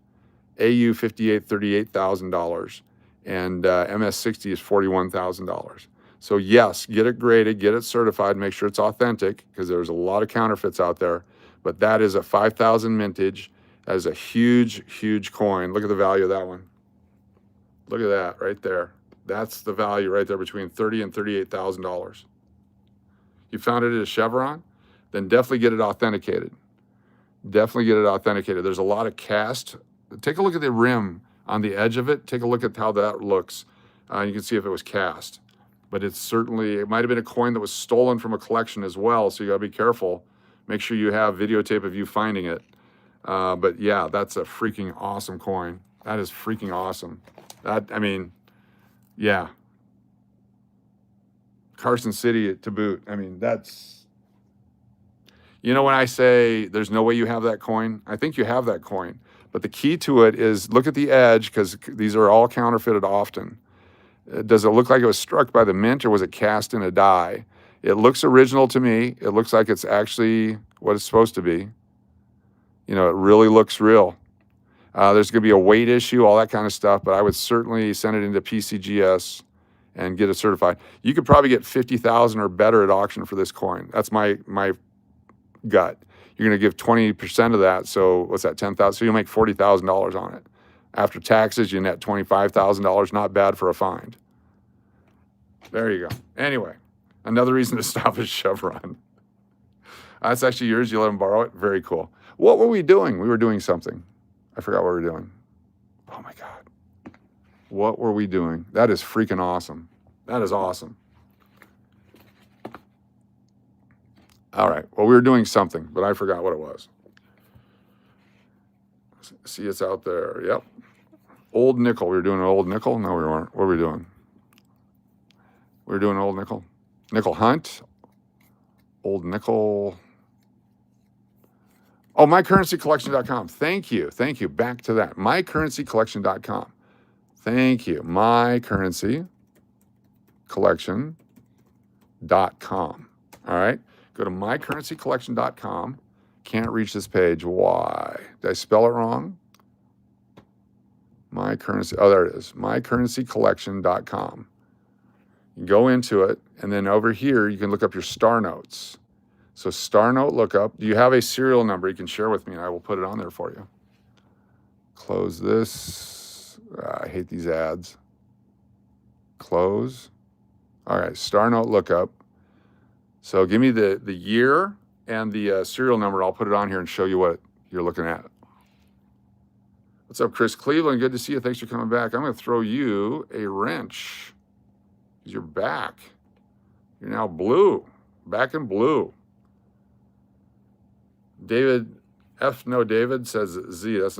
AU 58, $38,000, and MS60 is $41,000. So yes, get it graded, get it certified, make sure it's authentic, because there's a lot of counterfeits out there. But that is a 5,000 mintage. That is a huge, huge coin. Look at the value of that one. Look at that right there. That's the value right there, between $30,000 and $38,000. You found it at a Chevron? Then definitely get it authenticated. Definitely get it authenticated. There's a lot of cast. Take a look at the rim on the edge of it. Take a look at how that looks. You can see if it was cast. But it's certainly, it might have been a coin that was stolen from a collection as well, so you gotta be careful. Make sure you have videotape of you finding it. But yeah, that's a freaking awesome coin. That is freaking awesome. I mean, yeah. Carson City to boot. I mean, that's, you know, when I say there's no way you have that coin, I think you have that coin. But the key to it is look at the edge, because these are all counterfeited often. Does it look like it was struck by the mint, or was it cast in a die? It looks original to me. It looks like it's actually what it's supposed to be. You know, it really looks real. There's going to be a weight issue, all that kind of stuff, but I would certainly send it into PCGS and get it certified. You could probably get 50,000 or better at auction for this coin. That's my gut. You're going to give 20% of that, so what's that, 10,000? So you'll make $40,000 on it. After taxes, you net $25,000. Not bad for a find. There you go. Anyway, another reason to stop is Chevron. That's actually yours. You let them borrow it. Very cool. What were we doing? We were doing something. I forgot what we were doing. Oh my God. What were we doing? That is freaking awesome. That is awesome. All right. Well, we were doing something, but I forgot what it was. See, it's out there. Yep. Old nickel. We were doing an old nickel? No, we weren't. What were we doing? We were doing an old nickel. Nickel hunt. Old nickel. Oh, mycurrencycollection.com. Thank you. Thank you. Back to that. Mycurrencycollection.com. Thank you. Mycurrencycollection.com. All right. Go to mycurrencycollection.com. Can't reach this page. Why? Did I spell it wrong? My currency. Oh, there it is. Mycurrencycollection.com. You go into it, and then over here, you can look up your star notes. So star note lookup. Do you have a serial number you can share with me, and I will put it on there for you. Close this. I hate these ads. Close. All right, star note lookup. So give me the year and the serial number. I'll put it on here and show you what you're looking at. What's up, Chris Cleveland? Good to see you. Thanks for coming back. I'm going to throw you a wrench. You're back. You're now blue. Back in blue. David F. No David says Z. That's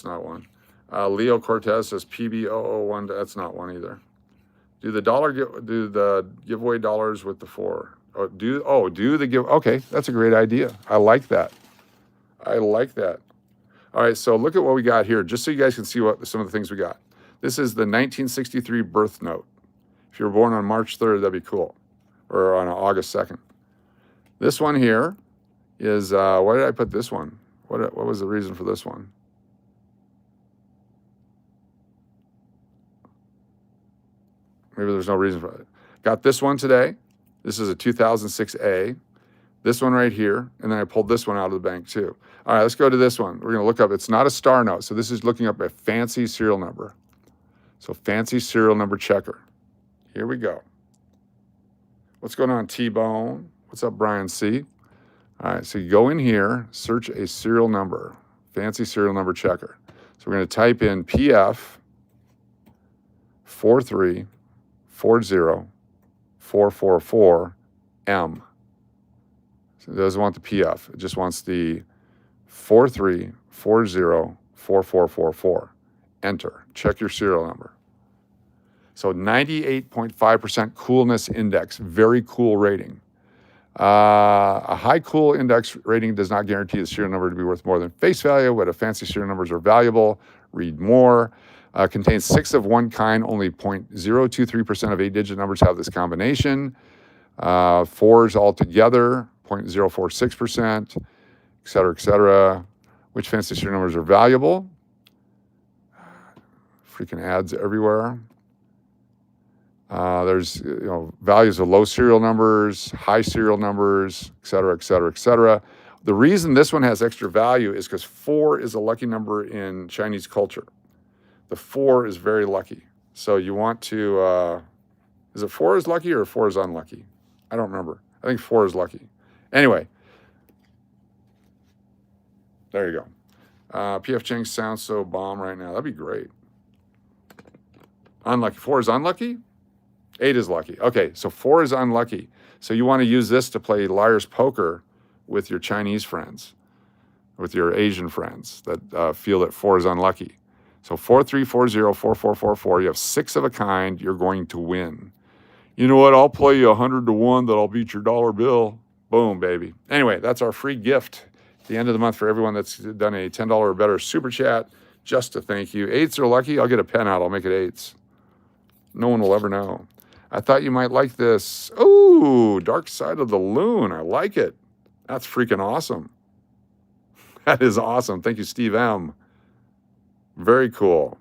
not one. Leo Cortez says PB001. That's not one either. Do the giveaway dollars with the 4. Do the give. Okay, that's a great idea. I like that. I like that. All right, so look at what we got here, just so you guys can see what some of the things we got. This is the 1963 birth note. If you were born on March 3rd, that'd be cool, or on August 2nd. This one here is, why did I put this one? What was the reason for this one? Maybe there's no reason for it. Got this one today. This is a 2006A. this one right here, and then I pulled this one out of the bank too. All right, let's go to this one. We're going to look up, it's not a star note, so this is looking up a fancy serial number. So fancy serial number checker. Here we go. What's going on, T-Bone? What's up, Brian C? All right, so you go in here, search a serial number, fancy serial number checker. So we're going to type in PF 4340444M. So it doesn't want the PF. It just wants the 43404444. Enter. Check your serial number. So 98.5% coolness index. Very cool rating. A high cool index rating does not guarantee the serial number to be worth more than face value, but if fancy serial numbers are valuable, read more. Contains 6 of one kind. Only 0.023% of 8-digit numbers have this combination. 4s altogether, 0.046%, et cetera, et cetera. Which fancy serial numbers are valuable? Freaking ads everywhere. There's values of low serial numbers, high serial numbers, et cetera, et cetera, et cetera. The reason this one has extra value is because 4 is a lucky number in Chinese culture. The 4 is very lucky. So you want to, is it 4 is lucky or 4 is unlucky? I don't remember. I think 4 is lucky. Anyway, there you go. PF Chang sounds so bomb right now. That'd be great. Unlucky. 4 is unlucky? 8 is lucky. Okay, so 4 is unlucky. So you want to use this to play liar's poker with your Chinese friends, with your Asian friends that feel that 4 is unlucky. So 43404444, you have 6 of a kind, you're going to win. You know what? I'll play you 100 to 1 that I'll beat your dollar bill. Boom, baby. Anyway, that's our free gift at the end of the month for everyone that's done a $10 or better super chat, just to thank you. 8s are lucky. I'll get a pen out. I'll make it 8s. No one will ever know. I thought you might like this. Ooh, Dark Side of the Loon. I like it. That's freaking awesome. That is awesome. Thank you, Steve M. Very cool.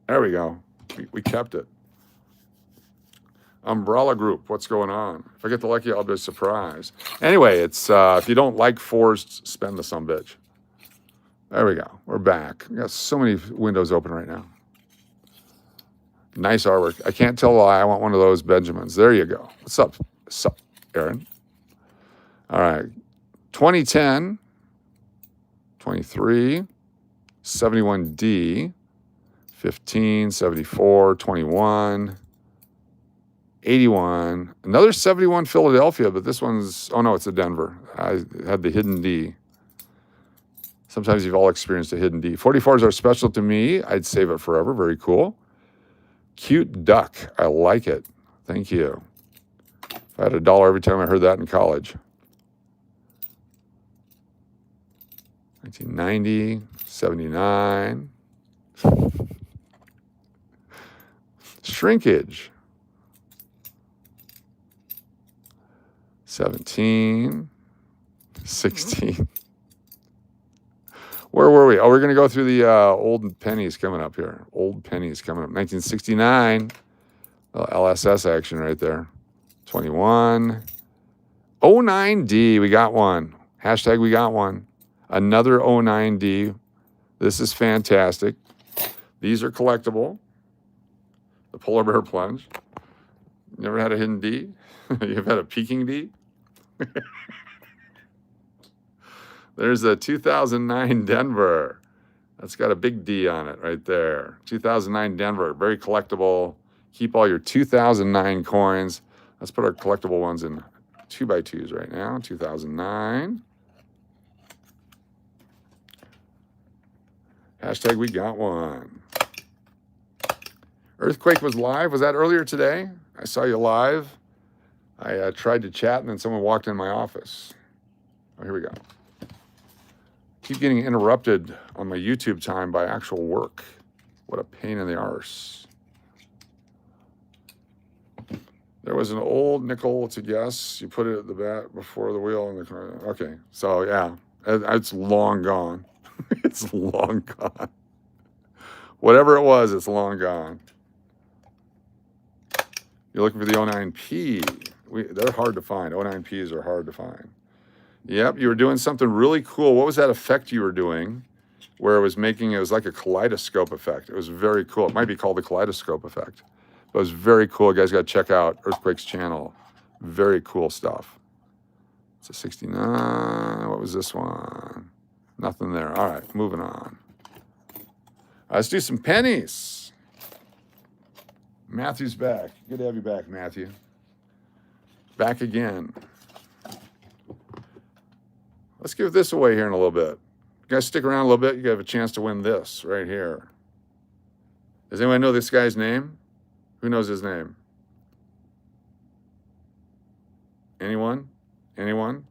There we go. We kept it. Umbrella Group, what's going on? If I get the lucky, I'll be surprised. Anyway, it's if you don't like 4s, spend the sumbitch. There we go. We're back. We got so many windows open right now. Nice artwork. I can't tell why I want one of those Benjamins. There you go. What's up? What's up, Aaron? All right. 2010, 23, 71D, 15, 74, 21, 81. Another 71 Philadelphia, but this one's, oh no, it's a Denver. I had the hidden D. Sometimes you've all experienced a hidden D. 44s are special to me. I'd save it forever. Very cool. Cute duck. I like it. Thank you. I had $1 every time I heard that in college. 1990, 79. Shrinkage. 17, 16. Where were we? Oh, we're going to go through the old pennies coming up here. Old pennies coming up. 1969. LSS action right there. 21. 09D. We got one. Hashtag we got one. Another 09D. This is fantastic. These are collectible. The polar bear plunge. Never had a hidden D? You've had a peaking D? There's a 2009 Denver. That's got a big D on it right there. 2009 Denver, very collectible. Keep all your 2009 coins. Let's put our collectible ones in 2x2s right now. 2009. Hashtag we got one. Earthquake was live. Was that earlier today? I saw you live. I tried to chat and then someone walked in my office. Oh, here we go. Keep getting interrupted on my YouTube time by actual work. What a pain in the arse. There was an old nickel to guess. You put it at the back before the wheel in the car. Okay, so yeah, it's long gone. It's long gone. Whatever it was, it's long gone. You're looking for the 09P. They're hard to find. 09Ps are hard to find. Yep, you were doing something really cool. What was that effect you were doing where it was like a kaleidoscope effect? It was very cool. It might be called the kaleidoscope effect. But it was very cool. You guys got to check out Earthquake's channel. Very cool stuff. It's a 69. What was this one? Nothing there. All right, moving on. Let's do some pennies. Matthew's back. Good to have you back, Matthew. Back again. Let's give this away here in a little bit. You guys stick around a little bit. You have a chance to win this right here. Does anyone know this guy's name? Who knows his name? Anyone? Anyone?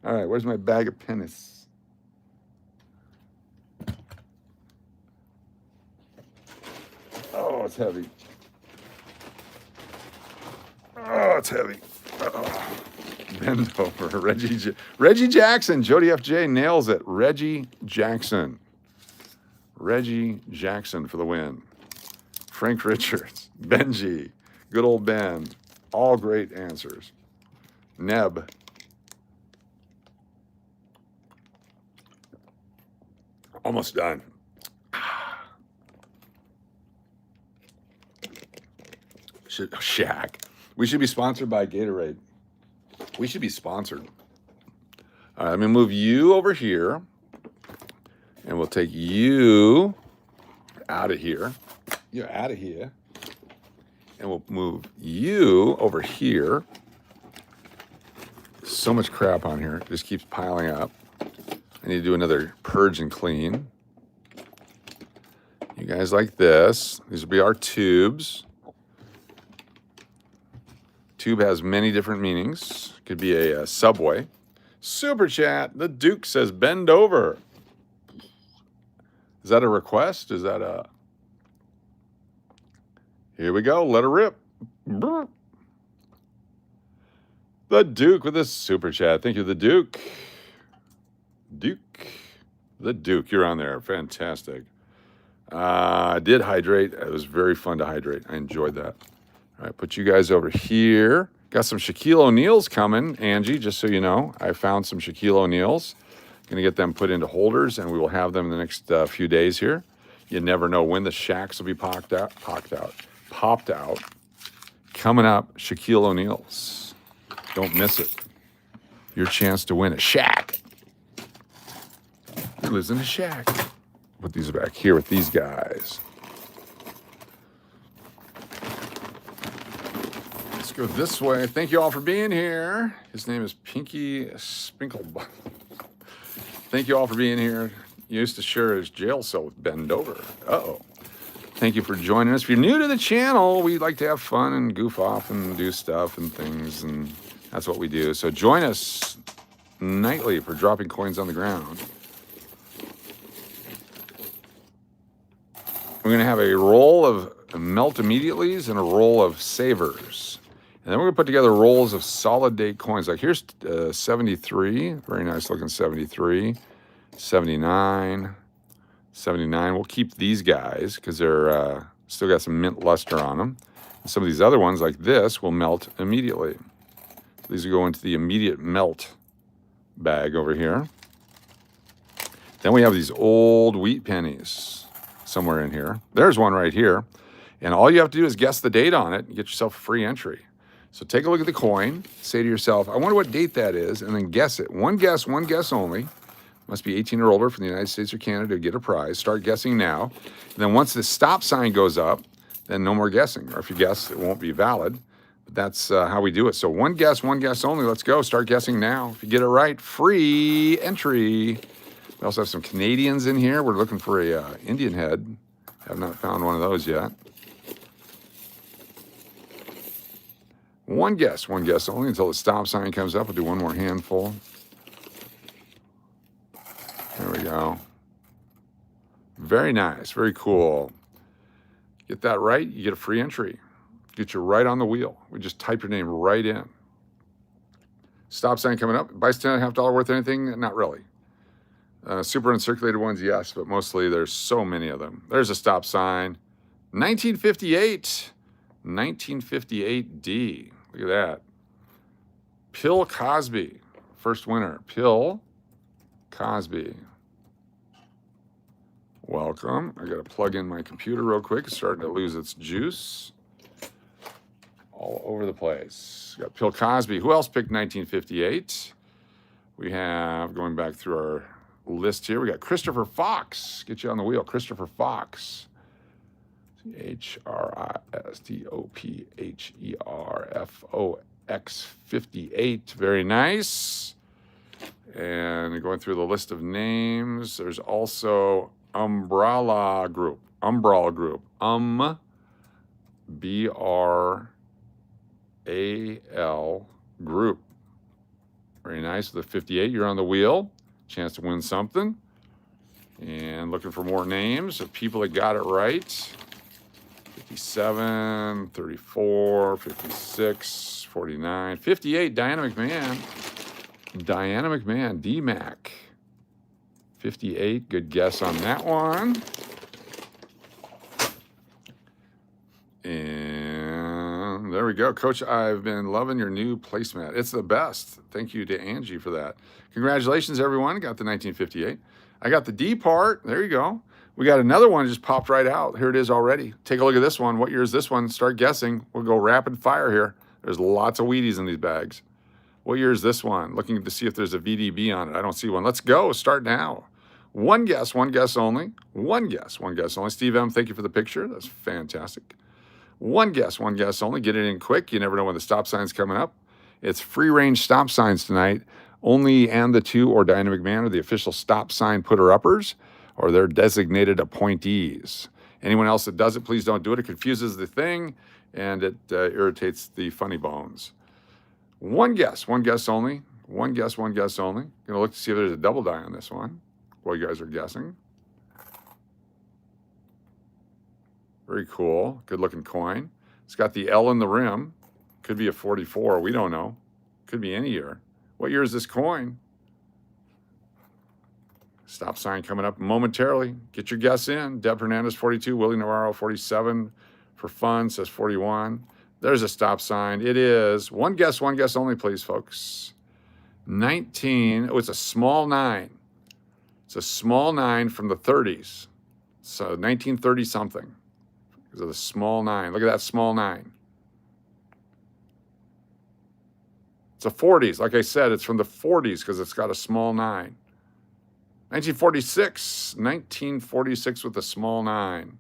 All right, where's my bag of pennies? Oh, it's heavy. Oh, it's heavy. Oh. Bend over. Reggie Jackson. Jody FJ nails it. Reggie Jackson. Reggie Jackson for the win. Frank Richards. Benji. Good old Ben. All great answers. Neb. Almost done. Shaq. We should be sponsored by Gatorade. We should be sponsored. All right, let me move you over here. And we'll take you out of here. You're out of here. And we'll move you over here. So much crap on here. It just keeps piling up. I need to do another purge and clean. You guys like this. These will be our tubes. Tube has many different meanings. Could be a subway. Super chat. The Duke says bend over. Is that a request? Is that a... Here we go. Let her rip. The Duke with a super chat. Thank you, the Duke. Duke. The Duke. You're on there. Fantastic. I did hydrate. It was very fun to hydrate. I enjoyed that. All right, put you guys over here. Got some Shaquille O'Neals coming, Angie, just so you know. I found some Shaquille O'Neals. Going to get them put into holders, and we will have them in the next few days here. You never know when the Shaqs will be popped out. Coming up, Shaquille O'Neals. Don't miss it. Your chance to win a Shaq. He lives in a shack. Put these back here with these guys. Let's go this way. Thank you all for being here. His name is Pinky Sprinkle. Thank you all for being here. You used to share his jail cell with Bend Over. Uh-oh. Thank you for joining us. If you're new to the channel, we like to have fun and goof off and do stuff and things, and that's what we do. So join us nightly for dropping coins on the ground. We're going to have a roll of melt immediatelys and a roll of savers. And then we're going to put together rolls of solid date coins. Like here's 73, very nice looking 73, 79, 79. We'll keep these guys because they're still got some mint luster on them. And some of these other ones like this will melt immediately. These will go into the immediate melt bag over here. Then we have these old wheat pennies somewhere in here. There's one right here. And all you have to do is guess the date on it and get yourself a free entry. So take a look at the coin, say to yourself, I wonder what date that is, and then guess it. One guess only. Must be 18 or older from the United States or Canada to get a prize. Start guessing now. And then once the stop sign goes up, then no more guessing. Or if you guess, it won't be valid. But that's how we do it. So one guess only. Let's go. Start guessing now. If you get it right, free entry. We also have some Canadians in here. We're looking for a Indian head. Have not found one of those yet. One guess only until the stop sign comes up. We'll do one more handful. There we go. Very nice, very cool. Get that right, you get a free entry. Get you right on the wheel. We just type your name right in. Stop sign coming up. Buy $10.50 worth anything? Not really. Super uncirculated ones, yes, but mostly there's so many of them. There's a stop sign. 1958. 1958D. Look at that. Bill Cosby. First winner. Bill Cosby. Welcome. I got to plug in my computer real quick. It's starting to lose its juice. All over the place. Got Bill Cosby. Who else picked 1958? We have, going back through our list here, we got Christopher Fox. Get you on the wheel. Christopher Fox. CHRISTOPHERFOX 58. Very nice. And going through the list of names, there's also Umbrella Group. BRAL Group. Very nice. With the 58, you're on the wheel. Chance to win something. And looking for more names of people that got it right. 57, 34, 56, 49, 58, Diana McMahon. Diana McMahon, D-Mac. 58, good guess on that one. And there we go. Coach, I've been loving your new placemat. It's the best. Thank you to Angie for that. Congratulations, everyone. Got the 1958. I got the D part. There you go. We got another one just popped right out. Here it is already. Take a look at this one. What year is this one? Start guessing. We'll go rapid fire here. There's lots of Wheaties in these bags. What year is this one? Looking to see if there's a VDB on it. I don't see one. Let's go. Start now. One guess only. One guess only. Steve M., thank you for the picture. That's fantastic. One guess only. Get it in quick. You never know when the stop sign's coming up. It's free range stop signs tonight. Only and the two or Diana McMahon are the official stop sign putter-uppers, or their designated appointees. Anyone else that does it, please don't do it. It confuses the thing, and it irritates the funny bones. One guess only. One guess only. Gonna look to see if there's a double die on this one while you guys are guessing. Very cool. Good looking coin. It's got the L in the rim. Could be a 44. We don't know. Could be any year. What year is this coin? Stop sign coming up momentarily. Get your guess in. Deb Hernandez, 42. Willie Navarro, 47. For fun, says 41. There's a stop sign. It is one guess only, please, folks. 19. Oh, it's a small 9. It's a small 9 from the 30s. So 1930 something. Because of the small 9. Look at that small 9. It's a 40s. Like I said, it's from the 40s because it's got a small 9. 1946 with a small 9.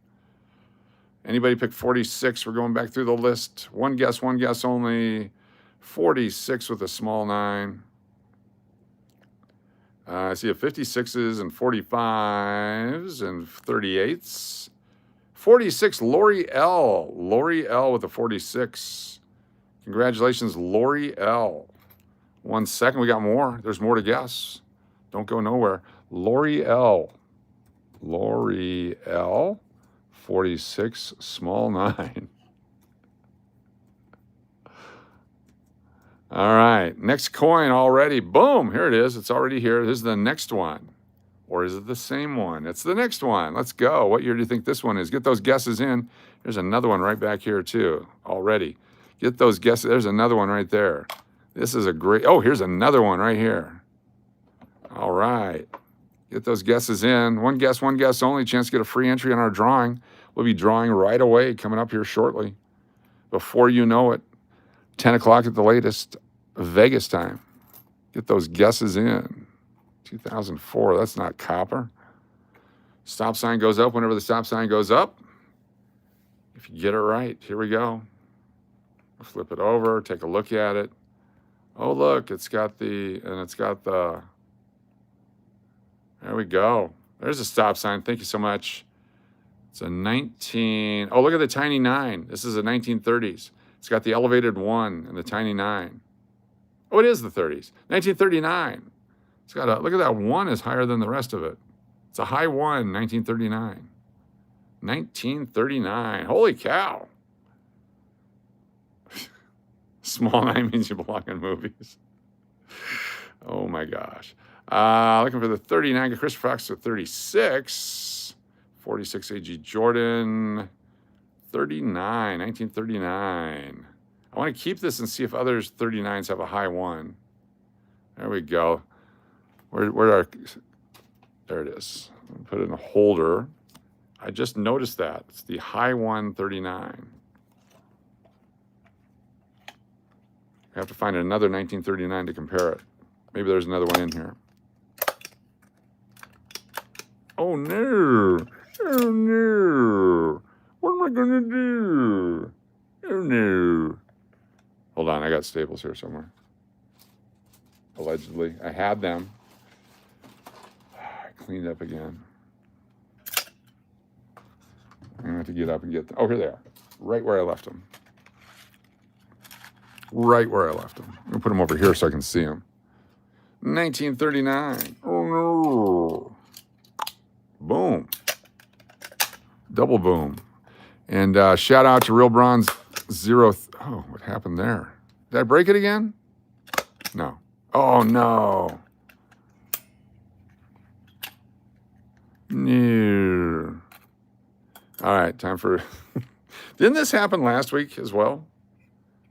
Anybody pick 46? We're going back through the list. One guess only. 46 with a small 9. I see a 56s and 45s and 38s. 46, Lori L. Lori L with a 46. Congratulations, Lori L. 1 second, we got more. There's more to guess. Don't go nowhere. Lori L. Lori L. 46, small 9. All right, next coin already. Boom, here it is. It's already here. This is the next one. Or is it the same one? It's the next one. Let's go. What year do you think this one is? Get those guesses in. There's another one right back here too already. Get those guesses. There's another one right there. This is a great, oh, here's another one right here. All right. Get those guesses in. One guess only. Chance to get a free entry on our drawing. We'll be drawing right away coming up here shortly. Before you know it, 10 o'clock at the latest, Vegas time. Get those guesses in. 2004, that's not copper. Stop sign goes up whenever the stop sign goes up. If you get it right, here we go. Flip it over, take a look at it. Oh, look, it's got the, there we go. There's a stop sign. Thank you so much. It's a oh, look at the tiny 9. This is a 1930s. It's got the elevated 1 and the tiny 9. Oh, it is the 30s. 1939. It's got a, look at that 1 is higher than the rest of it. It's a high 1, 1939. 1939. Holy cow. Small 9 means you belong in movies. Oh my gosh. Looking for the 39. Chris Fox to 36. 46 AG Jordan. 1939. I want to keep this and see if others 39s have a high one. There we go. There it is. Put it in a holder. I just noticed that. It's the high one 39. I have to find another 1939 to compare it. Maybe there's another one in here. Oh no! Oh no! What am I gonna do? Oh no! Hold on, I got staples here somewhere. Allegedly, I had them. I cleaned up again. I'm gonna have to get up and get them. Oh, here they are, right where I left them. Right where I left them. I'm gonna put them over here so I can see them. 1939. Oh no! Boom. Double boom. And shout out to Real Bronze Zero. Oh, what happened there? Did I break it again? No. Oh, no. No. All right, time for... Didn't this happen last week as well?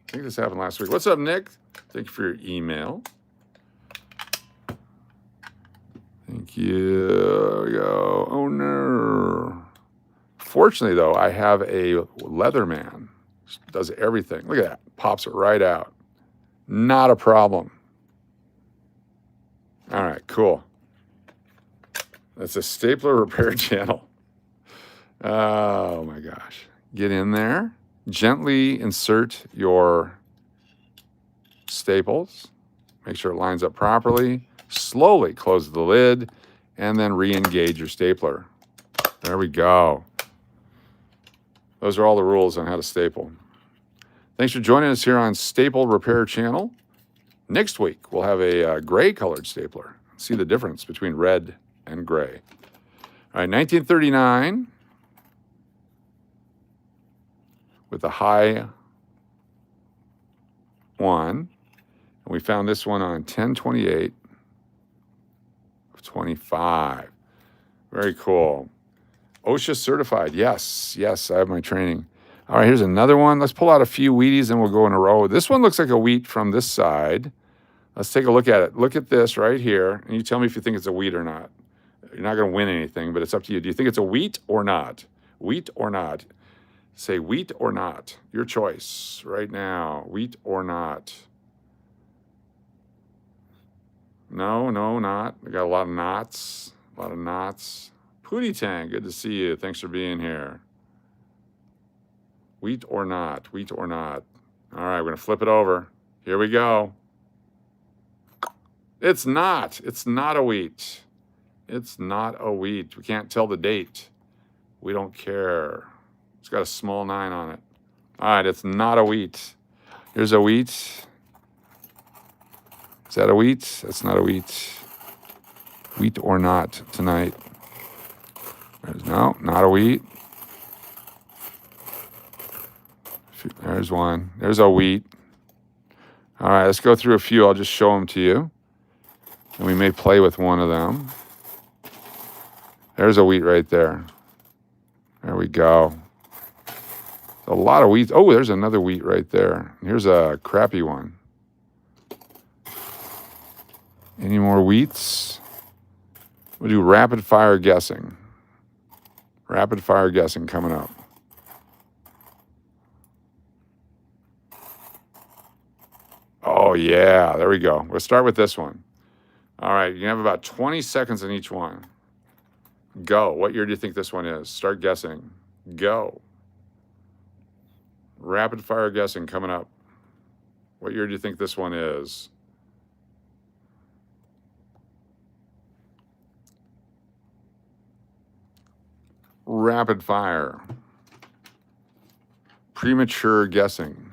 I think this happened last week. What's up, Nick? Thank you for your email. Thank you. There we go. Oh, no. Fortunately, though, I have a Leatherman. Does everything. Look at that. Pops it right out. Not a problem. All right, cool. That's a stapler repair channel. Oh, my gosh. Get in there. Gently insert your staples. Make sure it lines up properly. Slowly close the lid, and then re-engage your stapler. There we go. Those are all the rules on how to staple. Thanks for joining us here on Staple Repair Channel. Next week, we'll have a gray-colored stapler. See the difference between red and gray. All right, 1939 with the high one. And we found this one on 10/28 of 25. Very cool. OSHA certified. Yes, yes, I have my training. All right, here's another one. Let's pull out a few Wheaties and we'll go in a row. This one looks like a wheat from this side. Let's take a look at it. Look at this right here, and you tell me if you think it's a wheat or not. You're not going to win anything, but it's up to you. Do you think it's a wheat or not? Wheat or not? Say wheat or not. Your choice right now. Wheat or not. No, no, not. We got a lot of knots. A lot of knots. Pootie Tang, good to see you. Thanks for being here. Wheat or not? Wheat or not? All right, we're going to flip it over. Here we go. It's not. It's not a wheat. It's not a wheat. We can't tell the date. We don't care. It's got a small 9 on it. All right, it's not a wheat. Here's a wheat. Is that a wheat? That's not a wheat. Wheat or not tonight. No, not a wheat. There's one. There's a wheat. All right, let's go through a few. I'll just show them to you. And we may play with one of them. There's a wheat right there. There we go. A lot of wheat. Oh, there's another wheat right there. Here's a crappy one. Any more wheats? We'll do rapid fire guessing. Rapid fire guessing coming up. Oh, yeah. There we go. We'll start with this one. All right. You have about 20 seconds on each one. Go. What year do you think this one is? Start guessing. Go. Rapid fire guessing coming up. What year do you think this one is? Rapid fire. Premature guessing.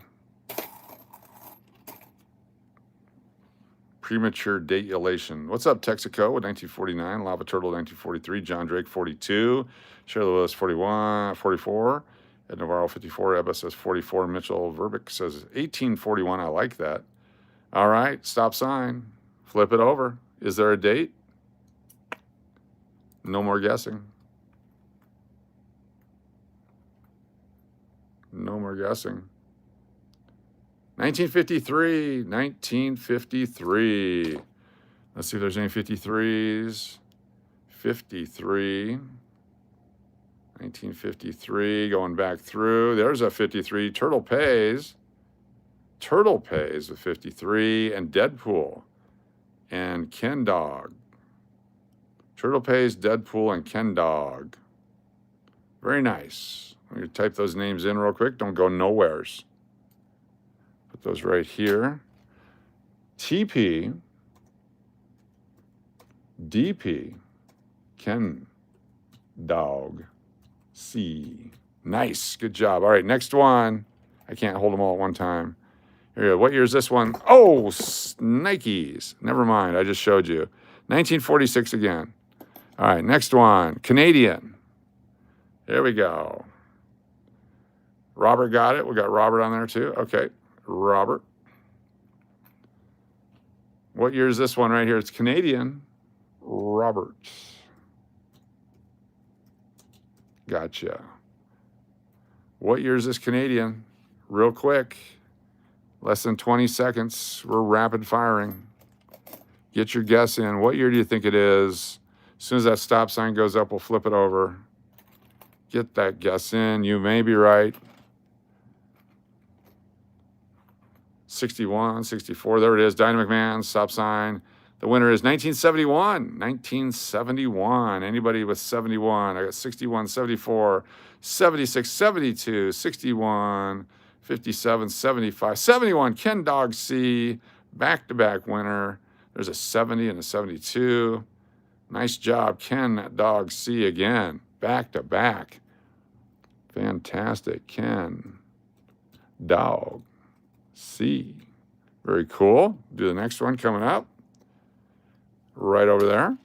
Premature date elation. What's up, Texaco with 1949, Lava Turtle 1943, John Drake 42, Shirley Lewis 41, 44, Ed Navarro 54, Ebba says 44, Mitchell Verbic says 1841. I like that. All right, stop sign. Flip it over. Is there a date? No more guessing. No more guessing. 1953. 1953. Let's see if there's any 53s. 53. 1953. Going back through. There's a 53. Turtle Pays. Turtle Pays with 53. And Deadpool. And Ken Dog. Turtle Pays, Deadpool, and Ken Dog. Very nice. I'm going to type those names in real quick. Don't go nowheres. Put those right here. TP, DP, Ken Dog, C. Nice. Good job. All right, next one. I can't hold them all at one time. Here, what year is this one? Oh, Nikes. Never mind. I just showed you. 1946 again. All right, next one. Canadian. There we go. Robert got it. We got Robert on there too. Okay, Robert. What year is this one right here? It's Canadian. Robert. Gotcha. What year is this Canadian? Real quick. Less than 20 seconds. We're rapid firing. Get your guess in. What year do you think it is? As soon as that stop sign goes up, we'll flip it over. Get that guess in. You may be right. 61, 64. There it is. Dynamic Man, stop sign. The winner is 1971. 1971. Anybody with 71? I got 61, 74, 76, 72, 61, 57, 75, 71. Ken Dog C. Back-to-back winner. There's a 70 and a 72. Nice job, Ken Dog C again. Back-to-back. Fantastic. Ken Dog C. Very cool. Do the next one coming up. Right over there.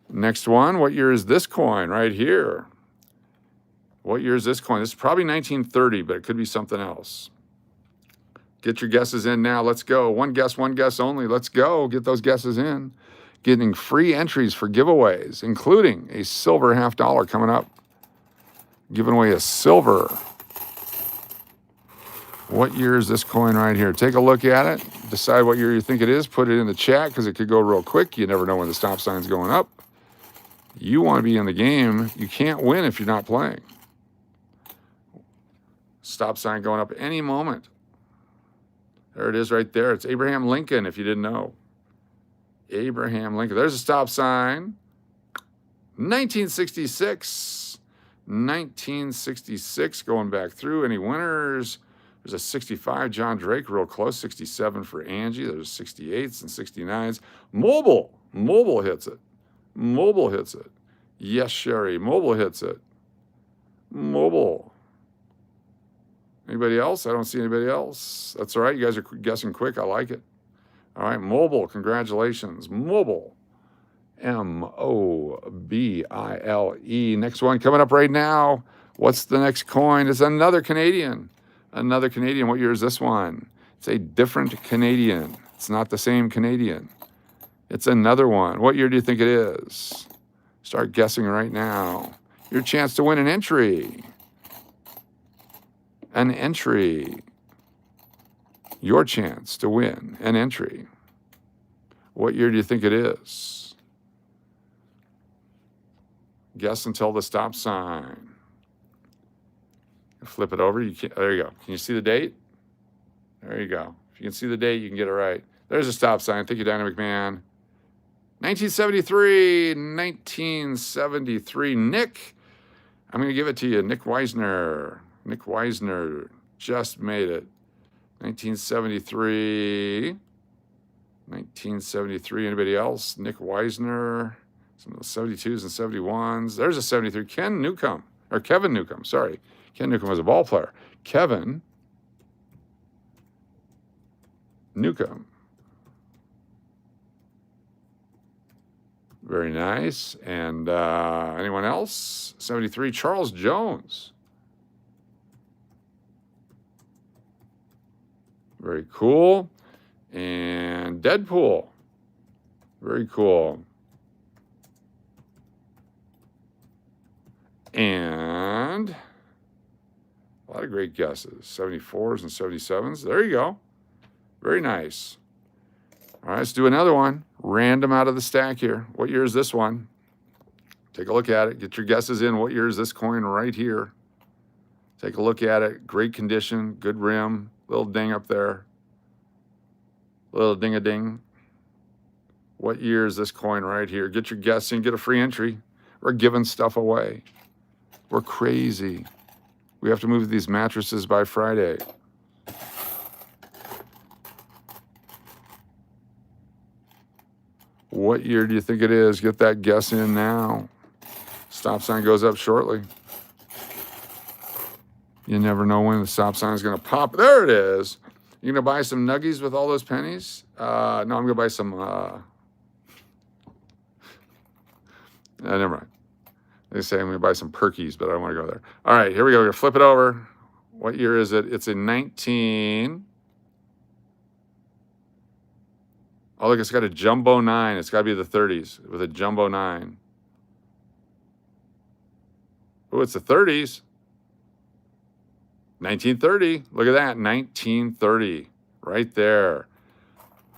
Next one. What year is this coin right here? What year is this coin? This is probably 1930, but it could be something else. Get your guesses in now. Let's go. One guess only. Let's go. Get those guesses in. Getting free entries for giveaways, including a silver $50 coming up. Giving away a silver. What year is this coin right here? Take a look at it. Decide what year you think it is. Put it in the chat because it could go real quick. You never know when the stop sign's going up. You want to be in the game. You can't win if you're not playing. Stop sign going up any moment. There it is right there. It's Abraham Lincoln, if you didn't know. Abraham Lincoln. There's a stop sign. 1966. 1966. Going back through. Any winners? There's a 65, John Drake, real close. 67 for Angie. There's 68s and 69s. Mobile hits it. Mobile hits it. Yes, Sherry. Mobile hits it. Mobile. Anybody else? I don't see anybody else. That's all right. You guys are guessing quick. I like it. All right. Mobile. Congratulations. Mobile. M-O-B-I-L-E. Next one coming up right now. What's the next coin? It's another Canadian. Another Canadian. What year is this one? It's a different Canadian. It's not the same Canadian. It's another one. What year do you think it is? Start guessing right now. Your chance to win an entry. An entry. Your chance to win an entry. What year do you think it is? Guess until the stop sign. Flip it over. There you go. Can you see the date? There you go. If you can see the date, you can get it right. There's a stop sign. Thank you, Dynamic Man. 1973. 1973. Nick. I'm going to give it to you. Nick Weisner. Nick Weisner just made it. 1973. 1973. Anybody else? Nick Weisner. Some of the 72s and 71s. There's a 73. Kevin Newcomb. Sorry. Ken Newcomb was a ball player. Kevin Newcomb. Very nice. And anyone else? 73, Charles Jones. Very cool. And Deadpool. Very cool. And A lot of great guesses. 74s and 77s. There you go. Very nice. All right, let's do another one. Random out of the stack here. What year is this one? Take a look at it. Get your guesses in. What year is this coin right here? Take a look at it. Great condition. Good rim. Little ding up there. Little ding-a-ding. What year is this coin right here? Get your guess in. Get a free entry. We're giving stuff away. We're crazy. We have to move these mattresses by Friday. What year do you think it is? Get that guess in now. Stop sign goes up shortly. You never know when the stop sign is going to pop. There it is. You going to buy some nuggies with all those pennies? No, I'm going to buy some... never mind. They say I'm going to buy some perkies, but I don't want to go there. All right, here we go. We're going to flip it over. What year is it? It's a 19... Oh, look, it's got a jumbo 9. It's got to be the 30s with a jumbo 9. Oh, it's the 30s. 1930. Look at that. 1930. Right there.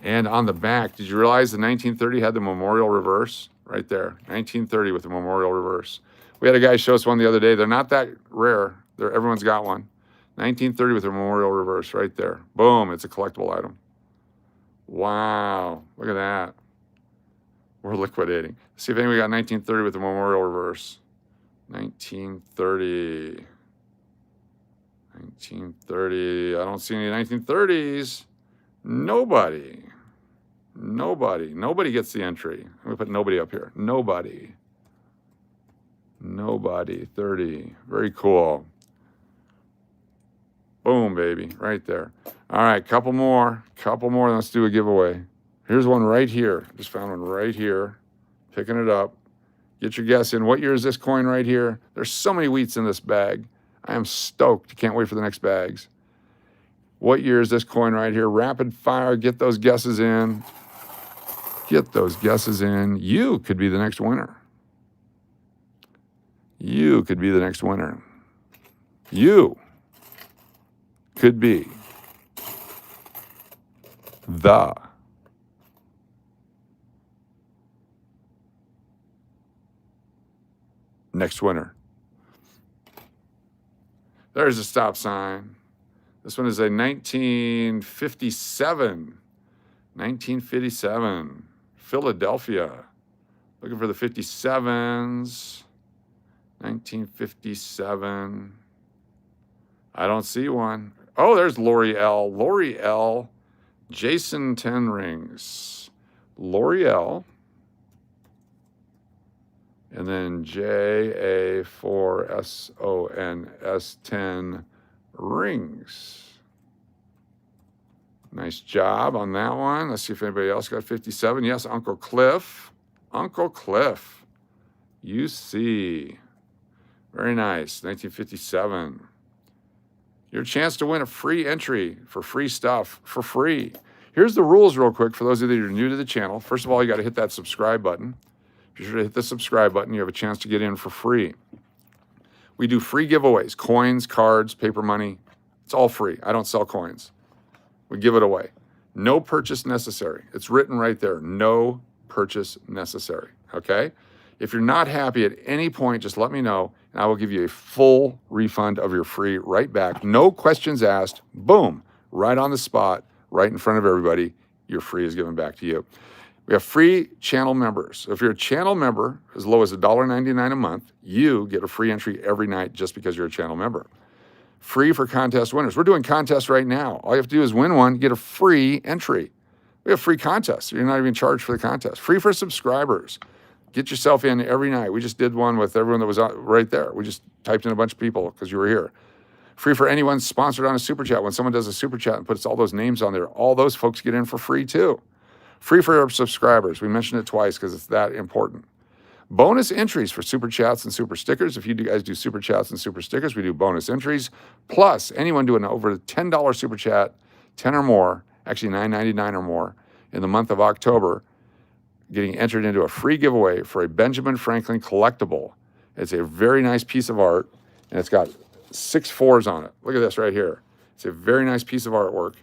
And on the back, did you realize the 1930 had the memorial reverse? Right there. 1930 with the memorial reverse. We had a guy show us one the other day. They're not that rare. Everyone's got one. 1930 with the memorial reverse right there. Boom. It's a collectible item. Wow. Look at that. We're liquidating. See if anybody got 1930 with the memorial reverse. 1930. 1930. I don't see any 1930s. Nobody. Nobody. Nobody gets the entry. I'm going to put nobody up here. Nobody. Nobody. 30. Very cool. Boom, baby. Right there. All right, couple more. Couple more. Let's do a giveaway. Here's one right here. Just found one right here. Picking it up. Get your guess in. What year is this coin right here? There's so many wheats in this bag. I am stoked. Can't wait for the next bags. What year is this coin right here? Rapid fire. Get those guesses in. Get those guesses in. You could be the next winner. You could be the next winner. You could be the next winner. There's a stop sign. This one is a 1957. 1957. Philadelphia. Looking for the 57s. 1957. I don't see one. Oh, there's L'Oreal. L'Oreal. Jason 10 rings. L'Oreal. And then JA4SONS 10 rings. Nice job on that one. Let's see if anybody else got 57. Yes, Uncle Cliff. Uncle Cliff. UC. Very nice. 1957. Your chance to win a free entry for free stuff for free. Here's the rules real quick for those of you that are new to the channel. First of all, you got to hit that subscribe button. Be sure to hit the subscribe button. You have a chance to get in for free. We do free giveaways, coins, cards, paper money. It's all free. I don't sell coins. We give it away. No purchase necessary. It's written right there. No purchase necessary. Okay? If you're not happy at any point, just let me know, and I will give you a full refund of your free right back. No questions asked. Boom. Right on the spot, right in front of everybody. Your free is given back to you. We have free channel members. If you're a channel member, as low as $1.99 a month, you get a free entry every night just because you're a channel member. Free for contest winners. We're doing contests right now. All you have to do is win one, get a free entry. We have free contests. You're not even charged for the contest. Free for subscribers. Get yourself in every night. We just did one with everyone that was right there. We just typed in a bunch of people because you were here. Free for anyone sponsored on a super chat. When someone does a super chat and puts all those names on there, all those folks get in for free too. Free for our subscribers. We mentioned it twice because it's that important. Bonus entries for super chats and super stickers. If you guys do super chats and super stickers, we do bonus entries. Plus, anyone doing over $10 super chat, 10 or more, actually $9.99 or more, in the month of October, getting entered into a free giveaway for a Benjamin Franklin collectible. It's a very nice piece of art, and it's got 6 fours on it. Look at this right here. It's a very nice piece of artwork.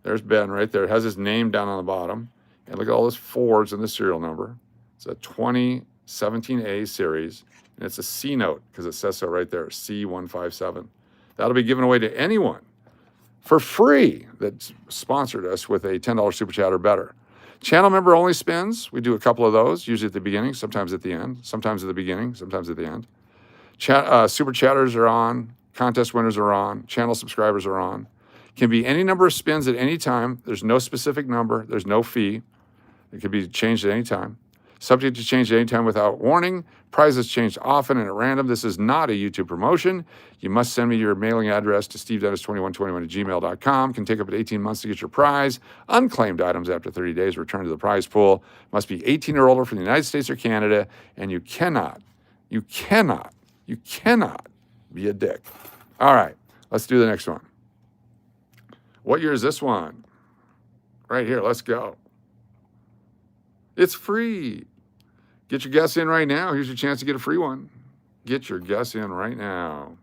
There's Ben right there. It has his name down on the bottom. And look at all those fours in the serial number. It's a 2017A series. And it's a C note because it says so right there, C157. That'll be given away to anyone for free that's sponsored us with a $10 super chat or better. Channel member only spins. We do a couple of those, usually at the beginning, sometimes at the end, sometimes at the beginning, sometimes at the end. Super chatters are on. Contest winners are on. Channel subscribers are on. Can be any number of spins at any time. There's no specific number. There's no fee. It can be changed at any time. Subject to change at any time without warning. Prizes changed often and at random. This is not a YouTube promotion. You must send me your mailing address to stevedennis2121@gmail.com. Can take up to 18 months to get your prize. Unclaimed items after 30 days return to the prize pool. Must be 18 or older from the United States or Canada. And you cannot be a dick. All right, let's do the next one. What year is this one? Right here, let's go. It's free. Get your guess in right now. Here's your chance to get a free one. Get your guess in right now.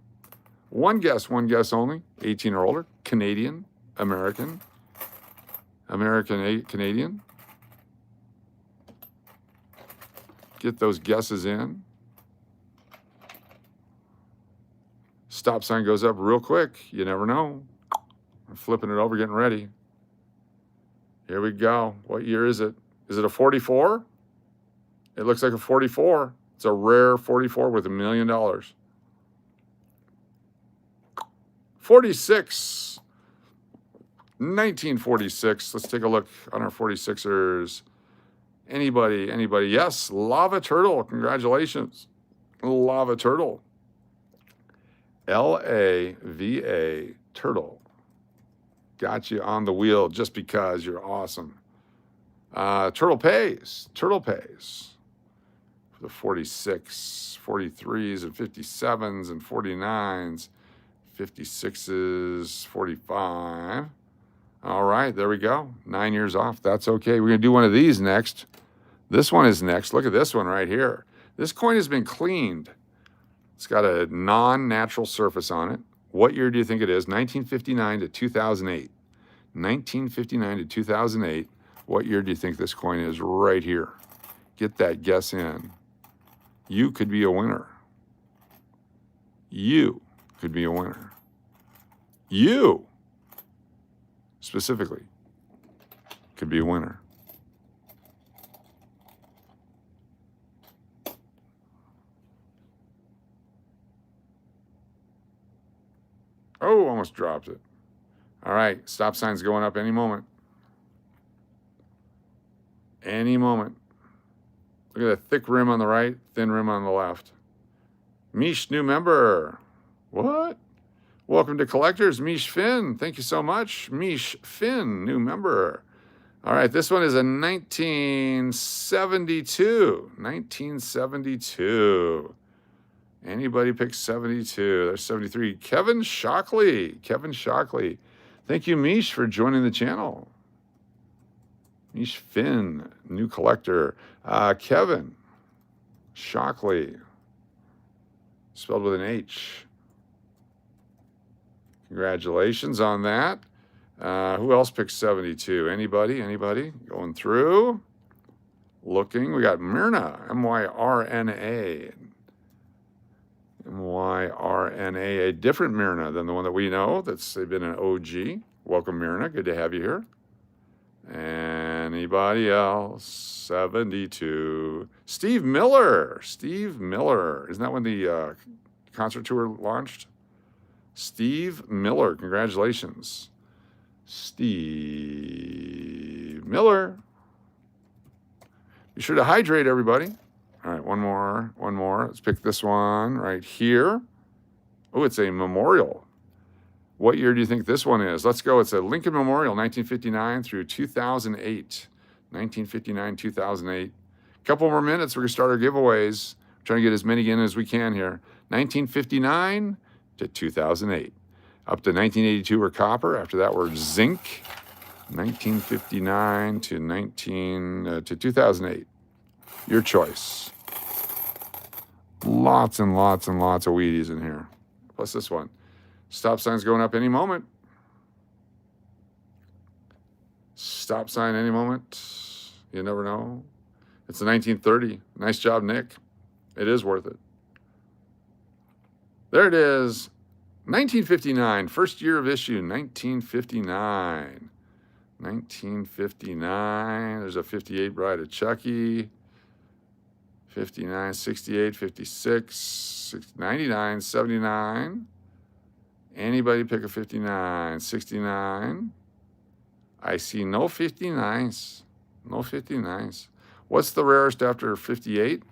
One guess only. 18 or older. Canadian, American, Canadian. Get those guesses in. Stop sign goes up real quick. You never know. I'm flipping it over, getting ready. Here we go. What year is it? Is it a 44? It looks like a 44. It's a rare 44 with $1 million. 46. 1946. Let's take a look on our 46ers. Anybody? Yes, Lava Turtle. Congratulations. Lava Turtle. LAVA Turtle. Got you on the wheel just because you're awesome. Turtle pays. For the 46, 43s, and 57s, and 49s, 56s, 45. All right, there we go. 9 years off. That's okay. We're going to do one of these next. This one is next. Look at this one right here. This coin has been cleaned. It's got a non-natural surface on it. What year do you think it is? 1959 to 2008. 1959 to 2008. What year do you think this coin is right here? Get that guess in. You could be a winner. You could be a winner. You, specifically, could be a winner. Oh, almost dropped it. All right, stop sign's going up any moment. Any moment. Look at that thick rim on the right, thin rim on the left. Mish, new member. What? Welcome to Collectors, Mish Finn. Thank you so much. Mish Finn, new member. All right, this one is a 1972. 1972. Anybody pick 72? There's 73. Kevin Shockley. Thank you, Mish, for joining the channel. Mish Finn, new collector. Kevin Shockley, spelled with an H. Congratulations on that. Who else picked 72? Anybody? Going through. Looking. We got Myrna, M-Y-R-N-A. M-Y-R-N-A, a different Myrna than the one that we know. They've been an OG. Welcome, Myrna. Good to have you here. Anybody else? 72. Steve Miller. Isn't that when the concert tour launched? Steve Miller. Congratulations. Steve Miller. Be sure to hydrate, everybody. All right, one more. Let's pick this one right here. Oh, it's a memorial. What year do you think this one is? Let's go. It's a Lincoln Memorial, 1959 through 2008. 1959, 2008. A couple more minutes. We're going to start our giveaways. We're trying to get as many in as we can here. 1959 to 2008. Up to 1982 were copper. After that were zinc. 1959 to 2008. Your choice. Lots and lots and lots of Wheaties in here. Plus this one. Stop sign's going up any moment. Stop sign any moment. You never know. It's a 1930. Nice job, Nick. It is worth it. There it is. 1959. First year of issue, 1959. 1959. There's a 58 Bride of Chucky. 59, 68, 56, 99, 79. Anybody pick a 59? 69. I see no 59s. No 59s. What's the rarest after 58?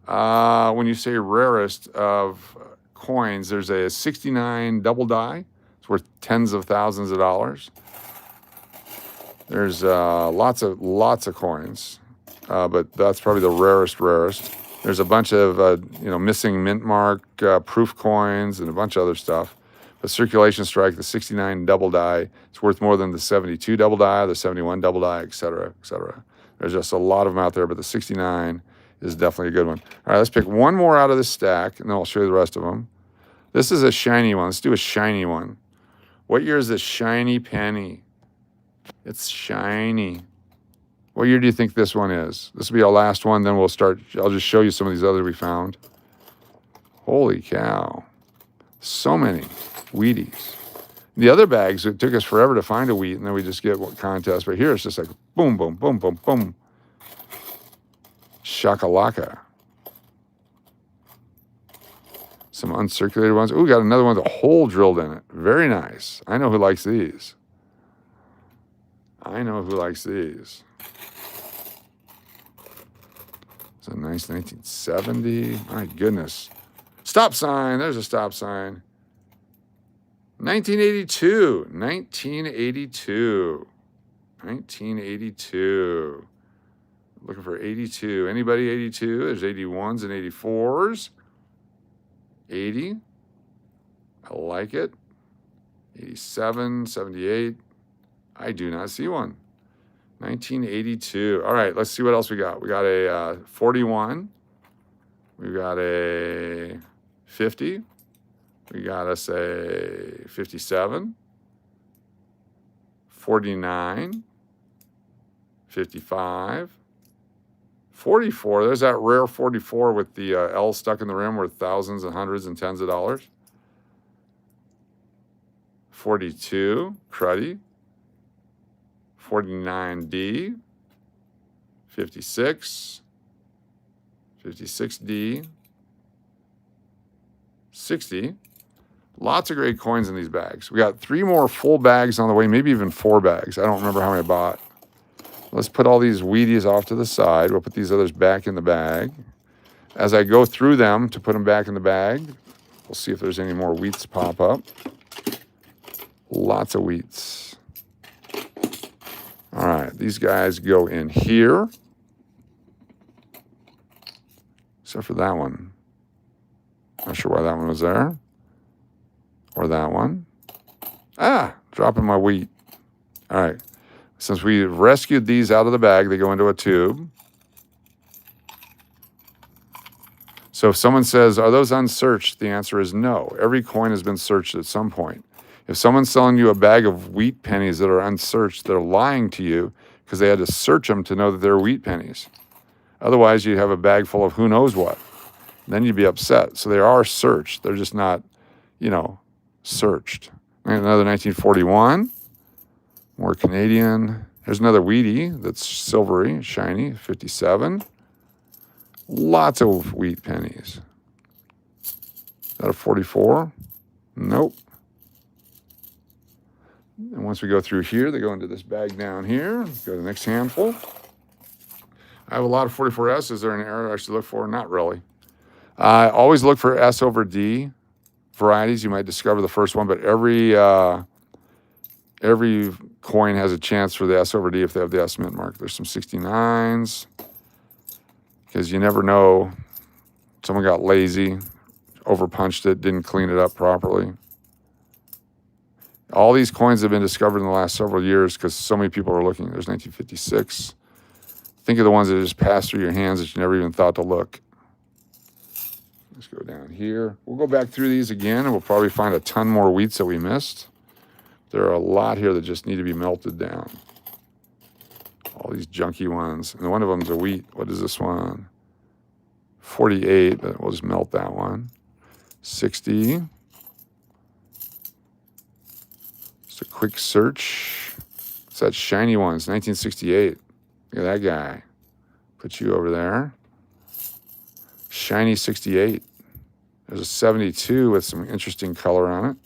When you say rarest of coins, there's a 69 double die. It's worth tens of thousands of dollars. There's lots of coins, but that's probably the rarest. There's a bunch of missing mint mark proof coins and a bunch of other stuff. But circulation strike, the 69 double die, it's worth more than the 72 double die, the 71 double die, et cetera, et cetera. There's just a lot of them out there, but the 69 is definitely a good one. All right, let's pick one more out of this stack, and then I'll show you the rest of them. This is a shiny one. Let's do a shiny one. What year is this shiny penny? It's shiny. What year do you think this one is? This will be our last one, then we'll start. I'll just show you some of these others we found. Holy cow. So many Wheaties. The other bags, it took us forever to find a wheat, and then we just get what contest. But here it's just like boom, boom, boom, boom, boom. Shakalaka. Some uncirculated ones. Ooh, got another one with a hole drilled in it. Very nice. I know who likes these. I know who likes these. It's a nice 1970. My goodness. Stop sign. There's a stop sign. 1982. 1982. 1982. Looking for 82. Anybody 82? There's 81s and 84s. 80. I like it. 87, 78. I do not see one. 1982. All right, let's see what else we got. We got a 41. We got a 50. We got us a 57. 49. 55. 44. There's that rare 44 with the L stuck in the rim worth thousands and hundreds and tens of dollars. 42. Cruddy. 49D. 56. 56D. 60. Lots of great coins in these bags. We got 3 more full bags on the way, maybe even 4 bags. I don't remember how many I bought. Let's put all these Wheaties off to the side. We'll put these others back in the bag. As I go through them to put them back in the bag, we'll see if there's any more wheats pop up. Lots of wheats. All right, these guys go in here. Except for that one. Not sure why that one was there. Or that one. Ah, dropping my wheat. All right. Since we rescued these out of the bag, they go into a tube. So if someone says, are those unsearched? The answer is no. Every coin has been searched at some point. If someone's selling you a bag of wheat pennies that are unsearched, they're lying to you because they had to search them to know that they're wheat pennies. Otherwise, you'd have a bag full of who knows what. Then you'd be upset. So they are searched. They're just not, searched. And another 1941. More Canadian. Here's another Wheatie that's silvery, shiny, 57. Lots of wheat pennies. Is that a 44? Nope. And once we go through here, they go into this bag down here. Go to the next handful. I have a lot of 44S. Is there an error I should look for? Not really. Always look for S over D varieties. You might discover the first one, but every coin has a chance for the S over D if they have the S mint mark. There's some 69s because you never know. Someone got lazy, overpunched it, didn't clean it up properly. All these coins have been discovered in the last several years because so many people are looking. There's 1956. Think of the ones that just passed through your hands that you never even thought to look. Let's go down here. We'll go back through these again, and we'll probably find a ton more wheats that we missed. There are a lot here that just need to be melted down. All these junky ones. And one of them's a wheat. What is this one? 48, but we'll just melt that one. 60. Just a quick search. It's that shiny one. It's 1968. Look at that guy. Put you over there. Shiny 68. There's a 72 with some interesting color on it.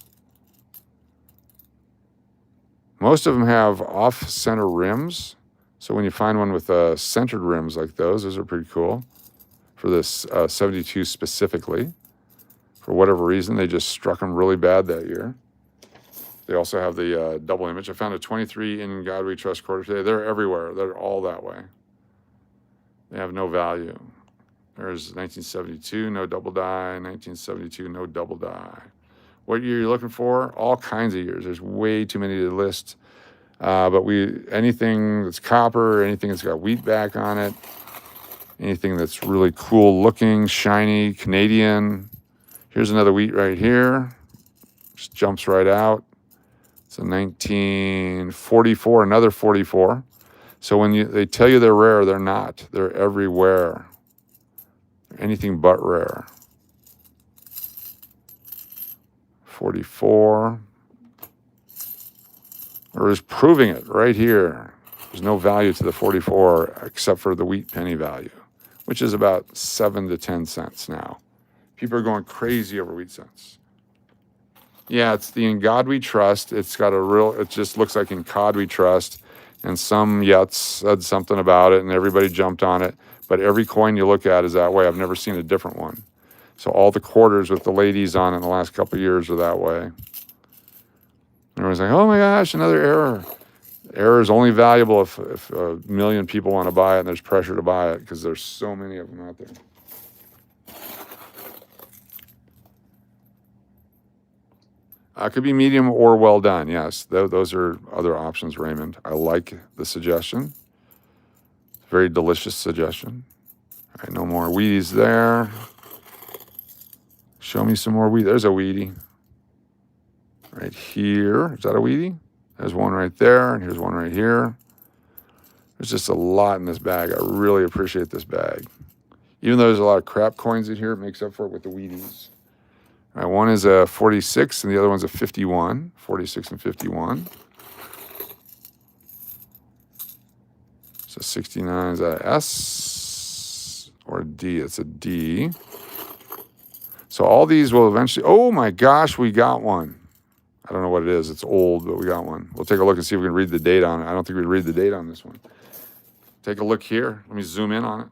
Most of them have off-center rims. So when you find one with centered rims like those are pretty cool. For this 72 specifically. For whatever reason, they just struck them really bad that year. They also have the double image. I found a 23 in God We Trust quarter today. They're everywhere. They're all that way. They have no value. There's 1972, no double die. 1972, no double die. What year are you looking for? All kinds of years. There's way too many to list. But anything that's copper, anything that's got wheat back on it, anything that's really cool looking, shiny, Canadian. Here's another wheat right here. Just jumps right out. It's a 1944, another 44. So when they tell you they're rare, they're not. They're everywhere. Anything but rare. 44. We're just proving it right here. There's no value to the 44 except for the wheat penny value, which is about 7 to 10 cents now. People are going crazy over wheat cents. Yeah, it's the In God We Trust. It just looks like In God We Trust. And some yuts said something about it and everybody jumped on it. But every coin you look at is that way. I've never seen a different one. So all the quarters with the ladies on it in the last couple of years are that way. Everyone's like, oh my gosh, another error. Error is only valuable if a million people want to buy it and there's pressure to buy it because there's so many of them out there. Could be medium or well done. Yes, those are other options, Raymond. I like the suggestion. Very delicious suggestion. All right, no more Wheaties there. Show me some more wheat. There's a Wheatie. Right here. Is that a Wheatie? There's one right there, and here's one right here. There's just a lot in this bag. I really appreciate this bag. Even though there's a lot of crap coins in here, it makes up for it with the Wheaties. All right, one is a 46, and the other one's a 51. 46 and 51. So 69 is a S or a D. It's a D. So all these will eventually, oh my gosh, we got one. I don't know what it is. It's old, but we got one. We'll take a look and see if we can read the date on it. I don't think we read the date on this one. Take a look here. Let me zoom in on it.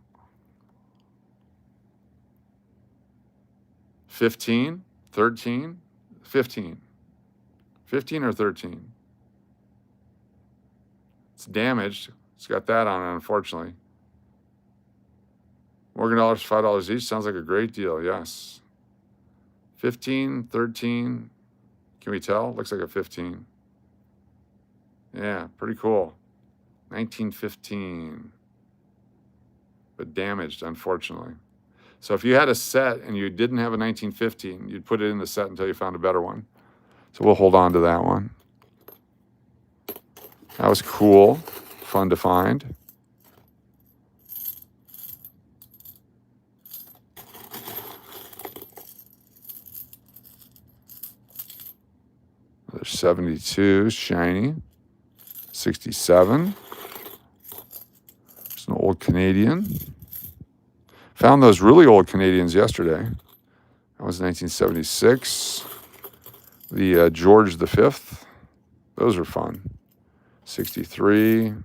15, 13, 15. 15 or 13. It's damaged. It's got that on it, unfortunately. Morgan dollars, $5 each. Sounds like a great deal, yes. 15, 13. Can we tell? Looks like a 15. Yeah, pretty cool. 1915. But damaged, unfortunately. So if you had a set and you didn't have a 1915, you'd put it in the set until you found a better one. So we'll hold on to that one. That was cool. Fun to find. There's 72, shiny. 67. There's an old Canadian. Found those really old Canadians yesterday. That was 1976. The George V. Those are fun. 63.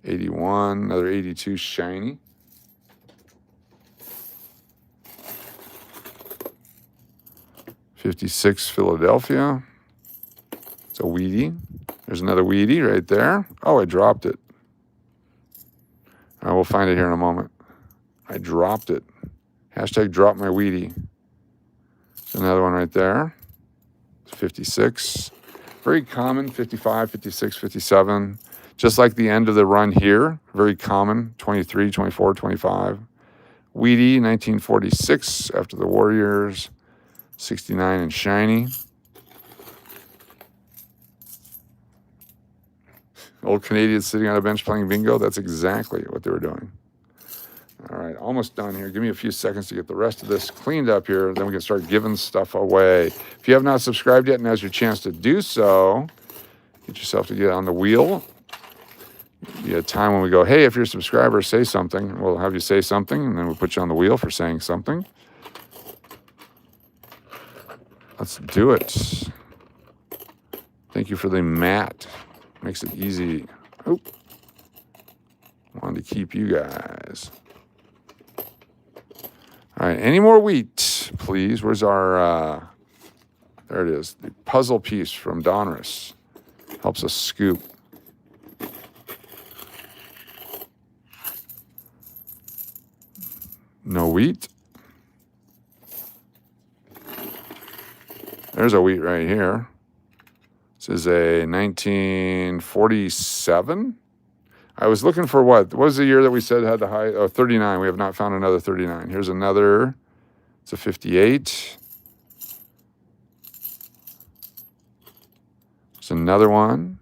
81. Another 82, shiny. '56, Philadelphia. It's a Wheatie. There's another Wheatie right there. Oh, I dropped it. I will find it here in a moment. I dropped it. Hashtag drop my Wheatie. There's another one right there. It's 56. Very common, 55, 56, 57. Just like the end of the run here. Very common, 23, 24, 25. Wheatie, 1946, after the Warriors. 69 and shiny. Old Canadians sitting on a bench playing bingo. That's exactly what they were doing. All right, almost done here. Give me a few seconds to get the rest of this cleaned up here. Then we can start giving stuff away. If you have not subscribed yet, now's your chance to do so. Get yourself to get on the wheel. Be a time when we go, hey, if you're a subscriber, say something. We'll have you say something, and then we'll put you on the wheel for saying something. Let's do it. Thank you for the mat. Makes it easy. Oh, wanted to keep you guys. All right, any more wheat, please? Where's our, there it is. The puzzle piece from Donruss. Helps us scoop. No wheat. There's a wheat right here. This is a 1947. I was looking for what? What was the year that we said had the high? Oh, 39. We have not found another 39. Here's another. It's a 58. There's another one.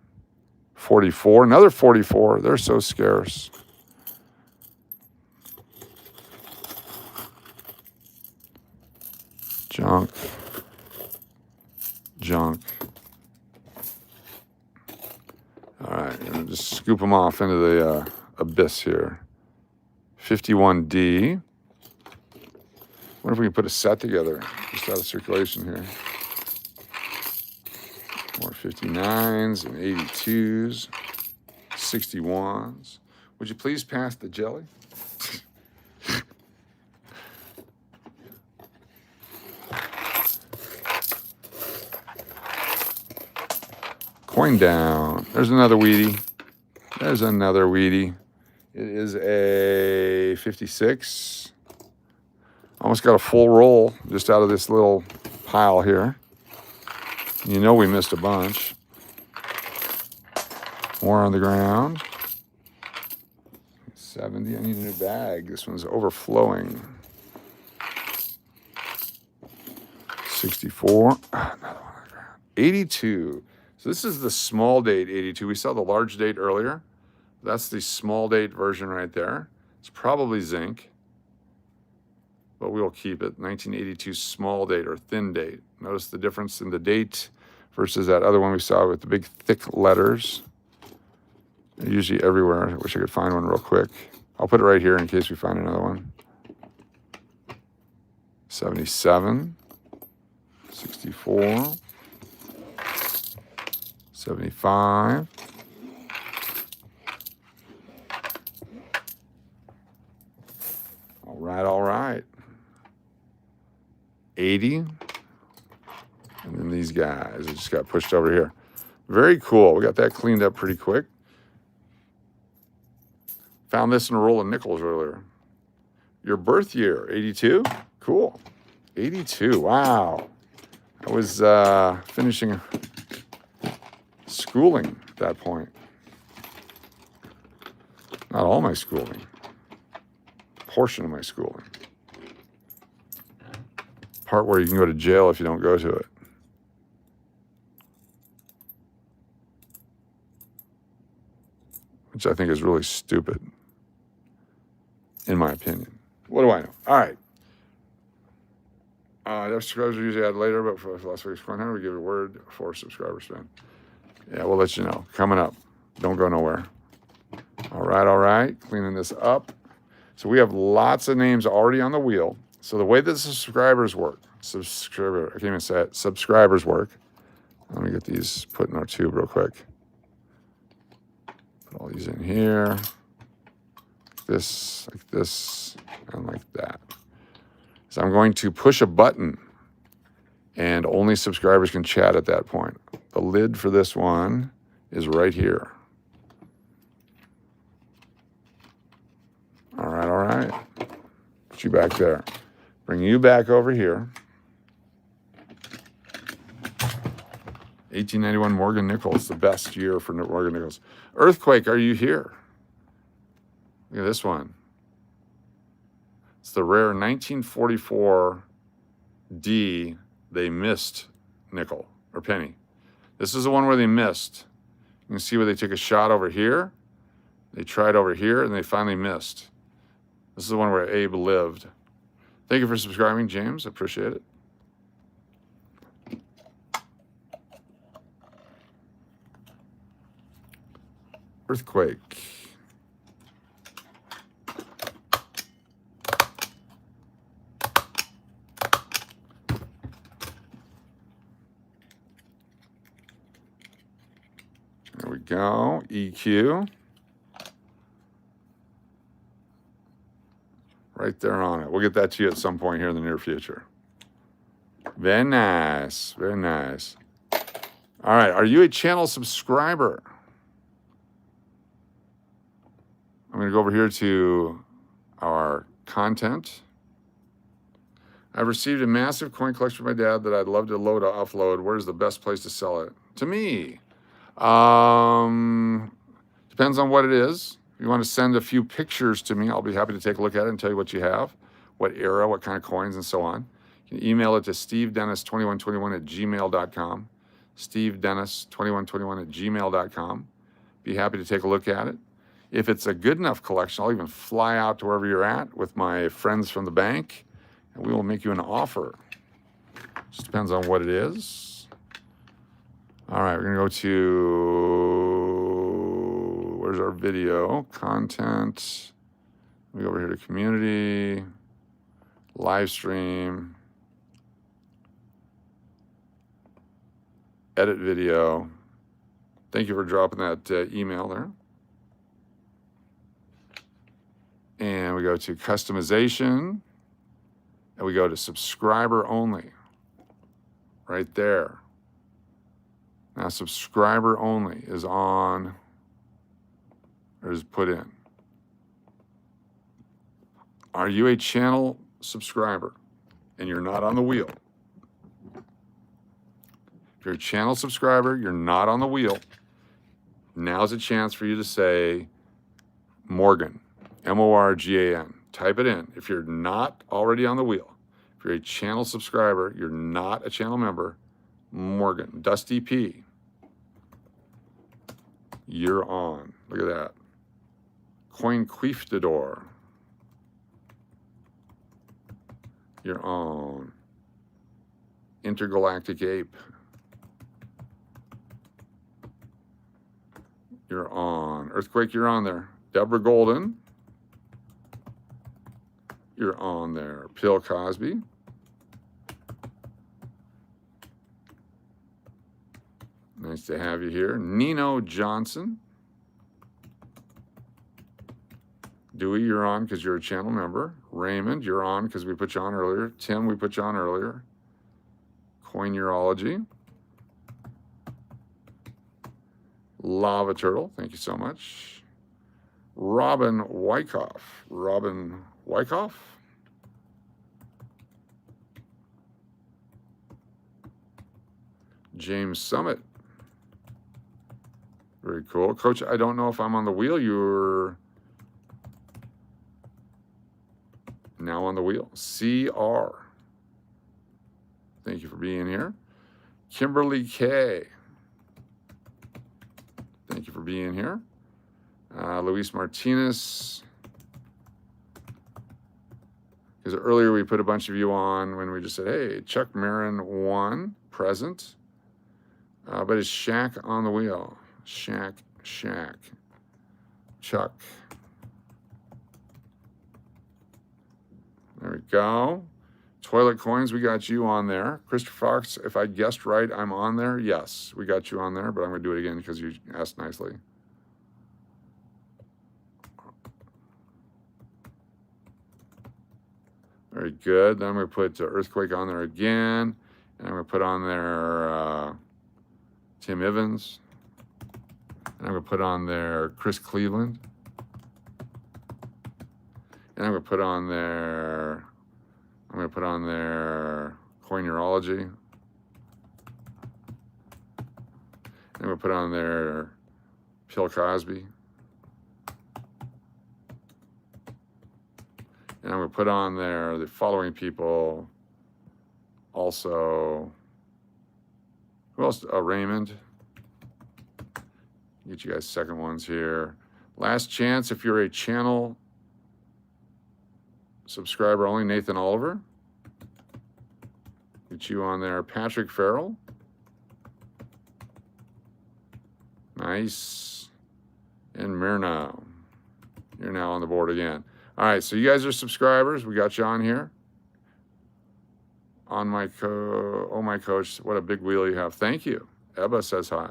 44. Another 44. They're so scarce. Junk. Junk. All right, I'm gonna just scoop them off into the abyss here. 51D. Wonder if we can put a set together, just out of circulation here. More 59s and 82s, 61s. Would you please pass the jelly? Coin down. There's another Wheatie. There's another Wheatie. It is a 56. Almost got a full roll just out of this little pile here. You know we missed a bunch. More on the ground. 70. I need a new bag. This one's overflowing. 64. Another one on the ground. 82. So this is the small date 82. We saw the large date earlier. That's the small date version right there. It's probably zinc, but we'll keep it. 1982 small date or thin date. Notice the difference in the date versus that other one we saw with the big thick letters. They're usually everywhere. I wish I could find one real quick. I'll put it right here in case we find another one. 77, 64, 75. All right. 80. And then these guys, it just got pushed over here. Very cool. We got that cleaned up pretty quick. Found this in a roll of nickels earlier. Your birth year, 82? Cool. 82, wow. I was finishing schooling at that point. Not all my schooling. Portion of my schooling. Part where you can go to jail if you don't go to it. Which I think is really stupid, in my opinion. What do I know? All right. Subscribers are usually add later, but for Las Vegas Coin Hunter, we give a word for subscriber spend. Yeah, we'll let you know. Coming up. Don't go nowhere. All right. Cleaning this up. So we have lots of names already on the wheel. So the way that subscribers work, I can't even say it, subscribers work. Let me get these put in our tube real quick. Put all these in here. Like this, and like that. So I'm going to push a button, and only subscribers can chat at that point. The lid for this one is right here. All right. Put you back there. Bring you back over here. 1891 Morgan Nichols, the best year for Morgan Nichols. Earthquake, are you here? Look at this one. It's the rare 1944 D they missed nickel or penny. This is the one where they missed. You can see where they took a shot over here. They tried over here, and they finally missed. This is the one where Abe lived. Thank you for subscribing, James. I appreciate it. Earthquake. There we go. EQ. Right there on it. We'll get that to you at some point here in the near future. Very nice. Very nice. All right. Are you a channel subscriber? I'm going to go over here to our content. I've received a massive coin collection from my dad that I'd love to load or offload. Where's the best place to sell it? To me. Depends on what it is. If you want to send a few pictures to me, I'll be happy to take a look at it and tell you what you have, what era, what kind of coins, and so on. You can email it to stevedennis2121@gmail.com. stevedennis2121@gmail.com. Be happy to take a look at it. If it's a good enough collection, I'll even fly out to wherever you're at with my friends from the bank, and we will make you an offer. Just depends on what it is. All right, we're going to go to, where's our video? Content. We go over here to community, live stream, edit video. Thank you for dropping that email there. And we go to customization, and we go to subscriber only, right there. Now, subscriber only is on, or is put in. Are you a channel subscriber and you're not on the wheel? If you're a channel subscriber, you're not on the wheel, now's a chance for you to say Morgan, M-O-R-G-A-N. Type it in. If you're not already on the wheel, if you're a channel subscriber, you're not a channel member, Morgan, Dusty P. You're on. Look at that. Coinquistador. You're on. Intergalactic Ape. You're on. Earthquake, you're on there. Deborah Golden. You're on there. Bill Cosby. Nice to have you here. Nino Johnson. Dewey, you're on because you're a channel member. Raymond, you're on because we put you on earlier. Tim, we put you on earlier. Coineurology. Lava Turtle, thank you so much. Robin Wyckoff. Robin Wyckoff. James Summit. Very cool. Coach, I don't know if I'm on the wheel. You're now on the wheel. CR. Thank you for being here. Kimberly K. Thank you for being here. Luis Martinez. Because earlier we put a bunch of you on when we just said, hey, Chuck Marin won, present. But is Shaq on the wheel? Shaq. Chuck. There we go. Toilet Coins, we got you on there. Christopher Fox, if I guessed right, I'm on there. Yes, we got you on there, but I'm going to do it again because you asked nicely. Very good. Then I'm going to put Earthquake on there again. And I'm going to put on there Tim Evans. And I'm going to put on there Chris Cleveland. And I'm going to put on there, Coineurology. And I'm going to put on there Bill Cosby. And I'm I'm going to put on there the following people. Also, who else? Raymond. Get you guys second ones here. Last chance if you're a channel subscriber only. Nathan Oliver. Get you on there. Patrick Farrell. Nice. And Myrna. You're now on the board again. All right, so you guys are subscribers. We got you on here. On my oh my coach, what a big wheel you have. Thank you. Ebba says hi.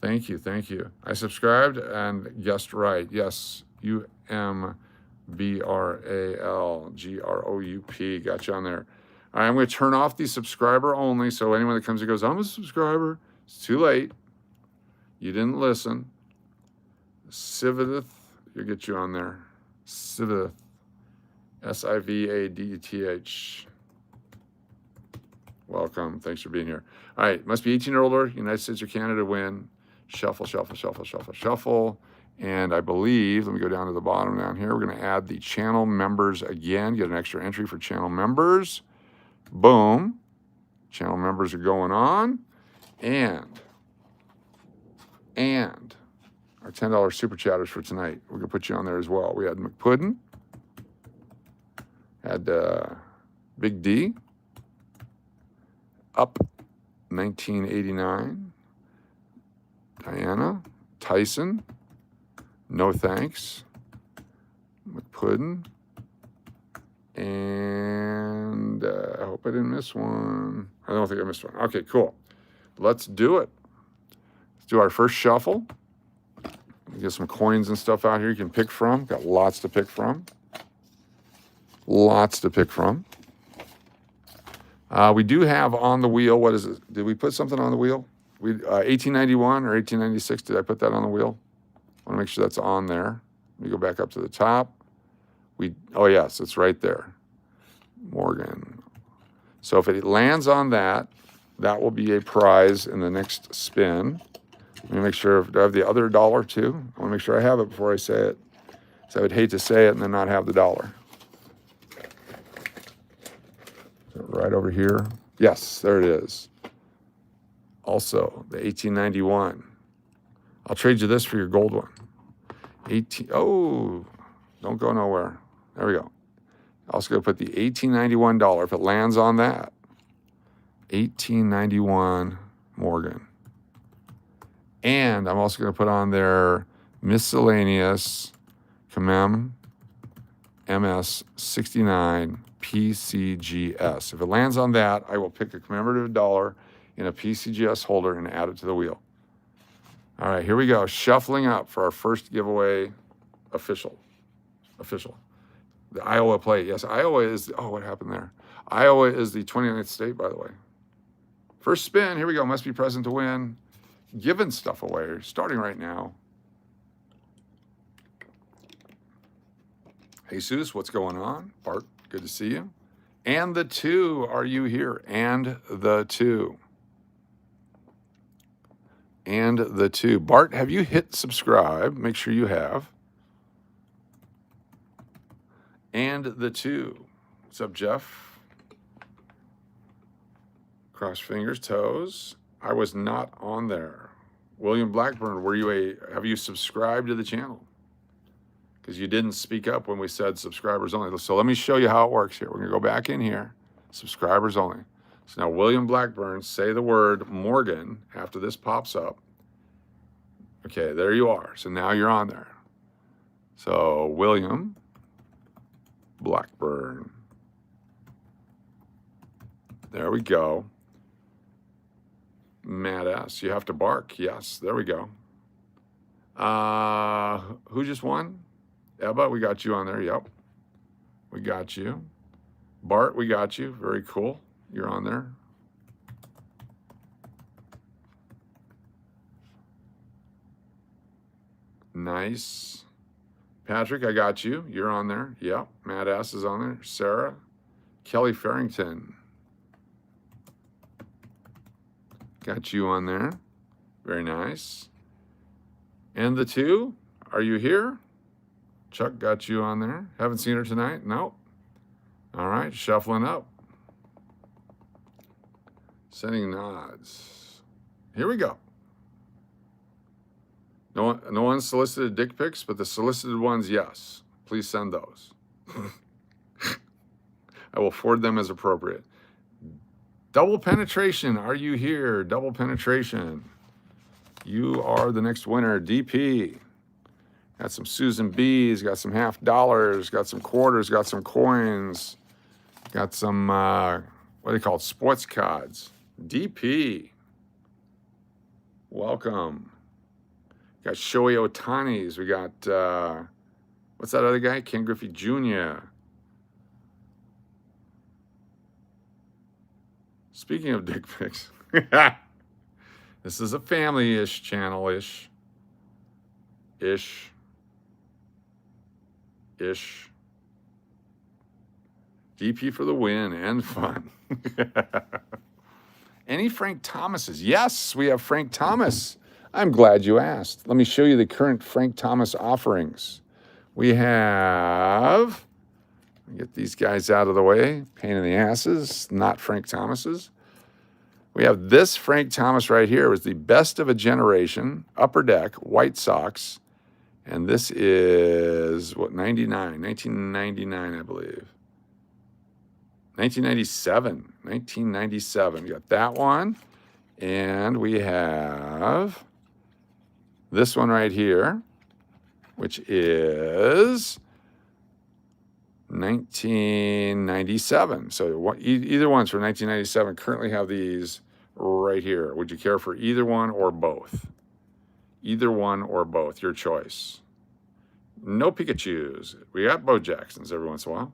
Thank you, thank you. I subscribed and guessed right. Yes, UMBRALGROUP. Got you on there. All right, I'm going to turn off the subscriber only, so anyone that comes and goes, I'm a subscriber, it's too late. You didn't listen. Sivadith, you'll get you on there. Sivadith. Sivadeth. Welcome. Thanks for being here. All right. Must be 18 or older. United States or Canada win. Shuffle, shuffle, shuffle, shuffle, shuffle. And I believe, let me go down to the bottom down here. We're going to add the channel members again. Get an extra entry for channel members. Boom. Channel members are going on. And our $10 super chatters for tonight. We're going to put you on there as well. We had McPuddin. Had Big D. Up 1989. Diana. Tyson. No thanks. McPuddin. And I hope I didn't miss one. I don't think I missed one. Okay, cool. Let's do it. Let's do our first shuffle. Get some coins and stuff out here you can pick from. Got lots to pick from. Lots to pick from. We do have on the wheel, what is it? Did we put something on the wheel? 1891 or 1896, did I put that on the wheel? I want to make sure that's on there. Let me go back up to the top. Oh yes, it's right there. Morgan. So if it lands on that, that will be a prize in the next spin. Let me make sure, do I have the other dollar too? I want to make sure I have it before I say it. So I would hate to say it and then not have the dollar. So right over here. Yes, there it is. Also, the 1891. I'll trade you this for your gold one. Oh, don't go nowhere. There we go. Also going to put the $1891 if it lands on that. 1891 Morgan. And I'm also going to put on there miscellaneous Commem MS 69 PCGS. If it lands on that, I will pick a commemorative dollar in a PCGS holder and add it to the wheel. All right, here we go. Shuffling up for our first giveaway official. The Iowa plate. Yes, Iowa is, oh, what happened there? Iowa is the 29th state, by the way. First spin, here we go. Must be present to win. Giving stuff away, starting right now. Jesus, what's going on? Bart, good to see you. And the two, are you here? And the two. And the two. Bart, have you hit subscribe? Make sure you have. And the two. What's up, Jeff? Cross fingers, toes. I was not on there. William Blackburn, have you subscribed to the channel? Because you didn't speak up when we said subscribers only. So let me show you how it works here. We're going to go back in here. Subscribers only. So now William Blackburn, say the word Morgan after this pops up. Okay, there you are. So now you're on there. So William Blackburn. There we go. Mad ass. You have to bark. Yes, there we go. Who just won? Ebba, we got you on there. Yep. We got you. Bart, we got you. Very cool. You're on there. Nice. Patrick, I got you. You're on there. Yep. Mad ass is on there. Sarah. Kelly Farrington. Got you on there. Very nice. And the two, are you here? Chuck got you on there. Haven't seen her tonight? Nope. All right, shuffling up. Sending nods. Here we go. No unsolicited dick pics, but the solicited ones, yes. Please send those. I will forward them as appropriate. Double penetration. Are you here? Double penetration. You are the next winner. DP. Got some Susan B's. Got some $50. Got some quarters. Got some coins. Got some, what do they call it? Sports cards. DP. Welcome. Got Shohei Ohtani's. We got, what's that other guy? Ken Griffey Jr. Speaking of dick pics, this is a family-ish channel-ish. Ish. DP for the win and fun. Any Frank Thomases? Yes, we have Frank Thomas. I'm glad you asked. Let me show you the current Frank Thomas offerings. We have, get these guys out of the way, pain in the asses, not Frank Thomas's. We have this Frank Thomas right here. It was the best of a generation, upper deck, White Sox. And this is, what, 1999, I believe. 1997. We got that one. And we have this one right here, which is 1997. So either one's from 1997. Currently have these right here. Would you care for either one or both? Either one or both, your choice. No Pikachus. We got Bo Jacksons every once in a while.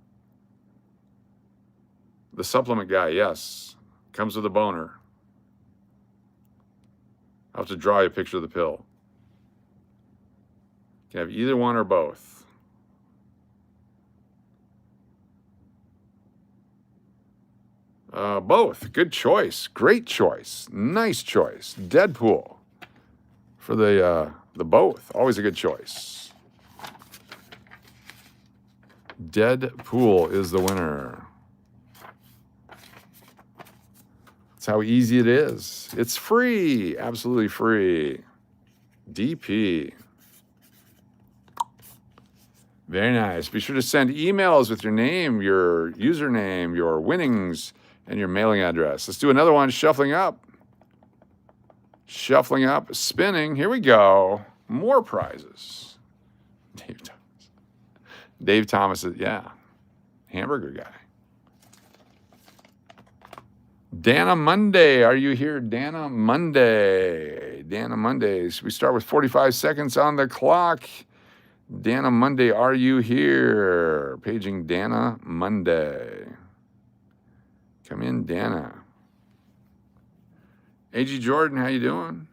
The supplement guy, yes. Comes with a boner. I'll have to draw you a picture of the pill. You can have either one or both. Both. Good choice. Great choice. Nice choice. Deadpool. For the both. Always a good choice. Deadpool is the winner. That's how easy it is. It's free. Absolutely free. DP. Very nice. Be sure to send emails with your name, your username, your winnings, and your mailing address. Let's do another one. Shuffling up. Shuffling up. Spinning. Here we go. More prizes. Dave Thomas. Dave Thomas is, yeah. Hamburger guy. Dana Monday. Are you here? Dana Monday. Dana Mondays. We start with 45 seconds on the clock. Dana Monday, are you here? Paging Dana Monday. Come in, Dana. A.G. Jordan, how you doing?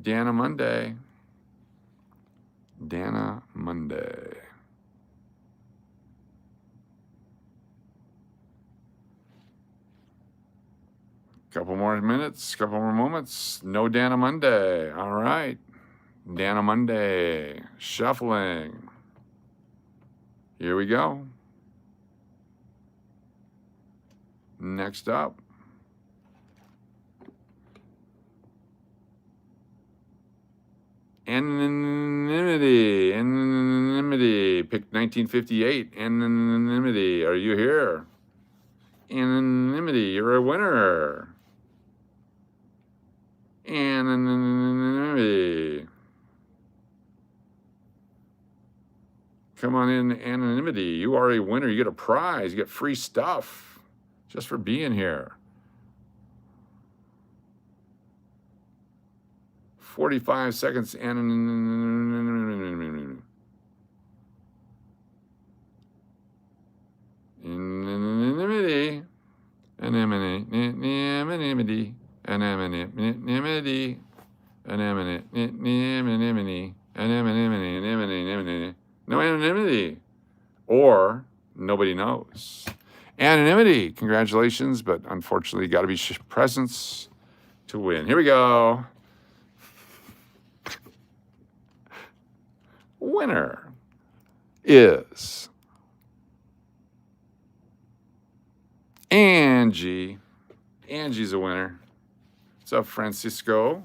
Dana Monday. Dana Monday. Couple more minutes, couple more moments. No Dana Monday. All right. Dana Monday. Shuffling. Here we go. Next up. Anonymity. Anonymity. Pick 1958. Anonymity. Are you here? Anonymity. You're a winner. Anonymity. Come on in, Anonymity. You are a winner. You get a prize. You get free stuff just for being here. 45 seconds, Anonymity. Anonymity. Anonymity. Anonymity. Anonymity. Anonymity. No anonymity. Or nobody knows. Anonymity. Congratulations, but unfortunately, you got to be presents to win. Here we go. winner is Angie. Angie's a winner. What's up, Francisco?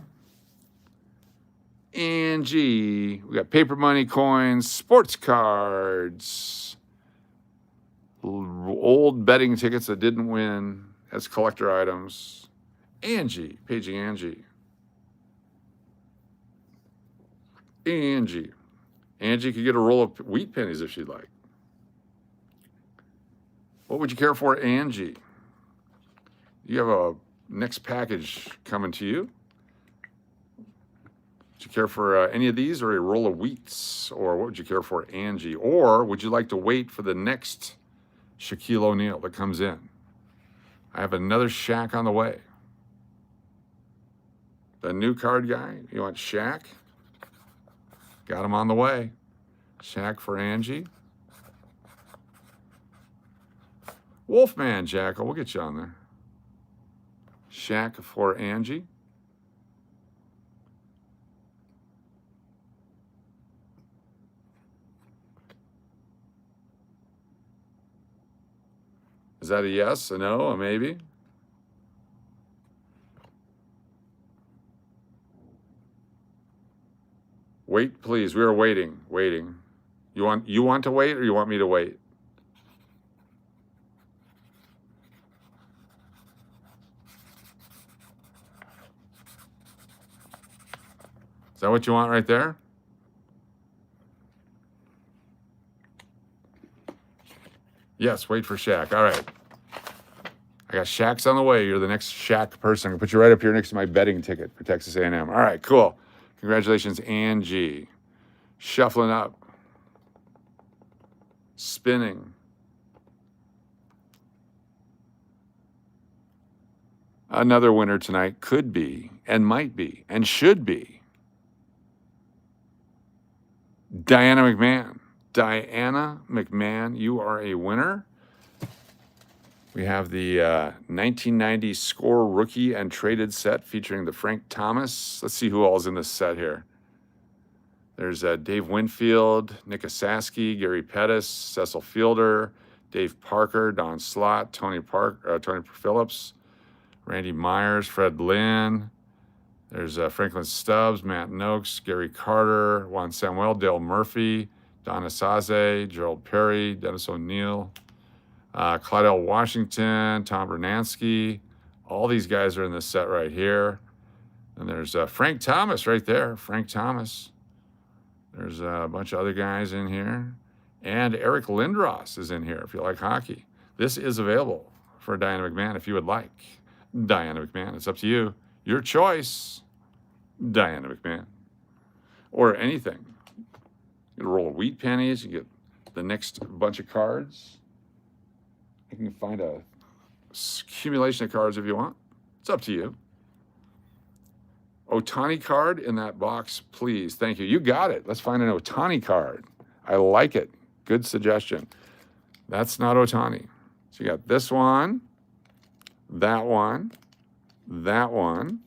Angie. We got paper money, coins, sports cards, old betting tickets that didn't win as collector items. Angie. Paging Angie. Angie. Angie could get a roll of wheat pennies if she'd like. What would you care for, Angie? You have a next package coming to you. Would you care for any of these or a roll of wheats? Or what would you care for, Angie? Or would you like to wait for the next Shaquille O'Neal that comes in? I have another Shaq on the way. The new card guy, you want Shaq? Got him on the way. Shaq for Angie. Wolfman Jackal, we'll get you on there. Shaq for Angie. Is that a yes, a no, a maybe? Wait, please. We are waiting. You want to wait or you want me to wait? Is that what you want right there? Yes, wait for Shaq. All right. I got Shaq's on the way. You're the next Shaq person. I'm going to put you right up here next to my betting ticket for Texas A&M. All right, cool. Congratulations, Angie. Shuffling up. Spinning. Another winner tonight could be, and might be, and should be Diana McMahon. Diana McMahon, you are a winner. We have the 1990 Score Rookie and Traded set featuring the Frank Thomas. Let's see who all's in this set here. There's Dave Winfield, Nick Asaski, Gary Pettis, Cecil Fielder, Dave Parker, Don Slott, Tony Phillips, Randy Myers, Fred Lynn. There's Franklin Stubbs, Matt Noakes, Gary Carter, Juan Samuel, Dale Murphy, Donna Saze, Gerald Perry, Dennis O'Neill, Clydell Washington, Tom Bernansky. All these guys are in this set right here. And there's Frank Thomas right there. Frank Thomas. There's a bunch of other guys in here. And Eric Lindros is in here if you like hockey. This is available for Diana McMahon if you would like. Diana McMahon, it's up to you. Your choice, Diana McMahon. Or anything. You get a roll of wheat pennies. You get the next bunch of cards. You can find a accumulation of cards if you want. It's up to you. Otani card in that box, please. Thank you. You got it. Let's find an Otani card. I like it. Good suggestion. That's not Otani. So you got this one, that one, that one,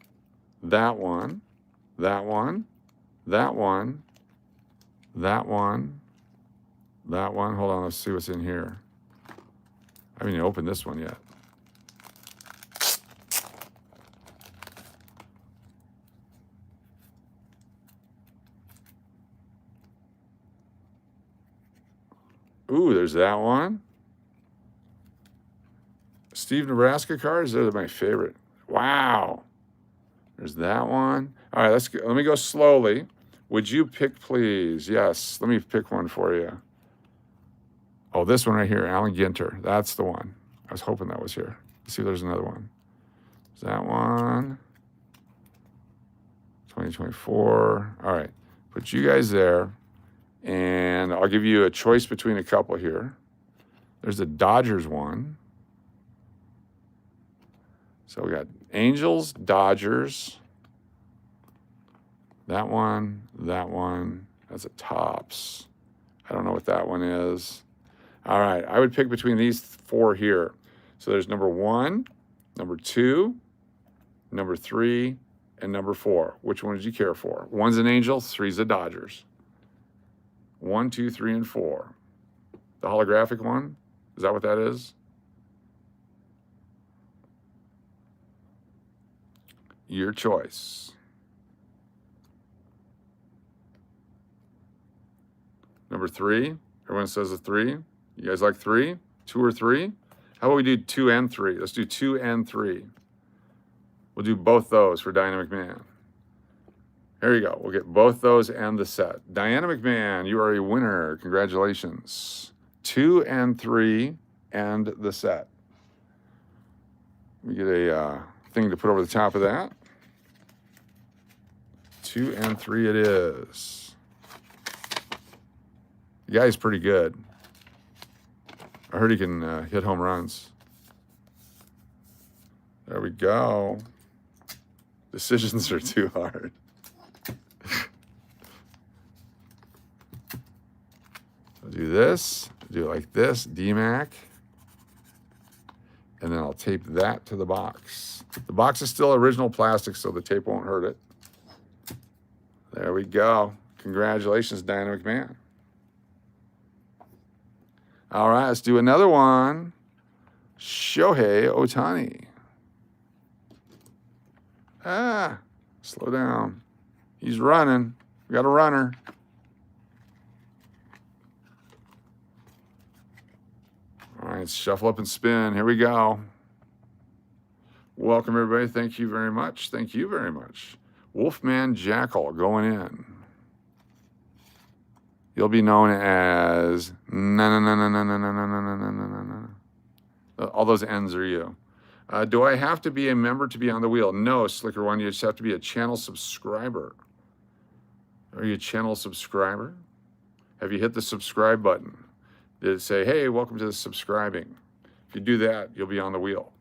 that one, that one, that one, that one, that one. Hold on, let's see what's in here. I haven't even opened this one yet. Ooh, there's that one. Steve Nebraska cards, those are my favorite. Wow. There's that one. All right, let me go slowly. Would you pick, please? Yes, let me pick one for you. Oh, this one right here, Alan Ginter. That's the one. I was hoping that was here. Let's see if there's another one. Is that one? 2024. All right, put you guys there. And I'll give you a choice between a couple here. There's the Dodgers one. So we got Angels, Dodgers. That one, that one. That's a Topps. I don't know what that one is. All right, I would pick between these four here. So there's number 1, number 2, number 3, and number 4. Which one did you care for? 1's an Angel, 3's the Dodgers. 1, 2, 3, and 4. The holographic one? Is that what that is? Your choice. Number 3. Everyone says a 3. You guys like 3? 2 or 3? How about we do 2 and 3? Let's do 2 and 3. We'll do both those for Dynamic Man. Here you go. We'll get both those and the set. Dynamic Man, you are a winner. Congratulations. 2 and 3 and the set. We get a thing to put over the top of that. 2 and 3 it is. The guy's pretty good. I heard he can hit home runs. There we go. Decisions are too hard. I'll do this. I'll do it like this. DMAC. And then I'll tape that to the box. The box is still original plastic, so the tape won't hurt it. There we go. Congratulations, Dynamic Man. All right, let's do another one. Shohei Ohtani. Slow down. He's running. We got a runner. All right, shuffle up and spin. Here we go. Welcome, everybody. Thank you very much. Thank you very much. Wolfman Jackal going in. You'll be known as all those N's are you. Do I have to be a member to be on the wheel? No, Slicker One. You just have to be a channel subscriber. Are you a channel subscriber? Have you hit the subscribe button? Did it say, hey, welcome to the subscribing? If you do that, you'll be on the wheel.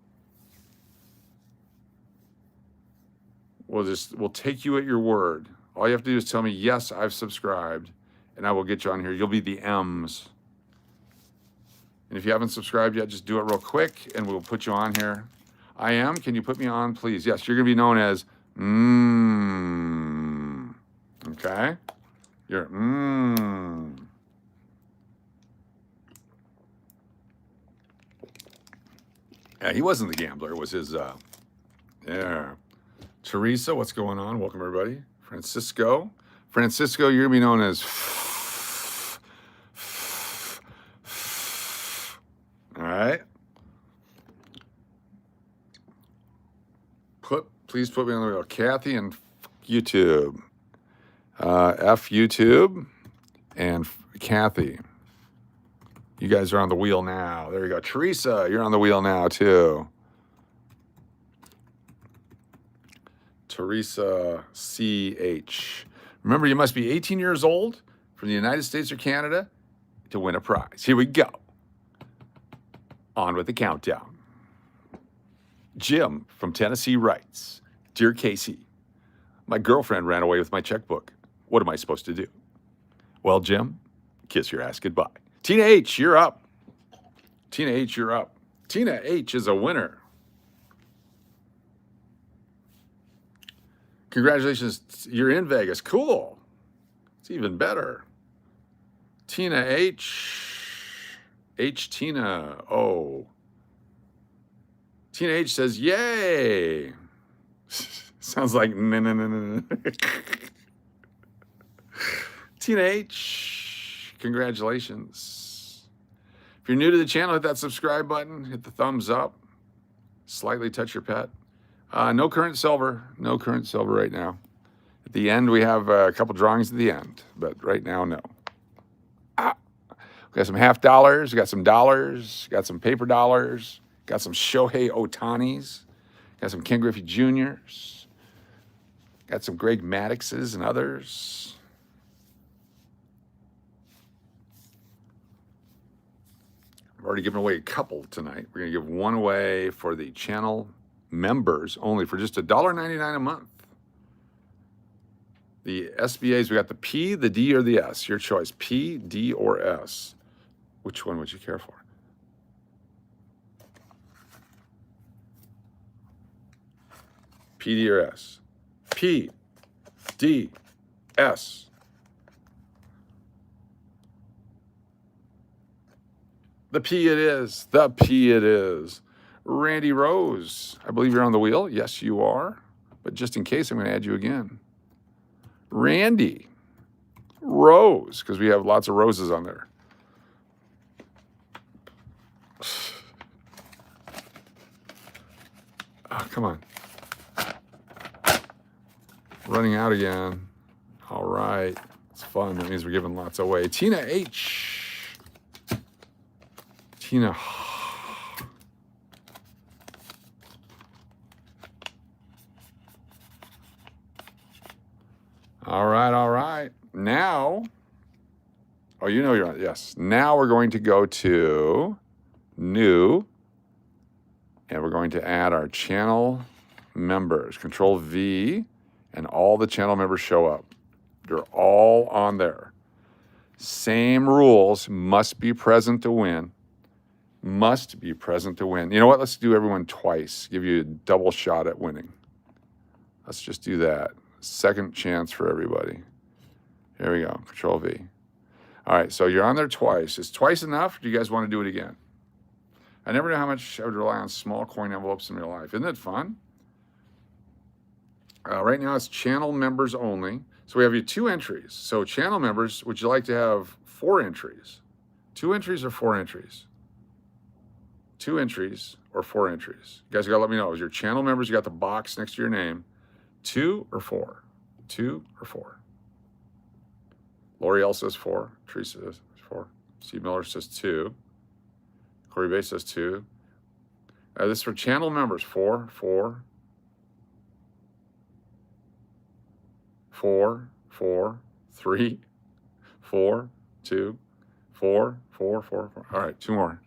We'll take you at your word. All you have to do is tell me, yes, I've subscribed, and I will get you on here. You'll be the M's. And if you haven't subscribed yet, just do it real quick, and we'll put you on here. I am. Can you put me on, please? Yes, you're going to be known as Okay? You're Yeah, he wasn't the gambler. It was his, yeah. Teresa, what's going on? Welcome, everybody. Francisco, you're going to be known as all right. Please put me on the wheel. Kathy and YouTube. F YouTube and Kathy. You guys are on the wheel now. There you go. Teresa, you're on the wheel now, too. Teresa CH. Remember, you must be 18 years old from the United States or Canada to win a prize. Here we go. On with the countdown. Jim from Tennessee writes, Dear Casey, my girlfriend ran away with my checkbook. What am I supposed to do? Well, Jim, kiss your ass goodbye. Tina H, you're up. Tina H, you're up. Tina H is a winner. Congratulations, you're in Vegas. Cool. It's even better. Tina H. Tina O. Tina H says, yay. Sounds like no. Tina H, congratulations. If you're new to the channel, hit that subscribe button, hit the thumbs up, slightly touch your pet. No current silver right now. At the end, we have a couple drawings at the end, but right now, no. We got some half dollars, we got some dollars, got some paper dollars, got some Shohei Ohtanis, got some Ken Griffey Jr.'s, got some Greg Maddox's and others. I've already given away a couple tonight. We're going to give one away for the channel members only for just $1.99 a month. The SBAs, we got the P, the D, or the S. Your choice, P, D, or S. Which one would you care for? P, D, or S? P, D, S. The P it is. The P it is. Randy Rose, I believe you're on the wheel. Yes, you are. But just in case, I'm going to add you again. Randy Rose, because we have lots of roses on there. Oh, come on. Running out again. All right. It's fun. That means we're giving lots away. Tina H. Tina. All right, all right. Now, oh, you know you're on. Yes. Now we're going to go to new, and we're going to add our channel members. Control V, and all the channel members show up. They're all on there. Same rules, must be present to win. Must be present to win. You know what? Let's do everyone twice. Give you a double shot at winning. Let's just do that. Second chance for everybody. Here we go. Control V. All right, so you're on there twice. Is twice enough? Or do you guys want to do it again? I never know how much I would rely on small coin envelopes in real life. Isn't it fun? Right now it's channel members only. So we have you 2 entries. So channel members, would you like to have 4 entries? 2 entries or 4 entries? 2 entries or 4 entries? You guys gotta let me know. Is your channel members, you got the box next to your name, 2 or 4? 2 or 4? L'Oreal says 4. Teresa says 4. Steve Miller says 2. Corey Bates says 2. This is for channel members. 4, 4, 4, 4, 3, 4, 2, 4, 4, 4, 4. All right, 2 more.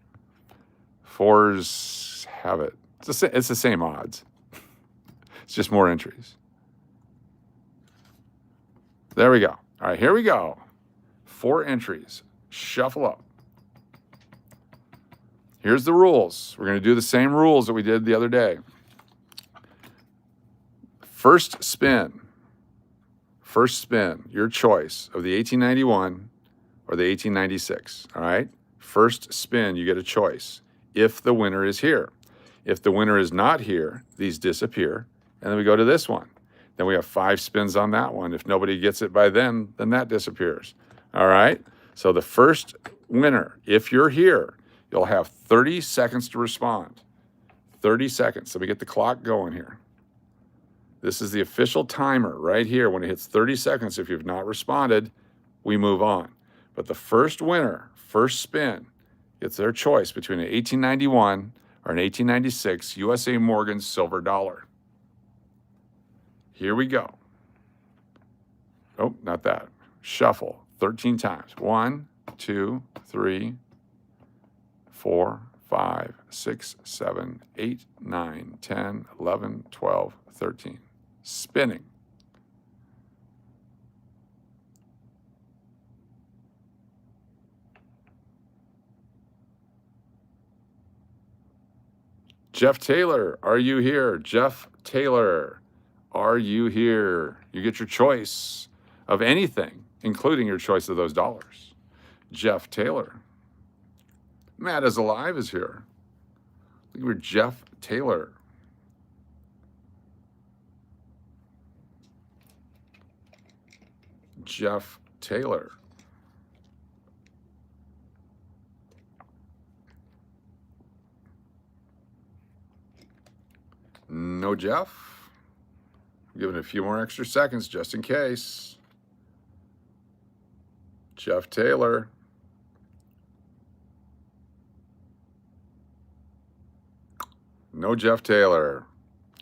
4s have it. It's the same odds. It's just more entries. There we go. All right, here we go. 4 entries. Shuffle up. Here's the rules. We're going to do the same rules that we did the other day. First spin, your choice of the 1891 or the 1896, all right? First spin, you get a choice if the winner is here. If the winner is not here, these disappear, and then we go to this one. Then we have 5 spins on that one. If nobody gets it by then that disappears, all right? So the first winner, if you're here, you'll have 30 seconds to respond. 30 seconds. Let me get the clock going here. This is the official timer right here. When it hits 30 seconds, if you've not responded, we move on. But the first winner, first spin, gets their choice between an 1891 or an 1896 USA Morgan silver dollar. Here we go. Oh, not that. Shuffle 13 times. 1, 2, 3, 4, 5, 6, 7, 8, 9, 10, 11, 12, 13. Spinning. Jeff Taylor, are you here? Jeff Taylor, are you here? You get your choice of anything, including your choice of those dollars. Jeff Taylor. Matt is Alive is here. Look for Jeff Taylor. Jeff Taylor. No Jeff. Giving it a few more extra seconds just in case. Jeff Taylor. No Jeff Taylor.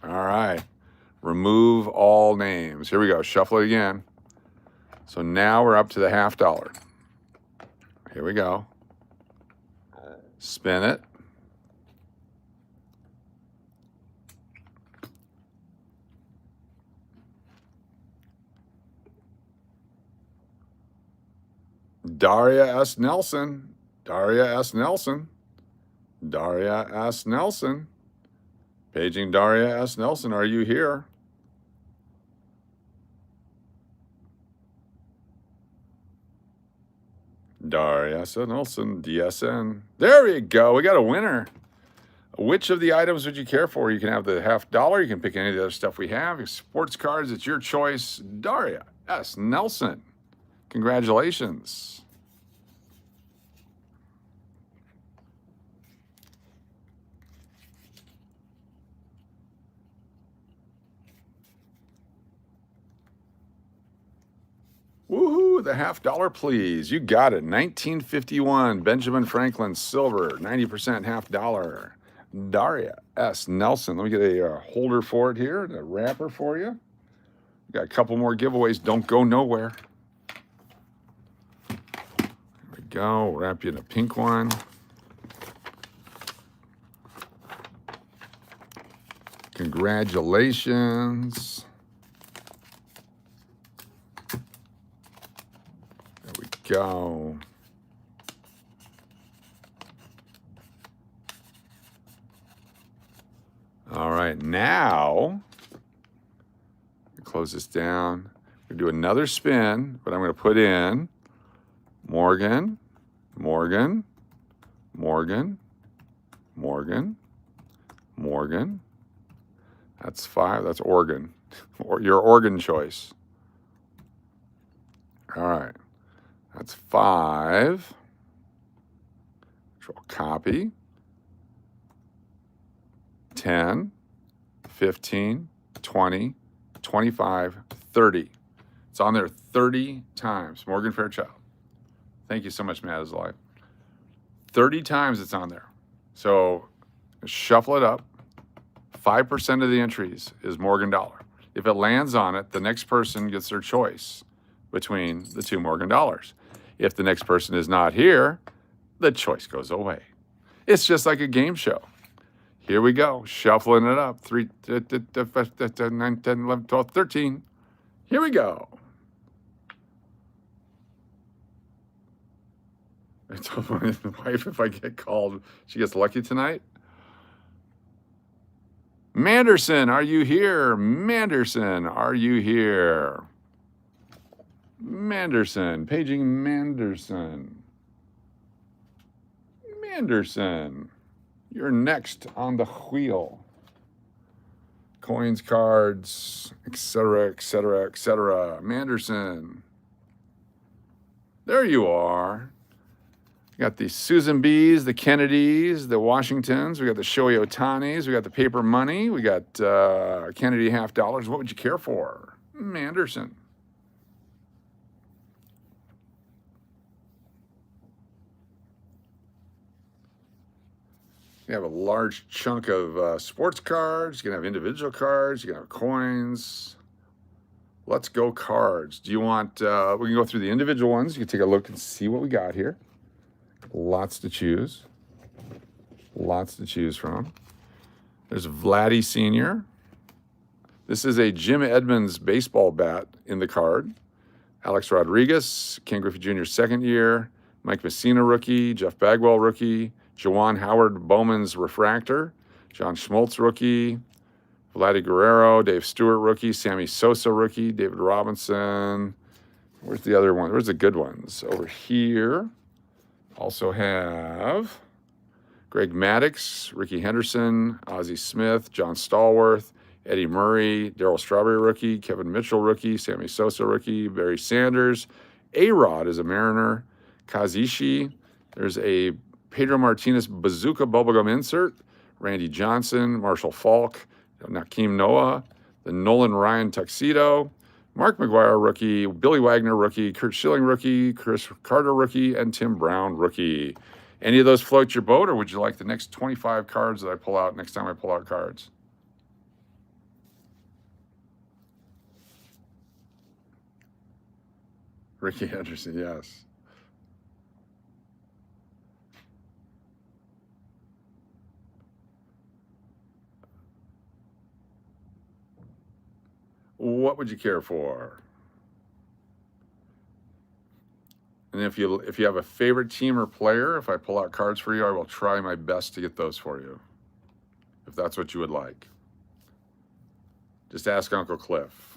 All right. Remove all names. Here we go. Shuffle it again. So now we're up to the $50. Here we go. Spin it. Daria S. Nelson. Daria S. Nelson. Daria S. Nelson. Paging Daria S. Nelson. Are you here? Daria Nelson, DSN. There you go. We got a winner. Which of the items would you care for? You can have the $50. You can pick any of the other stuff we have. Your sports cards, it's your choice. Daria S. Nelson. Congratulations. Woohoo, the $50, please. You got it. 1951, Benjamin Franklin Silver, 90% $50. Daria S. Nelson. Let me get a holder for it here, a wrapper for you. Got a couple more giveaways. Don't go nowhere. There we go. Wrap you in a pink one. Congratulations. There we go. All right, now close this down. We're gonna do another spin, but I'm gonna put in Morgan, Morgan, Morgan, Morgan, Morgan. That's 5. That's organ, or your organ choice. All right, that's 5. Control copy. 10, 15, 20, 25, 30. It's on there 30 times. Morgan Fairchild. Thank you so much, Matt is live. 30 times it's on there. So shuffle it up. 5% of the entries is Morgan dollar. If it lands on it, the next person gets their choice between the 2 Morgan dollars. If the next person is not here, the choice goes away. It's just like a game show. Here we go, shuffling it up. 3, 9, 10, 11, 12, 13. Here we go. I told my wife if I get called, she gets lucky tonight. Manderson, are you here? Manderson, are you here? Manderson, paging Manderson. Manderson, you're next on the wheel. Coins, cards, etc., etc., etc. Manderson. There you are. We got the Susan B's, the Kennedys, the Washingtons. We got the Shohei Ohtanis. We got the paper money. We got Kennedy $50. What would you care for? Manderson. You have a large chunk of sports cards. You can have individual cards. You can have coins. Let's go cards. Do you want, we can go through the individual ones. You can take a look and see what we got here. Lots to choose. Lots to choose from. There's Vladdy Sr. This is a Jim Edmonds baseball bat in the card. Alex Rodriguez, Ken Griffey Jr. second year. Mike Messina rookie. Jeff Bagwell rookie. Jawan Howard Bowman's refractor. John Schmaltz rookie. Vladdy Guerrero. Dave Stewart rookie. Sammy Sosa rookie. David Robinson. Where's the other one? Where's the good ones? Over here. Also have Greg Maddux, Ricky Henderson, Ozzie Smith, John Stallworth, Eddie Murray, Darryl Strawberry rookie, Kevin Mitchell rookie, Sammy Sosa rookie, Barry Sanders. A-Rod is a Mariner. Kazishi. There's a Pedro Martinez Bazooka bubblegum insert. Randy Johnson, Marshall Falk, Nakeem Noah, the Nolan Ryan tuxedo. Mark McGuire rookie, Billy Wagner rookie, Kurt Schilling rookie, Chris Carter rookie, and Tim Brown rookie. Any of those float your boat, or would you like the next 25 cards that I pull out next time I pull out cards? Ricky Henderson, yes. What would you care for? And if you have a favorite team or player, if I pull out cards for you, I will try my best to get those for you, if that's what you would like. Just ask Uncle Cliff.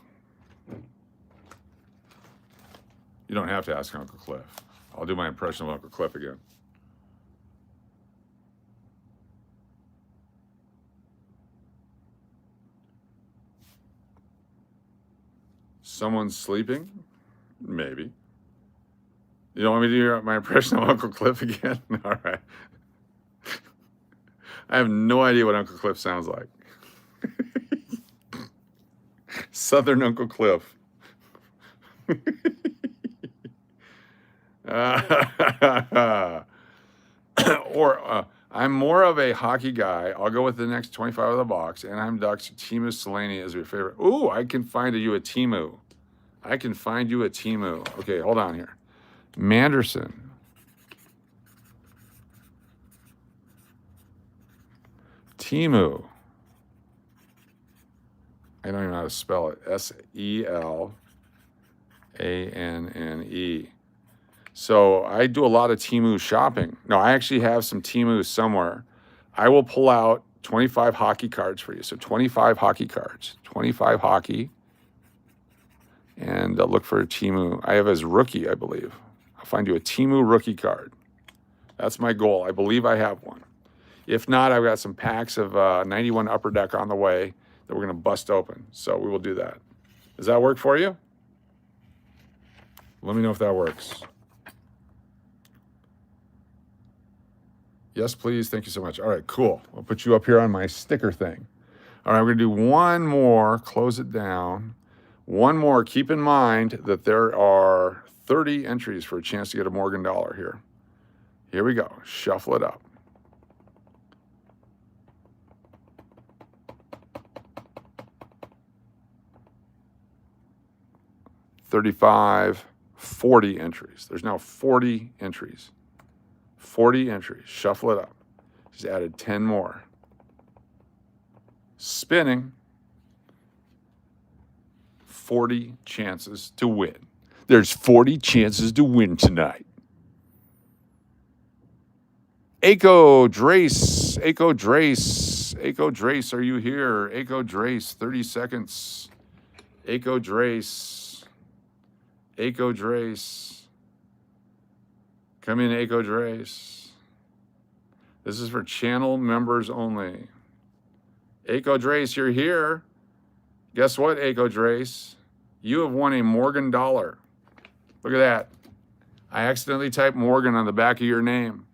You don't have to ask Uncle Cliff. I'll do my impression of Uncle Cliff again. Someone's sleeping? Maybe. You don't want me to do my impression of Uncle Cliff again? All right. I have no idea what Uncle Cliff sounds like. Southern Uncle Cliff. I'm more of a hockey guy. I'll go with the next 25 of the box. Anaheim Ducks, Timu Selene is your favorite. Ooh, I can find you a Timu. I can find you a Timu. Okay, hold on here. Manderson. Timu. I don't even know how to spell it. Selanne. So I do a lot of Timu shopping. No, I actually have some Timu somewhere. I will pull out 25 hockey cards for you. So 25 hockey cards. 25 hockey. And look for a Timu. I have as rookie, I believe. I'll find you a Timu rookie card. That's my goal. I believe I have one. If not, I've got some packs of 91 Upper Deck on the way that we're going to bust open. So we will do that. Does that work for you? Let me know if that works. Yes, please. Thank you so much. All right, cool. I'll put you up here on my sticker thing. All right, we're going to do one more. Close it down. One more. Keep in mind that there are 30 entries for a chance to get a Morgan dollar here. Here we go. Shuffle it up. $35, 40 entries. There's now 40 entries. 40 entries. Shuffle it up. Just added 10 more. Spinning. 40 chances to win. There's 40 chances to win tonight. Aiko Drace. Aiko Drace. Aiko Drace, are you here? Aiko Drace, 30 seconds. Aiko Drace. Aiko Drace. Come in, Aiko Drace. This is for channel members only. Aiko Drace, you're here. Guess what, Aiko Drace? You have won a Morgan dollar. Look at that. I accidentally typed Morgan on the back of your name.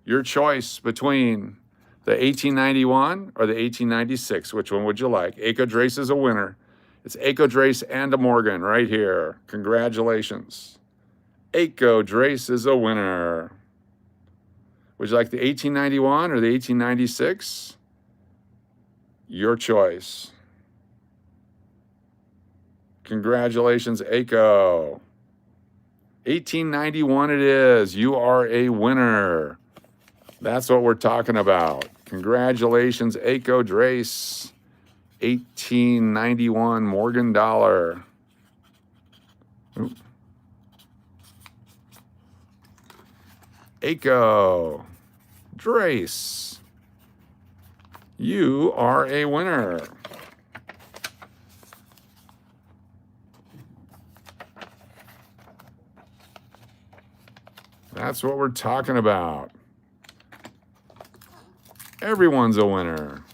Your choice between the 1891 or the 1896. Which one would you like? Aiko Drace is a winner. It's Aiko Drace and a Morgan right here. Congratulations. Aiko Drace is a winner. Would you like the 1891 or the 1896? Your choice. Congratulations, Aiko. 1891 it is. You are a winner. That's what we're talking about. Congratulations, Aiko Drace. 1891 Morgan dollar. Oop. Aiko Drace. You are a winner. That's what we're talking about. Everyone's a winner.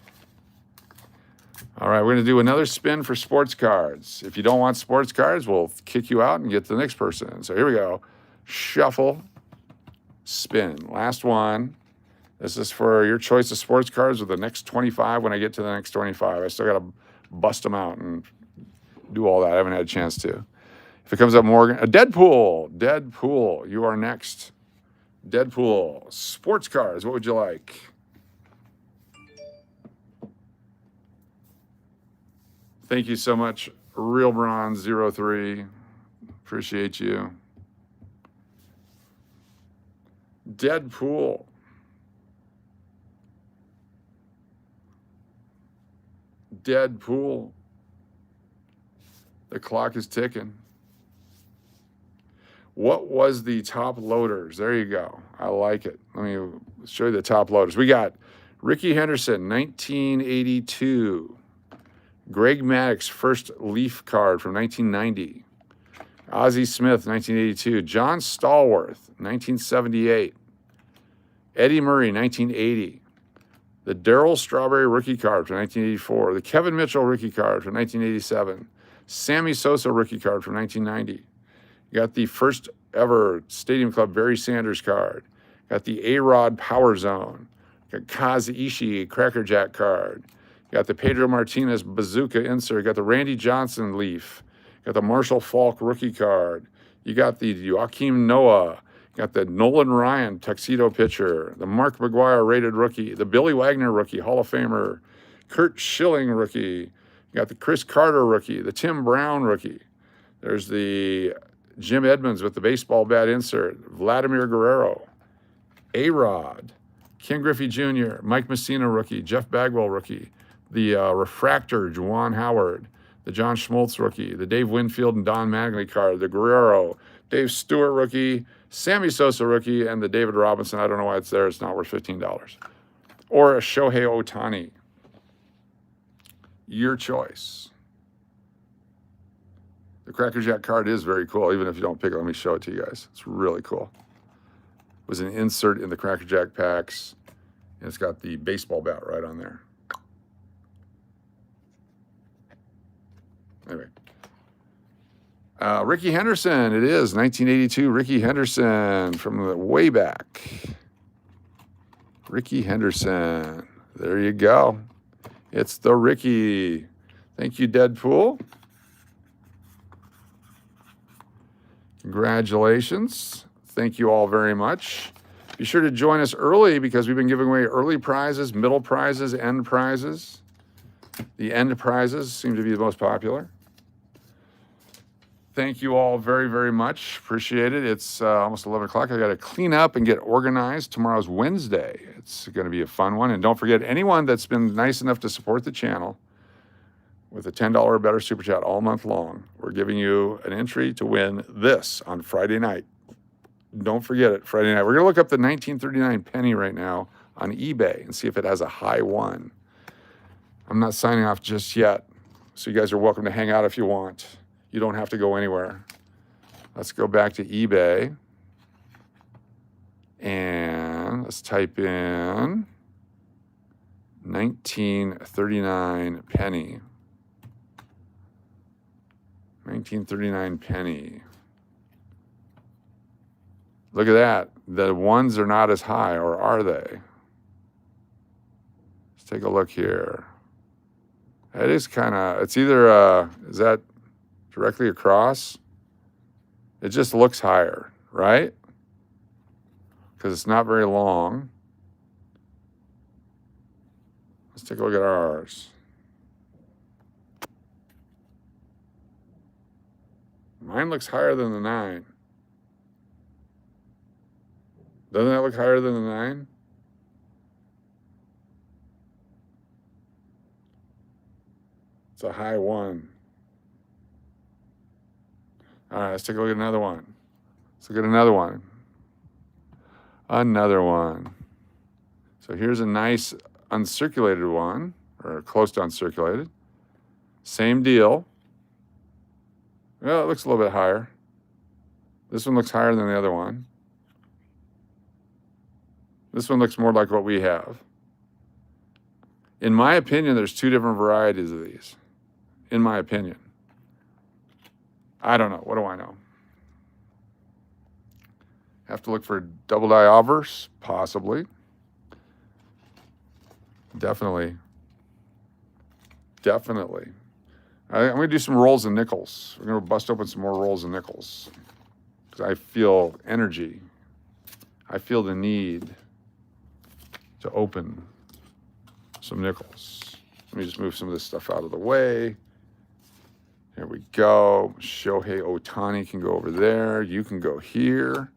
All right, we're going to do another spin for sports cards. If you don't want sports cards, we'll kick you out and get the next person. So here we go. Shuffle, spin. Last one. This is for your choice of sports cards with the next 25 when I get to the next 25. I still got to bust them out and do all that. I haven't had a chance to. If it comes up Morgan, Deadpool. Deadpool, you are next. Deadpool, sports cards, what would you like? Thank you so much, Real Bronze 03. Appreciate you. Deadpool. Deadpool. The clock is ticking. What was the top loaders? There you go. I like it. Let me show you the top loaders. We got Ricky Henderson, 1982. Greg Maddox, first Leaf card from 1990. Ozzie Smith, 1982. John Stallworth, 1978. Eddie Murray, 1980. The Darryl Strawberry rookie card from 1984. The Kevin Mitchell rookie card from 1987. Sammy Sosa rookie card from 1990. You got the first ever Stadium Club Barry Sanders card. Got the A-Rod Power Zone. Got Kaz Ishii Cracker Jack card. Got the Pedro Martinez Bazooka insert. Got the Randy Johnson leaf. Got the Marshall Falk rookie card. You got the Joakim Noah. Got the Nolan Ryan tuxedo pitcher. The Mark McGwire rated rookie. The Billy Wagner rookie, Hall of Famer. Kurt Schilling rookie. You got the Chris Carter rookie. The Tim Brown rookie. There's the Jim Edmonds with the baseball bat insert. Vladimir Guerrero. A-Rod. Ken Griffey Jr. Mike Messina rookie. Jeff Bagwell rookie. The Refractor, Juwan Howard. The John Schmaltz rookie. The Dave Winfield and Don Mattingly card. The Guerrero. Dave Stewart rookie. Sammy Sosa rookie. And the David Robinson. I don't know why it's there. It's not worth $15. Or a Shohei Ohtani. Your choice. The Cracker Jack card is very cool. Even if you don't pick it, let me show it to you guys. It's really cool. It was an insert in the Cracker Jack packs. And it's got the baseball bat right on there. Anyway. Ricky Henderson, it is 1982. Ricky Henderson from the way back. Ricky Henderson. There you go. It's the Ricky. Thank you, Deadpool. Congratulations. Thank you all very much. Be sure to join us early because we've been giving away early prizes, middle prizes, end prizes. The end prizes seem to be the most popular. Thank you all very, very much. Appreciate it. It's almost 11 o'clock. I got to clean up and get organized. Tomorrow's Wednesday. It's going to be a fun one. And don't forget, anyone that's been nice enough to support the channel with a $10 or better super chat all month long, we're giving you an entry to win this on Friday night. Don't forget it, Friday night. We're going to look up the 1939 penny right now on eBay and see if it has a high one. I'm not signing off just yet, so you guys are welcome to hang out if you want. You don't have to go anywhere. Let's go back to eBay. And let's type in 1939 penny. 1939 penny. Look at that. The ones are not as high, or are they? Let's take a look here. It is kind of, it's either, is that directly across? It just looks higher, right? Because it's not very long. Let's take a look at ours. Mine looks higher than the 9. Doesn't that look higher than the 9? It's a high 1. All right, let's take a look at another one. Let's look at another one. Another one. So here's a nice uncirculated one, or close to uncirculated. Same deal. Well, it looks a little bit higher. This one looks higher than the other one. This one looks more like what we have. In my opinion, there's 2 different varieties of these. In my opinion. I don't know. What do I know? Have to look for double die obverse? Possibly. Definitely. Definitely. I'm going to do some rolls and nickels. We're going to bust open some more rolls and nickels. Because I feel energy. I feel the need to open some nickels. Let me just move some of this stuff out of the way. Here we go. Shohei Ohtani can go over there. You can go here.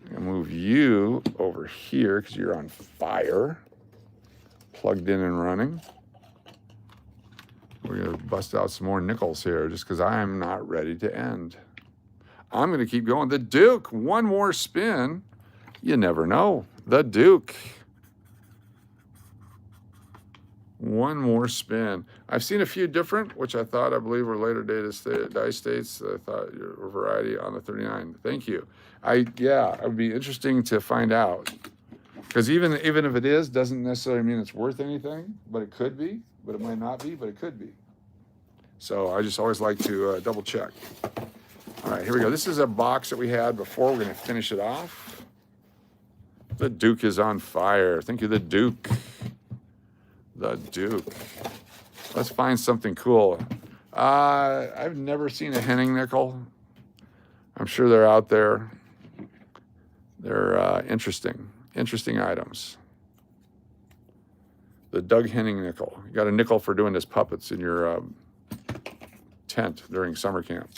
I'm going to move you over here because you're on fire. Plugged in and running. We're going to bust out some more nickels here just because I am not ready to end. I'm going to keep going. The Duke, one more spin. You never know. The Duke. One more spin. I've seen a few different, which I believe were later dice states. I thought your variety on the 39. Thank you. Yeah, it would be interesting to find out. Because even if it is, doesn't necessarily mean it's worth anything, but it could be, but it might not be, but it could be. So I just always like to double check. All right, here we go. This is a box that we had before. We're going to finish it off. The Duke is on fire. Thank you, the Duke. The Duke. Let's find something cool. I've never seen a Henning nickel. I'm sure they're out there. They're interesting items. The Doug Henning nickel. You got a nickel for doing his puppets in your tent during summer camp.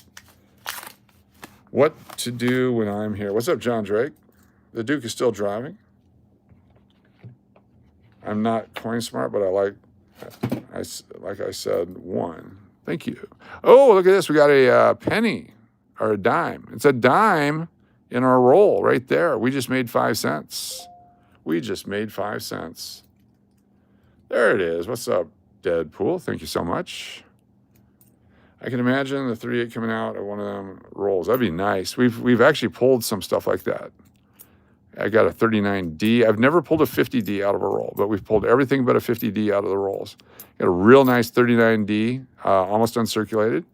What to do when I'm here? What's up, John Drake? The Duke is still driving. I'm not coin smart, but like I said, one. Thank you. Oh, look at this. We got a penny or a dime. It's a dime in our roll right there. We just made 5 cents. We just made 5 cents. There it is. What's up, Deadpool? Thank you so much. I can imagine the 38 coming out of one of them rolls. That'd be nice. We've actually pulled some stuff like that. I got a 39D. I've never pulled a 50D out of a roll, but we've pulled everything but a 50D out of the rolls. Got a real nice 39D, almost uncirculated.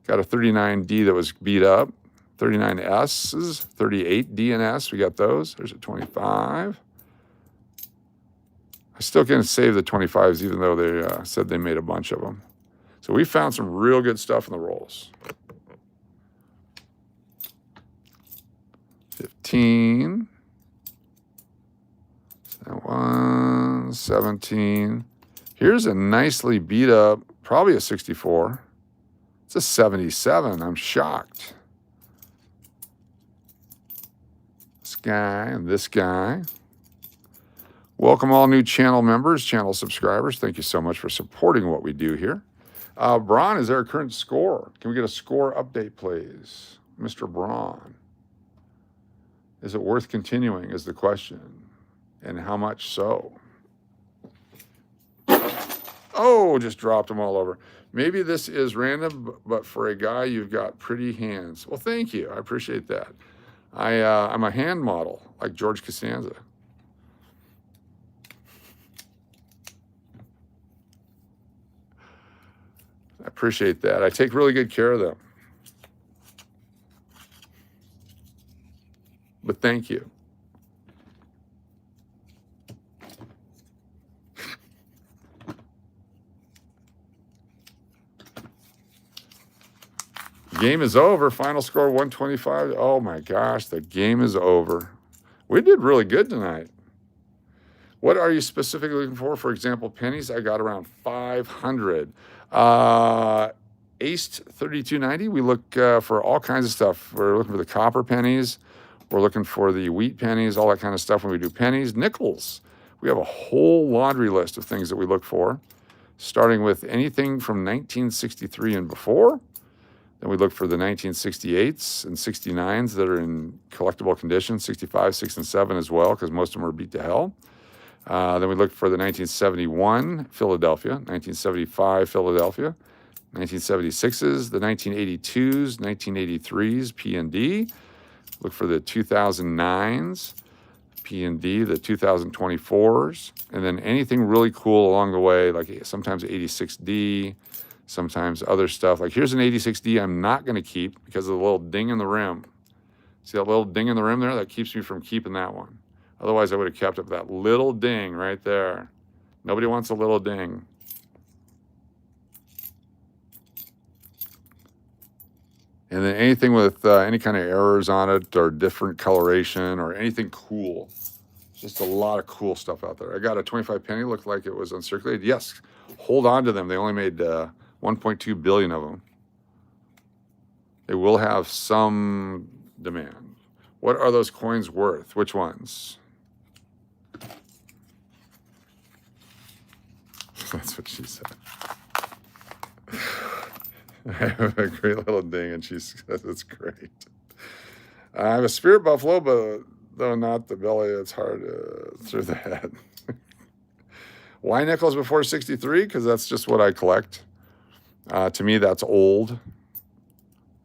Got a 39D that was beat up. 39S's, 38 D and S. We got those. There's a 25. I still can't save the 25s, even though they said they made a bunch of them. So we found some real good stuff in the rolls. 15. That one, 17. Here's a nicely beat up, probably a 64. It's a 77. I'm shocked. This guy and this guy. Welcome all new channel members, channel subscribers. Thank you so much for supporting what we do here. Braun, is there a current score? Can we get a score update, please? Mr. Braun. Is it worth continuing is the question. And how much so? Oh, just dropped them all over. Maybe this is random, but for a guy, you've got pretty hands. Well, thank you. I appreciate that. I'm a hand model, like George Costanza. I appreciate that. I take really good care of them. But thank you. Game is over. Final score 125. Oh my gosh, the game is over. We did really good tonight. What are you specifically looking for? For example, pennies, I got around 500. Aced 3290, we look for all kinds of stuff. We're looking for the copper pennies. We're looking for the wheat pennies, all that kind of stuff when we do pennies. Nickels, we have a whole laundry list of things that we look for, starting with anything from 1963 and before. Then we look for the 1968s and 69s that are in collectible condition, 65, 6, and 7 as well, because most of them are beat to hell. Then we look for the 1971 Philadelphia, 1975 Philadelphia, 1976s, the 1982s, 1983s, P&D. Look for the 2009s, P&D, the 2024s, and then anything really cool along the way, like sometimes 86D, sometimes other stuff. Like here's an 86D I'm not going to keep because of the little ding in the rim. See that little ding in the rim there? That keeps me from keeping that one. Otherwise, I would have kept up that little ding right there. Nobody wants a little ding. And then anything with any kind of errors on it or different coloration or anything cool. Just a lot of cool stuff out there. I got a 25 penny, looked like it was uncirculated. Yes, hold on to them. They only made 1.2 billion of them. They will have some demand. What are those coins worth? Which ones? That's what she said. I have a great little ding, and she says it's great. I have a spirit buffalo, but though not the belly, it's hard through the head. Why nickels before 63? Because that's just what I collect. To me, that's old.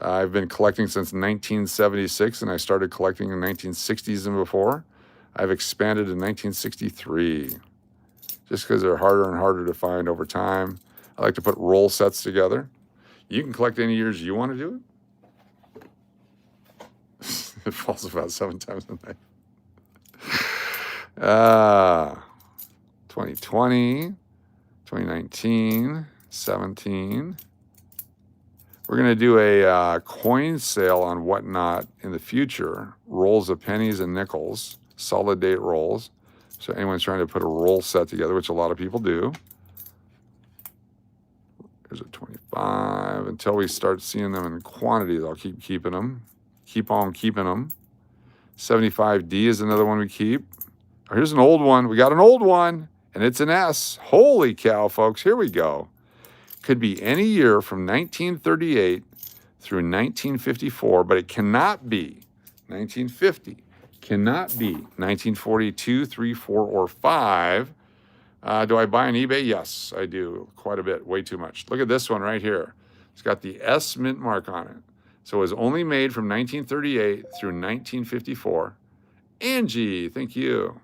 I've been collecting since 1976, and I started collecting in 1960s and before. I've expanded in 1963, just because they're harder and harder to find over time. I like to put roll sets together. You can collect any years you want to do it. It falls about 7 times a night. 2020, 2019, 17. We're going to do a coin sale on Whatnot in the future. Rolls of pennies and nickels, solid date rolls. So anyone's trying to put a roll set together, which a lot of people do. Here's a 25. Until we start seeing them in quantities, I'll keep keeping them. Keep on keeping them. 75D is another one we keep. Oh, here's an old one. We got an old one, and it's an S. Holy cow, folks. Here we go. Could be any year from 1938 through 1954, but it cannot be 1950. Cannot be 1942, 3, 4, or 5. Do I buy on eBay? Yes, I do. Quite a bit. Way too much. Look at this one right here. It's got the S mint mark on it. So it was only made from 1938 through 1954. Angie, thank you.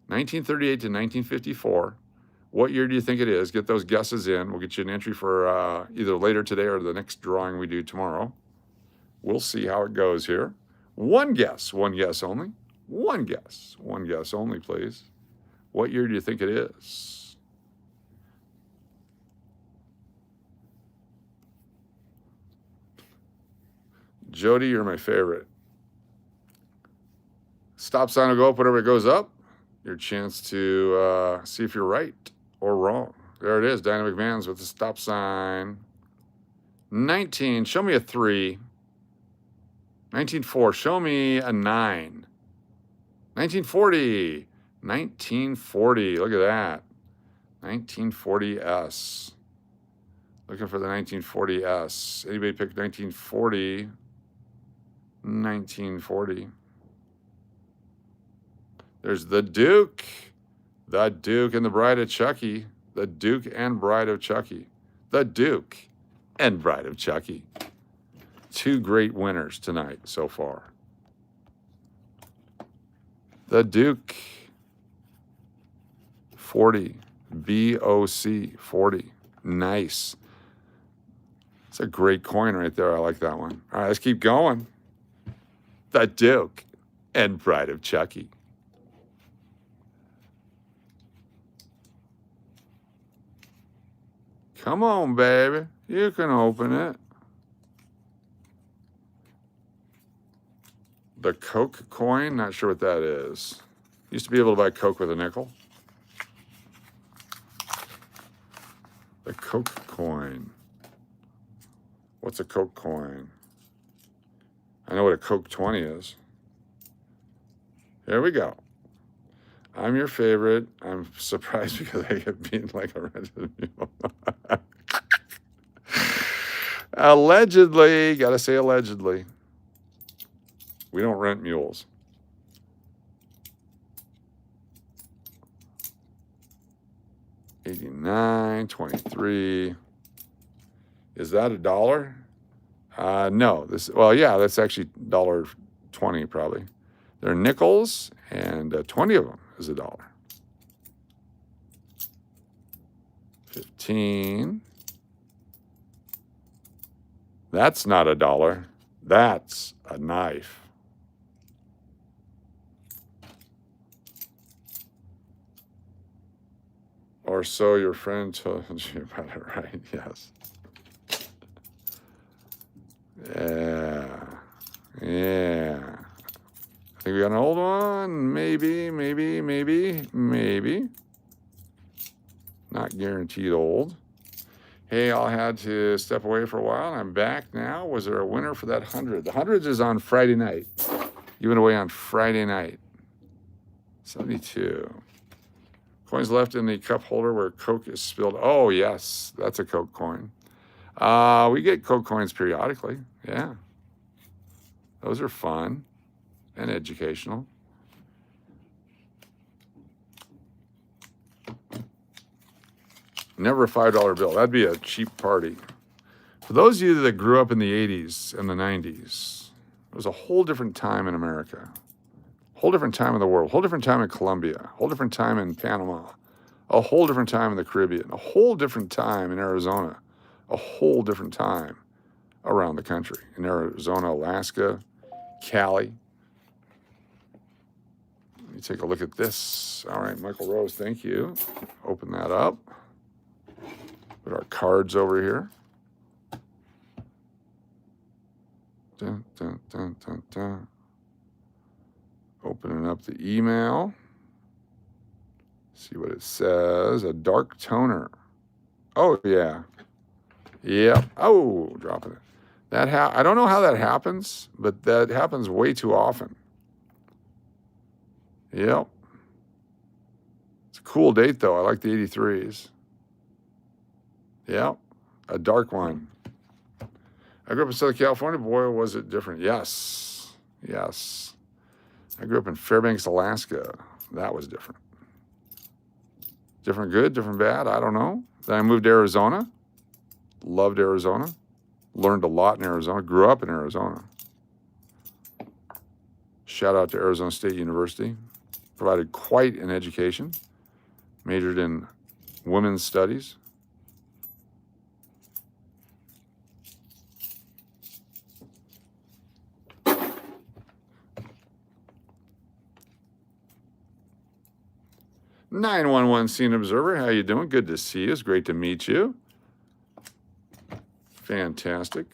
1938 to 1954. What year do you think it is? Get those guesses in. We'll get you an entry for either later today or the next drawing we do tomorrow. We'll see how it goes here. One guess only. One guess only, please. What year do you think it is? Jody, you're my favorite. Stop sign will go up whenever it goes up. Your chance to see if you're right or wrong. There it is, Dynamic Vans with the stop sign. 19, show me a 3. 19.4, show me a 9. 1940, 1940, look at that. 1940S. Looking for the 1940S. Anybody pick 1940? 1940. There's the Duke. The Duke and the Bride of Chucky. The Duke and Bride of Chucky. The Duke and Bride of Chucky. 2 great winners tonight so far. The Duke. 40. BOC. 40. Nice. It's a great coin right there. I like that one. All right, let's keep going. The Duke and Bride of Chucky. Come on, baby. You can open it. The Coke coin, not sure what that is. Used to be able to buy Coke with a nickel. The Coke coin. What's a Coke coin? I know what a Coke 20 is. Here we go. I'm your favorite. I'm surprised because I get beaten like a rented mule. Allegedly. Gotta say allegedly. We don't rent mules. $89, $23. Is that $1? No. Well, yeah, that's actually $1.20 probably. They're nickels, and 20 of them is $1. 15. That's not $1. That's a knife. Or so your friend told you about it, right? Yes. Yeah. I think we got an old one. Maybe. Not guaranteed old. Hey, I had to step away for a while. I'm back now. Was there a winner for that 100? The 100 is on Friday night. Given away on Friday night. 72. Coins left in the cup holder where Coke is spilled. Oh, yes. That's a Coke coin. We get Coke coins periodically. Yeah. Those are fun and educational. Never a $5 bill. That'd be a cheap party. For those of you that grew up in the 80s and the 90s, it was a whole different time in America. Whole different time in the world. Whole different time in Colombia. Whole different time in Panama. A whole different time in the Caribbean. A whole different time in Arizona. A whole different time around the country. In Arizona, Alaska, Cali. Let me take a look at this. All right, Michael Rose, thank you. Open that up. Put our cards over here. Dun, dun, dun, dun, dun. Opening up the email. See what it says. A dark toner. Oh, yeah. Yep. Oh, dropping it. I don't know how that happens, but that happens way too often. Yep. It's a cool date, though. I like the 83s. Yep. A dark one. I grew up in Southern California. Boy, was it different. Yes. Yes. I grew up in Fairbanks, Alaska. That was different. Different good, different bad. I don't know. Then I moved to Arizona. Loved Arizona. Learned a lot in Arizona. Grew up in Arizona. Shout out to Arizona State University. Provided quite an education. Majored in women's studies. (911) Scene Observer, how you doing? Good to see you. It's great to meet you. Fantastic.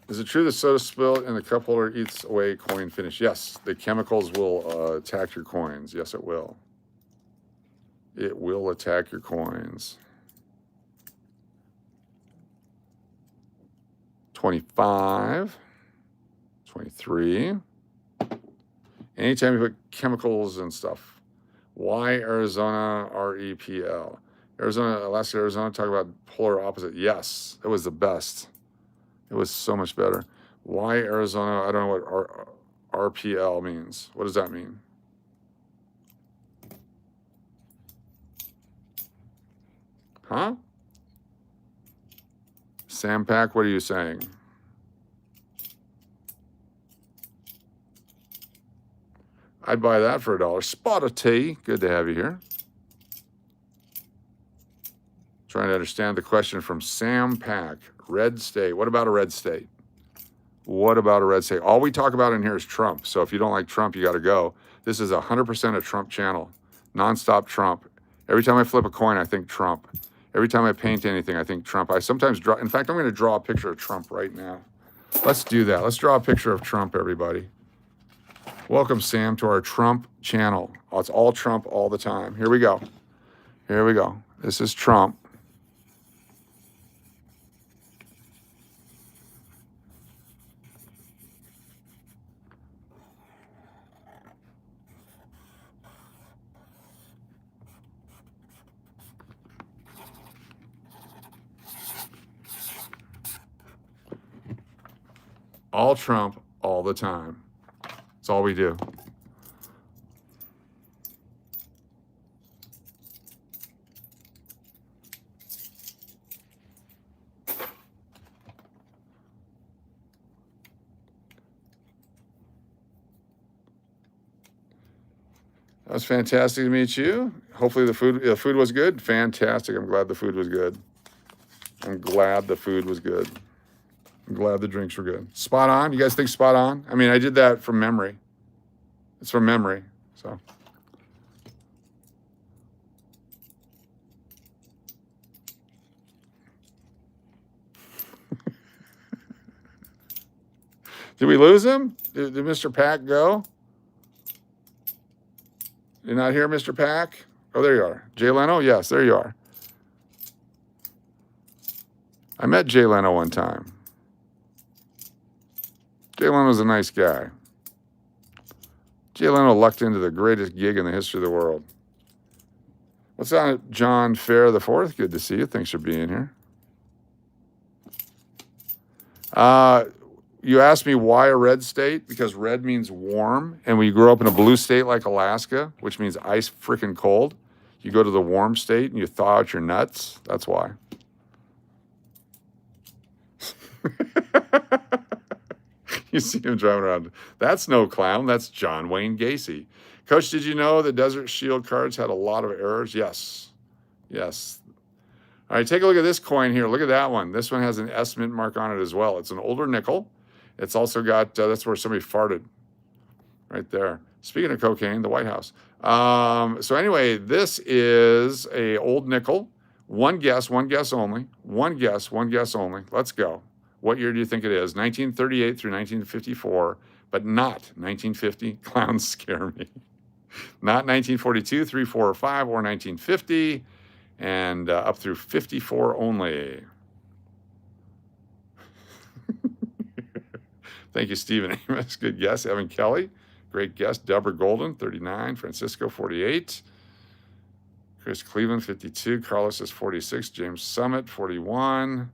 Is it true the soda spill in the cup holder eats away coin finish? Yes, the chemicals will attack your coins. Yes, it will. It will attack your coins. 25, 23. Anytime you put chemicals and stuff. Why Arizona REPL? Arizona, Alaska, Arizona, talk about polar opposite. Yes, it was the best. It was so much better. Why Arizona? I don't know what RPL means. What does that mean? Huh? Sampack, what are you saying? I'd buy that for $1. Spot of tea. Good to have you here. Trying to understand the question from Sam Pack. Red state. What about a red state? What about a red state? All we talk about in here is Trump. So if you don't like Trump, you got to go. This is 100% a Trump channel. Nonstop Trump. Every time I flip a coin, I think Trump. Every time I paint anything, I think Trump. I sometimes draw. In fact, I'm going to draw a picture of Trump right now. Let's do that. Let's draw a picture of Trump, everybody. Welcome, Sam, to our Trump channel. Oh, it's all Trump all the time. Here we go. Here we go. This is Trump. All Trump all the time. That's all we do. That was fantastic to meet you. Hopefully the food was good. Fantastic. I'm glad the food was good. I'm glad the food was good. I'm glad the drinks were good. Spot on. You guys think spot on? I mean, I did that from memory. It's from memory. So. Did we lose him? Did Mr. Pack go? You're not here, Mr. Pack? Oh, there you are. Jay Leno? Yes, there you are. I met Jay Leno one time. Jay Leno's a nice guy. Jay Leno lucked into the greatest gig in the history of the world. What's on John Fair the Fourth? Good to see you. Thanks for being here. you asked me why a red state? Because red means warm. And when you grow up in a blue state like Alaska, which means ice freaking cold, you go to the warm state and you thaw out your nuts. That's why. You see him driving around. That's no clown. That's John Wayne Gacy. Coach, did you know the Desert Shield cards had a lot of errors? Yes. Yes. All right, take a look at this coin here. Look at that one. This one has an S mint mark on it as well. It's an older nickel. It's also got, that's where somebody farted right there. Speaking of cocaine, the White House. So anyway, this is a old nickel. One guess only. One guess only. Let's go. What year do you think it is? 1938 through 1954, but not 1950. Clowns scare me. Not 1942, 3, 4, or 5, or 1950, and up through 54 only. Thank you, Stephen Amos. Good guess. Evan Kelly, great guess. Deborah Golden, 39. Francisco, 48. Chris Cleveland, 52. Carlos is 46. James Summit, 41.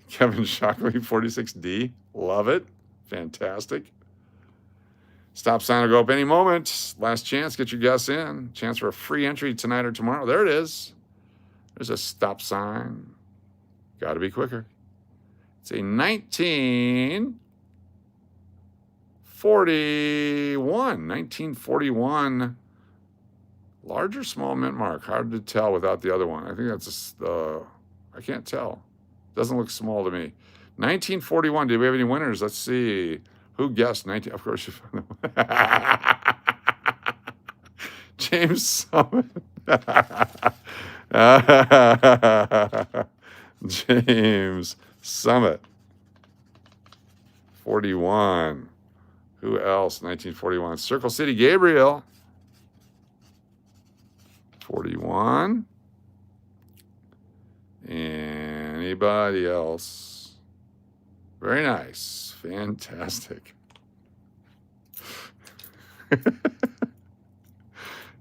Kevin Shockley, 46D. Love it. Fantastic. Stop sign will go up any moment. Last chance. Get your guess in. Chance for a free entry tonight or tomorrow. There it is. There's a stop sign. Got to be quicker. It's a 1941. Large or small mint mark? Hard to tell without the other one. I think that's I can't tell. Doesn't look small to me. 1941. Did we have any winners? Let's see. Who guessed 19? Of course you found them. James Summit. James Summit. 41. Who else? 1941. Circle City Gabriel. 41. Anybody else? Very nice. Fantastic.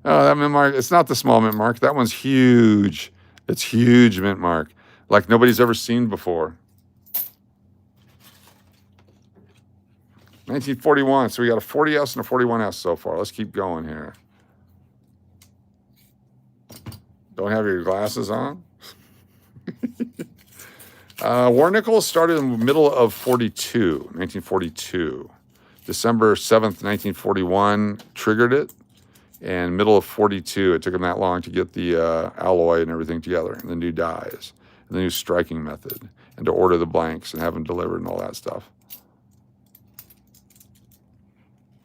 Oh, that mint mark. It's not the small mint mark. That one's huge. It's huge mint mark. Like nobody's ever seen before. 1941. So we got a 40S and a 41S so far. Let's keep going here. Don't have your glasses on? War nickel started in the middle of 1942. December 7th, 1941 triggered it. And middle of 42, it took them that long to get the alloy and everything together, and the new dies, and the new striking method, and to order the blanks and have them delivered and all that stuff.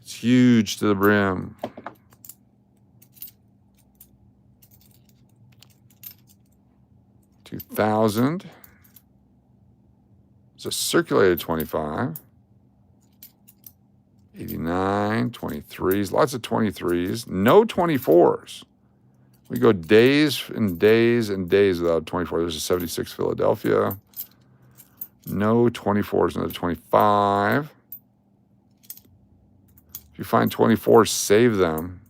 It's huge to the brim. $2,000. It's a circulated 25. 89, 23s, lots of 23s, no 24s. We go days and days and days without 24. There's a 76 Philadelphia. No 24s, another 25. If you find 24s, save them.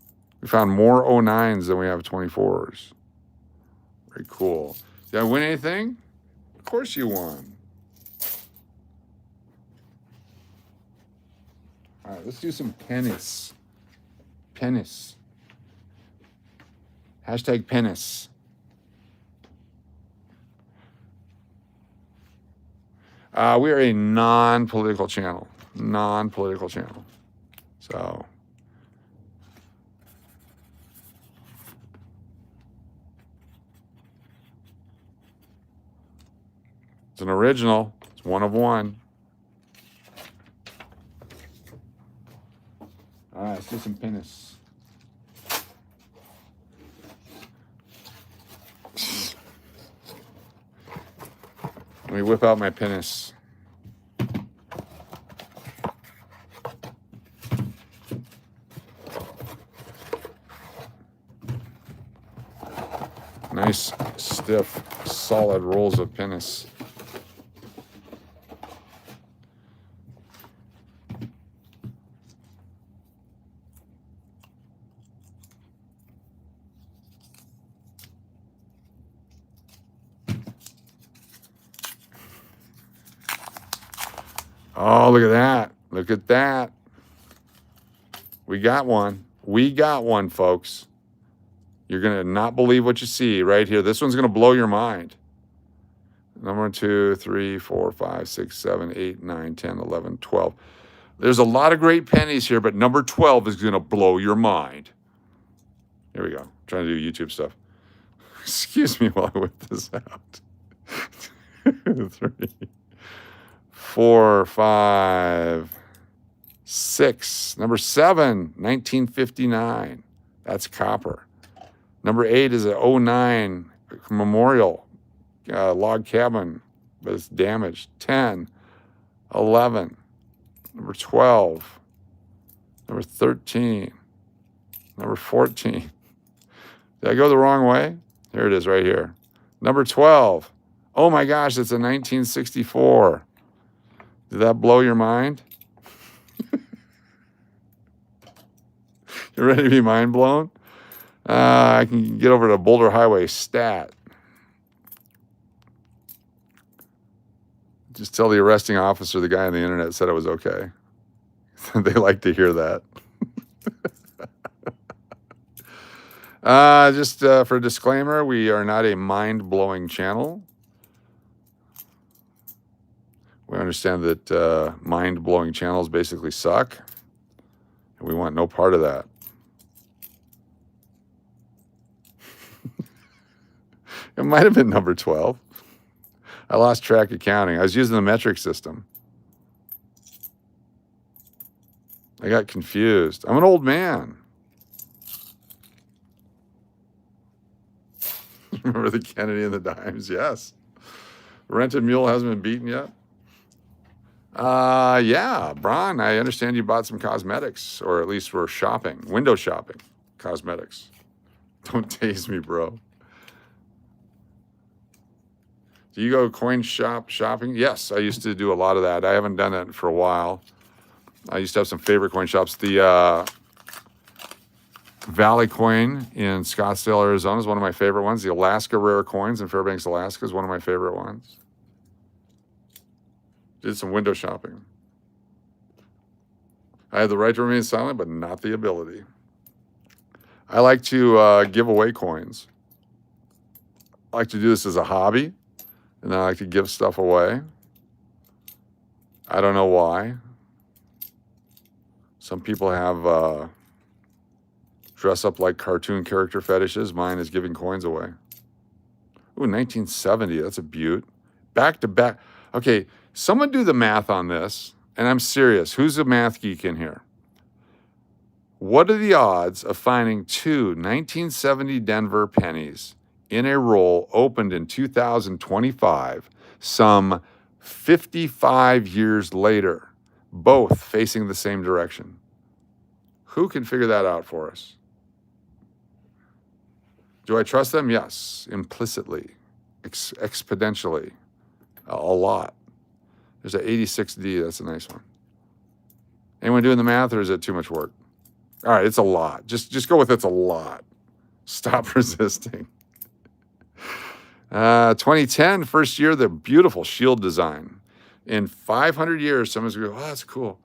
We found more 09s than we have 24s. Very cool. Did I win anything? Of course you won. All right, let's do some pennies. Pennies. Hashtag pennies. We are a non-political channel. Non-political channel. So. It's an original. It's one of one. All right, let's do some pennies. Let me whip out my pennies. Nice, stiff, solid rolls of pennies. Oh, look at that. Look at that. We got one. We got one, folks. You're going to not believe what you see right here. This one's going to blow your mind. Number 2, 3, 4, 5, 6, 7, 8, 9, 10, 11, 12. There's a lot of great pennies here, but number 12 is going to blow your mind. Here we go. I'm trying to do YouTube stuff. Excuse me while I whip this out. 3, 4, 5, 6. Number 7, 1959. That's copper. Number 8 is a 09 memorial log cabin, but it's damaged. 10, 11. Number 12. Number 13. Number 14. Did I go the wrong way? Here it is right here. Number 12. Oh my gosh, it's a 1964. Did that blow your mind? You ready to be mind blown? I can get over to Boulder Highway stat. Just tell the arresting officer the guy on the internet said it was okay. They like to hear that. Just for a disclaimer, we are not a mind-blowing channel. We understand that mind-blowing channels basically suck, and we want no part of that. It might have been number 12. I lost track of counting. I was using the metric system. I got confused. I'm an old man. Remember the Kennedy and the dimes? Yes. Rented mule hasn't been beaten yet? Yeah, Bron, I understand you bought some cosmetics, or at least were shopping, window shopping, cosmetics. Don't tase me, bro. Do you go coin shop shopping? Yes, I used to do a lot of that. I haven't done that for a while. I used to have some favorite coin shops. The Valley Coin in Scottsdale, Arizona is one of my favorite ones. The Alaska Rare Coins in Fairbanks, Alaska is one of my favorite ones. Did some window shopping. I have the right to remain silent, but not the ability. I like to give away coins. I like to do this as a hobby, and then I like to give stuff away. I don't know why. Some people have dress up like cartoon character fetishes. Mine is giving coins away. Ooh, 1970, that's a beaut. Back to back. Okay, someone do the math on this, and I'm serious. Who's a math geek in here? What are the odds of finding 2 1970 Denver pennies in a roll opened in 2025, some 55 years later, both facing the same direction? Who can figure that out for us? Do I trust them? Yes, implicitly, exponentially, a lot. There's an 86D, that's a nice one. Anyone doing the math, or is it too much work? All right, it's a lot. Just go with it's a lot. Stop resisting. 2010, first year, the beautiful shield design. In 500 years, someone's going to go, oh, that's cool.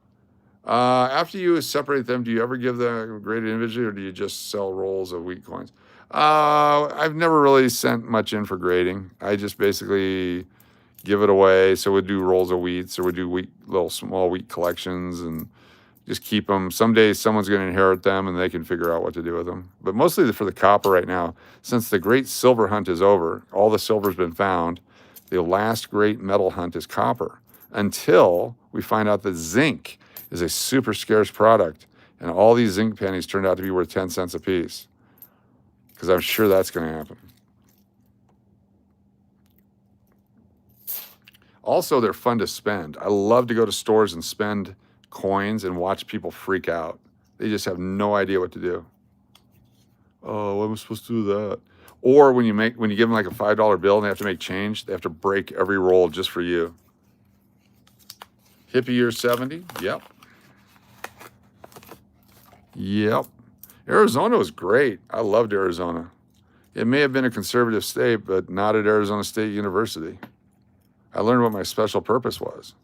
After you separate them, do you ever give them graded individually, or do you just sell rolls of wheat coins? I've never really sent much in for grading. I just basically give it away. So we'd do rolls of wheat, so we'd do little small wheat collections, and just keep them. Someday someone's going to inherit them, and they can figure out what to do with them. But mostly for the copper right now, since the great silver hunt is over, all the silver's been found, the last great metal hunt is copper, until we find out that zinc is a super scarce product, and all these zinc pennies turned out to be worth 10 cents a piece, because I'm sure that's going to happen. Also, they're fun to spend. I love to go to stores and spend coins and watch people freak out. They just have no idea what to do. Oh, what am I supposed to do with that? Or when you give them like a $5 bill and they have to make change, they have to break every roll just for you. Hippie year 70, yep. Yep. Arizona was great. I loved Arizona. It may have been a conservative state, but not at Arizona State University. I learned what my special purpose was.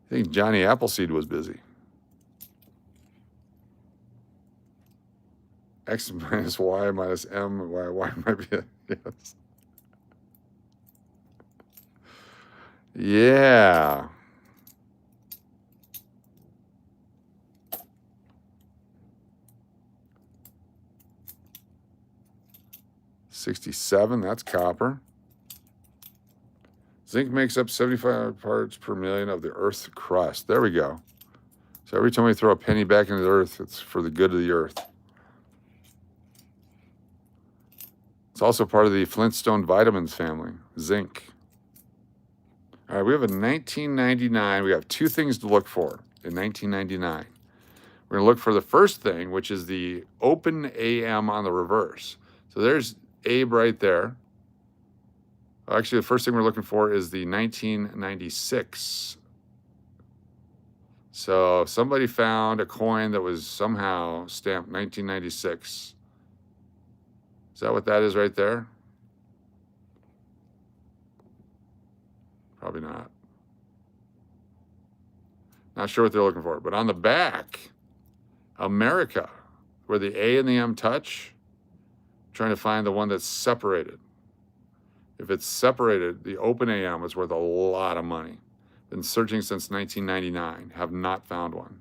I think Johnny Appleseed was busy. X minus Y minus M, Y might be a, yes. Yeah. $67, that's copper. Zinc makes up 75 parts per million of the Earth's crust. There we go. So every time we throw a penny back into the Earth, it's for the good of the Earth. It's also part of the Flintstone vitamins family, zinc. All right, we have a 1999. We have two things to look for in 1999. We're going to look for the first thing, which is the open AM on the reverse. So there's Abe right there. Actually, the first thing we're looking for is the 1996. So somebody found a coin that was somehow stamped 1996. Is that what that is right there? Probably not. Not sure what they're looking for. But on the back, America, where the A and the M touch, trying to find the one that's separated. If it's separated, the open AM is worth a lot of money. Been searching since 1999. Have not found one.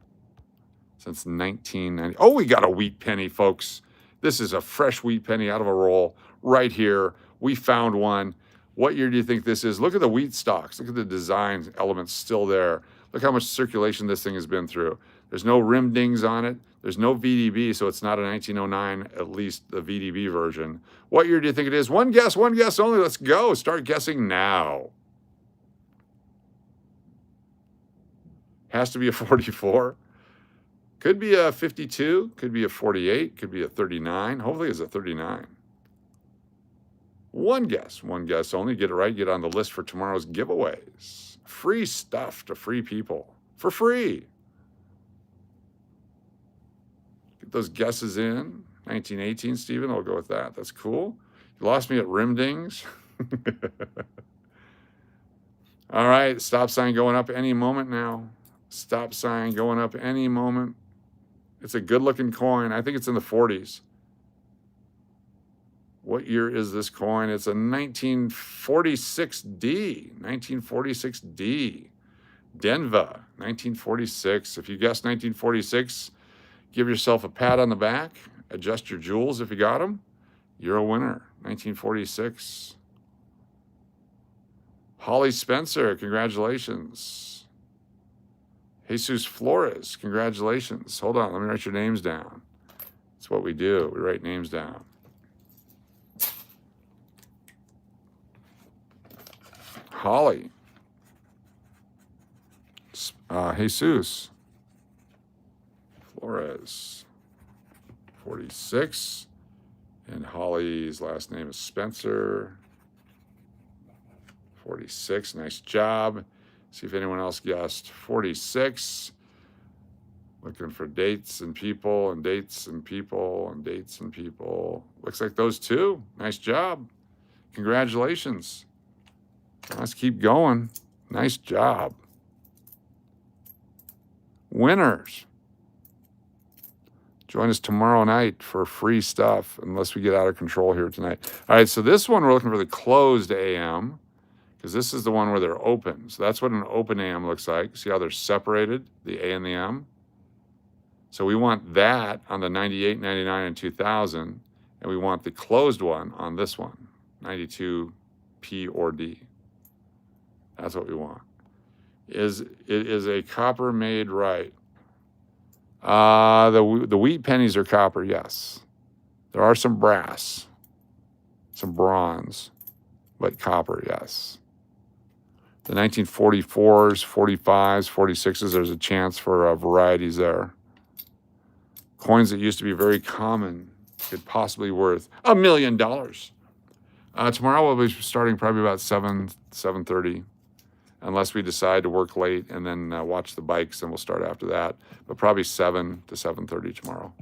Since 1990. Oh, we got a wheat penny, folks. This is a fresh wheat penny out of a roll right here. We found one. What year do you think this is? Look at the wheat stalks. Look at the design elements still there. Look how much circulation this thing has been through. There's no rim dings on it. There's no VDB, so it's not a 1909, at least the VDB version. What year do you think it is? One guess only. Let's go. Start guessing now. Has to be a 44. Could be a 52. Could be a 48. Could be a 39. Hopefully it's a 39. One guess only. Get it right. Get on the list for tomorrow's giveaways. Free stuff to free people for free. Get those guesses in. 1918, Stephen. I'll go with that. That's cool. You lost me at rim dings. All right. Stop sign going up any moment now. Stop sign going up any moment. It's a good-looking coin. I think it's in the 40s. What year is this coin? It's a 1946D. 1946D. Denver, 1946. If you guessed 1946, give yourself a pat on the back. Adjust your jewels if you got them. You're a winner. 1946. Holly Spencer, congratulations. Jesus Flores, congratulations. Hold on, let me write your names down. That's what we do. We write names down. Holly. Jesus Flores, 46. And Holly's last name is Spencer, 46. Nice job. See if anyone else guessed 46. Looking for dates and people and dates and people and dates and people. Looks like those two. Nice job. Congratulations. Let's keep going. Nice job. Winners. Join us tomorrow night for free stuff, unless we get out of control here tonight. All right, so this one we're looking for the closed AM, because this is the one where they're open. So that's what an open AM looks like. See how they're separated, the A and the M? So we want that on the 98, 99, and 2000, and we want the closed one on this one, 92 P or D. That's what we want. It is a copper made right. The wheat pennies are copper, yes. There are some brass, some bronze, but copper, yes. The 1944s, 45s, 46s, there's a chance for varieties there. Coins that used to be very common could possibly worth $1 million. Tomorrow we'll be starting probably about 7:30, unless we decide to work late and then watch the bikes, and we'll start after that. But probably 7 to 7:30 tomorrow.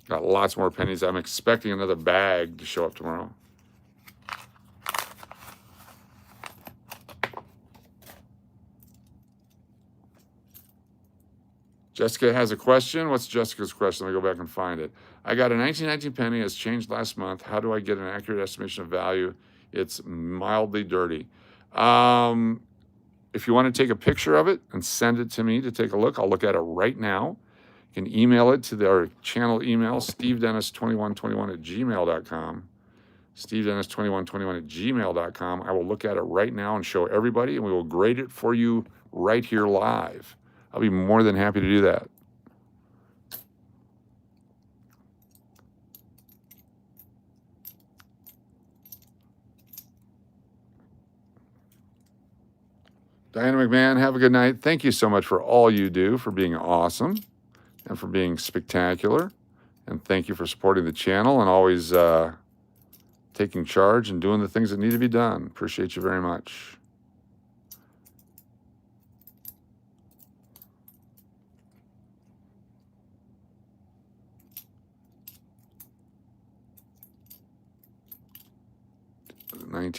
Got lots more pennies. I'm expecting another bag to show up tomorrow. Jessica has a question. What's Jessica's question? Let me go back and find it. I got a 1919 penny. It's changed last month. How do I get an accurate estimation of value? It's mildly dirty. If you want to take a picture of it and send it to me to take a look, I'll look at it right now. You can email it to our channel email, stevedennis2121@gmail.com. stevedennis2121@gmail.com. I will look at it right now and show everybody, and we will grade it for you right here live. I'll be more than happy to do that. Diana McMahon, have a good night. Thank you so much for all you do, for being awesome and for being spectacular. And thank you for supporting the channel and always taking charge and doing the things that need to be done. Appreciate you very much.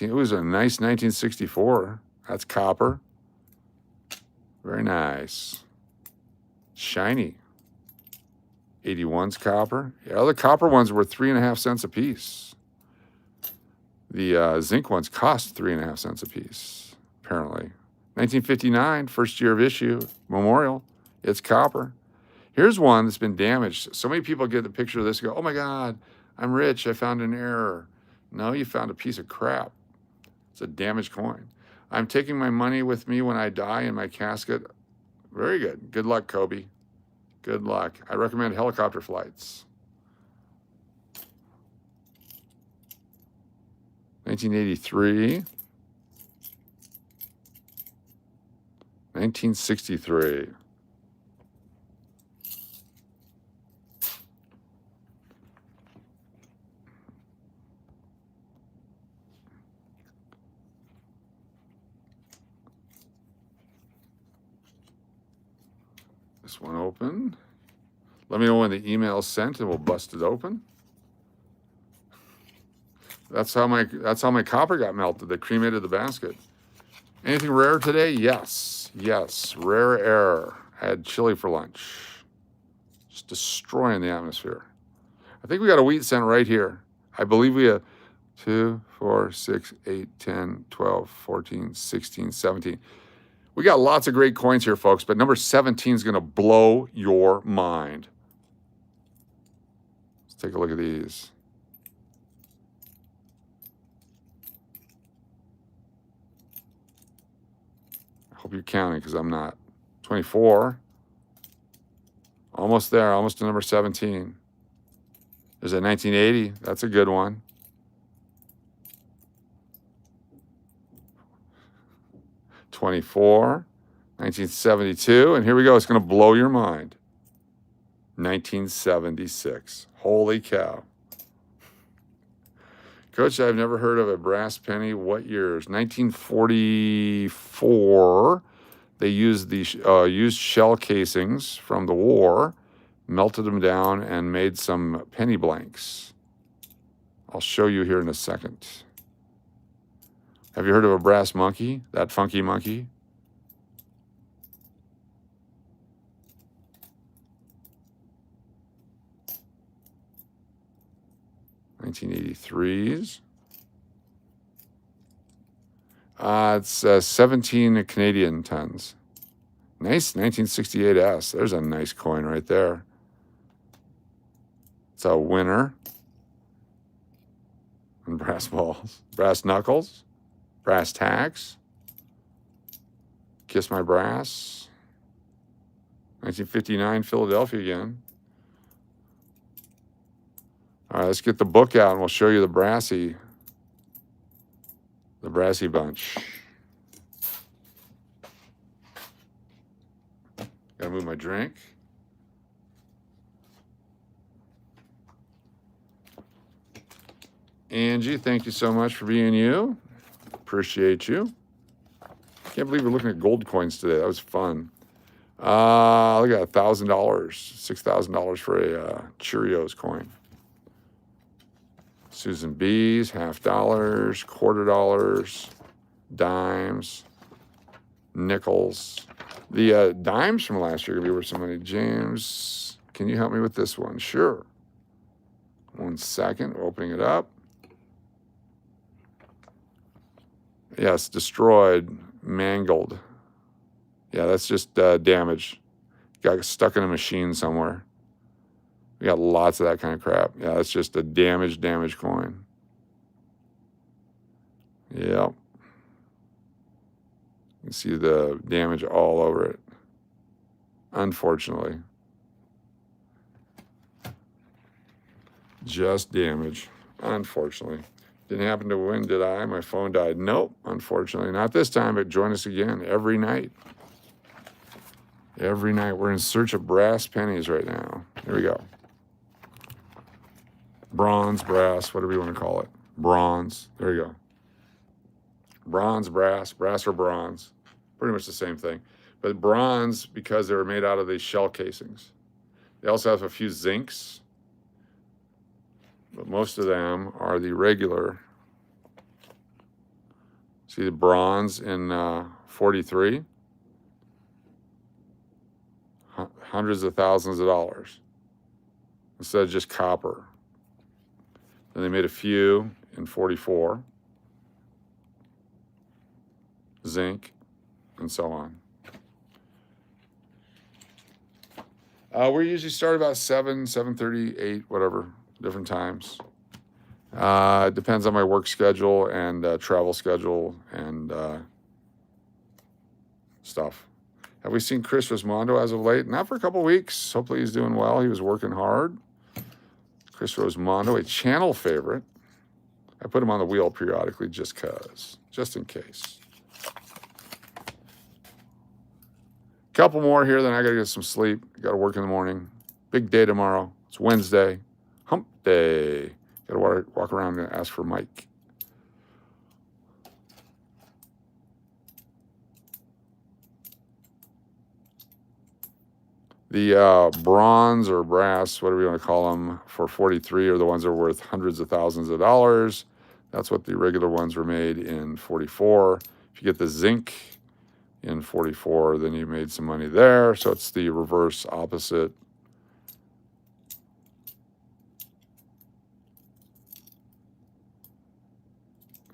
It was a nice 1964. That's copper. Very nice. Shiny. 81's copper. Yeah, the copper ones were 3.5 cents a piece. The zinc ones cost 3.5 cents a piece, apparently. 1959, first year of issue, Memorial. It's copper. Here's one that's been damaged. So many people get the picture of this and go, oh my God, I'm rich. I found an error. No, you found a piece of crap. It's a damaged coin. I'm taking my money with me when I die in my casket. Very good. Good luck, Kobe. Good luck. I recommend helicopter flights. 1983. 1963. This one open. Let me know when the email's sent and we'll bust it open. That's how my copper got melted. They cremated the basket. Anything rare today? Yes. Yes. Rare air. I had chili for lunch. Just destroying the atmosphere. I think we got a wheat cent right here. I believe we have 2, 4, 6, 8, 10, 12, 14, 16, 17. We got lots of great coins here, folks, but number 17 is going to blow your mind. Let's take a look at these. I hope you're counting because I'm not. 24. Almost there, almost to number 17. There's a 1980. That's a good one. '24, 1972, and here we go. It's going to blow your mind. 1976. Holy cow. Coach, I've never heard of a brass penny. What years? 1944. They used the used shell casings from the war, melted them down, and made some penny blanks. I'll show you here in a second. Have you heard of a brass monkey? That funky monkey? $1983s. It's 17 Canadian tons. Nice 1968S. There's a nice coin right there. It's a winner. And brass balls. Brass knuckles. Brass tacks. Kiss My Brass. 1959 Philadelphia again. All right, let's get the book out and we'll show you the brassy bunch. Gotta move my drink. Angie, thank you so much for being you. Appreciate you. Can't believe we're looking at gold coins today. That was fun. Look at $1,000, $6,000 for a Cheerios coin. Susan B's, $50, $quarter, dimes, nickels. The dimes from last year could be worth some money. James, can you help me with this one? Sure. 1 second, opening it up. Yes, destroyed, mangled. Yeah, that's just damage. Got stuck in a machine somewhere. We got lots of that kind of crap. Yeah, that's just a damaged coin. Yep. You can see the damage all over it, unfortunately. Just damage, unfortunately. Didn't happen to win, did I? My phone died. Nope, unfortunately. Not this time, but join us again every night. Every night. We're in search of brass pennies right now. Here we go. Bronze, brass, whatever you want to call it. Bronze. There you go. Bronze, brass or bronze. Pretty much the same thing. But bronze, because they were made out of these shell casings. They also have a few zincs, but most of them are the regular. See the bronze in 43? Hundreds of thousands of dollars instead of just copper. Then they made a few in 44, zinc, and so on. We usually start about 7, 7:30, 8, whatever, different times. It depends on my work schedule and travel schedule and stuff. Have we seen Chris Rosmondo as of late? Not for a couple weeks. Hopefully he's doing well. He was working hard. Chris Rosmondo, a channel favorite. I put him on the wheel periodically just in case. Couple more here, then I got to get some sleep. Got to work in the morning. Big day tomorrow. It's Wednesday. Hump day. Got to walk around and ask for Mike. The bronze or brass, whatever you want to call them, for 43 are the ones that are worth hundreds of thousands of dollars. That's what the regular ones were made in 44. If you get the zinc in 44, then you made some money there. So it's the reverse opposite.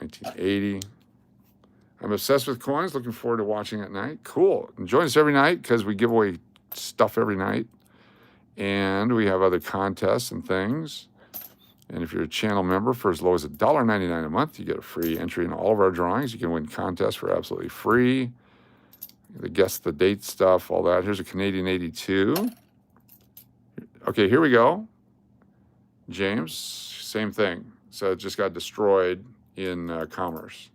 $1980. I'm obsessed with coins. Looking forward to watching at night. Cool. And join us every night because we give away stuff every night. And we have other contests and things. And if you're a channel member for as low as $1.99 a month, you get a free entry in all of our drawings. You can win contests for absolutely free. The guess the date stuff, all that. Here's a Canadian 82. Okay, here we go. James, same thing. So it just got destroyed in commerce.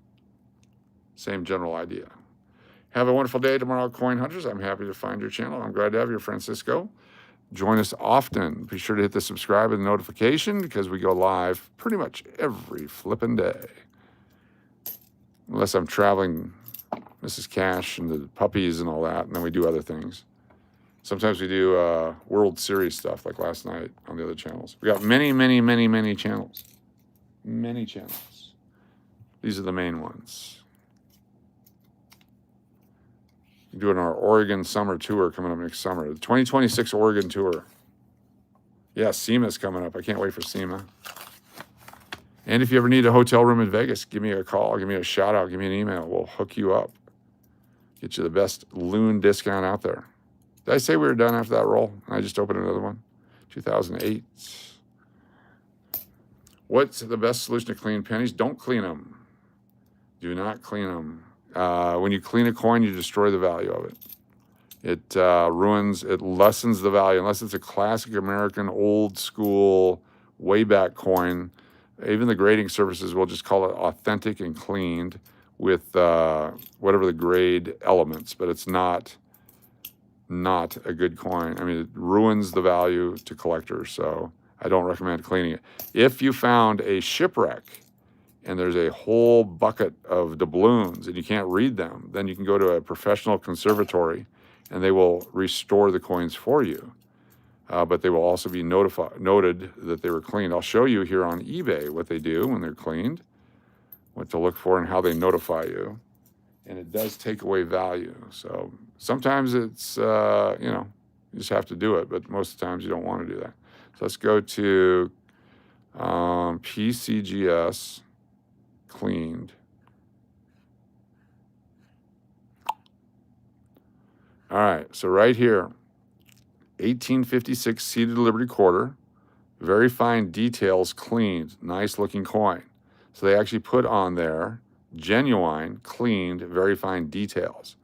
Same general idea. Have a wonderful day tomorrow, Coin Hunters. I'm happy to find your channel. I'm glad to have you, Francisco. Join us often. Be sure to hit the subscribe and notification because we go live pretty much every flippin' day. Unless I'm traveling Mrs. Cash and the puppies and all that, and then we do other things. Sometimes we do World Series stuff like last night on the other channels. We got many, many, many, many channels. Many channels. These are the main ones. We're doing our Oregon summer tour coming up next summer. The 2026 Oregon tour. Yeah, SEMA's coming up. I can't wait for SEMA. And if you ever need a hotel room in Vegas, give me a call, give me a shout out, give me an email. We'll hook you up. Get you the best loon discount out there. Did I say we were done after that roll? I just opened another one. 2008. What's the best solution to clean pennies? Don't clean them. Do not clean them. When you clean a coin, you destroy the value of it. It it lessens the value. Unless it's a classic American, old school, way back coin, even the grading services will just call it authentic and cleaned with whatever the grade elements, but it's not a good coin. I mean, it ruins the value to collectors, so I don't recommend cleaning it. If you found a shipwreck and there's a whole bucket of doubloons and you can't read them, then you can go to a professional conservatory and they will restore the coins for you. But they will also be noted that they were cleaned. I'll show you here on eBay what they do when they're cleaned, what to look for and how they notify you. and it does take away value. So sometimes it's, you just have to do it, but most of the times you don't want to do that. So let's go to PCGS cleaned. All right, so right here, 1856 seated Liberty quarter, very fine details cleaned, nice looking coin. So they actually put on there genuine, cleaned, very fine details.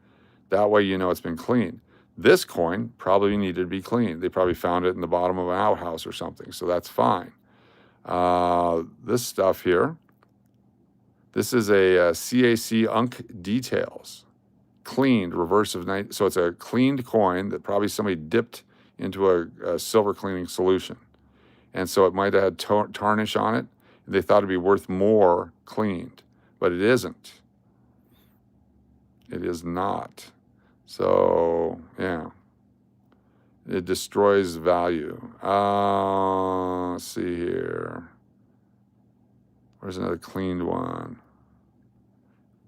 That way you know it's been cleaned. This coin probably needed to be cleaned. They probably found it in the bottom of an outhouse or something, so that's fine. This stuff here, this is a CAC Unk Details. Cleaned, reverse of night. So it's a cleaned coin that probably somebody dipped into a silver cleaning solution. And so it might have had tarnish on it. They thought it'd be worth more cleaned, but it isn't. It is not. So, yeah, it destroys value. Let's see here. Where's another cleaned one?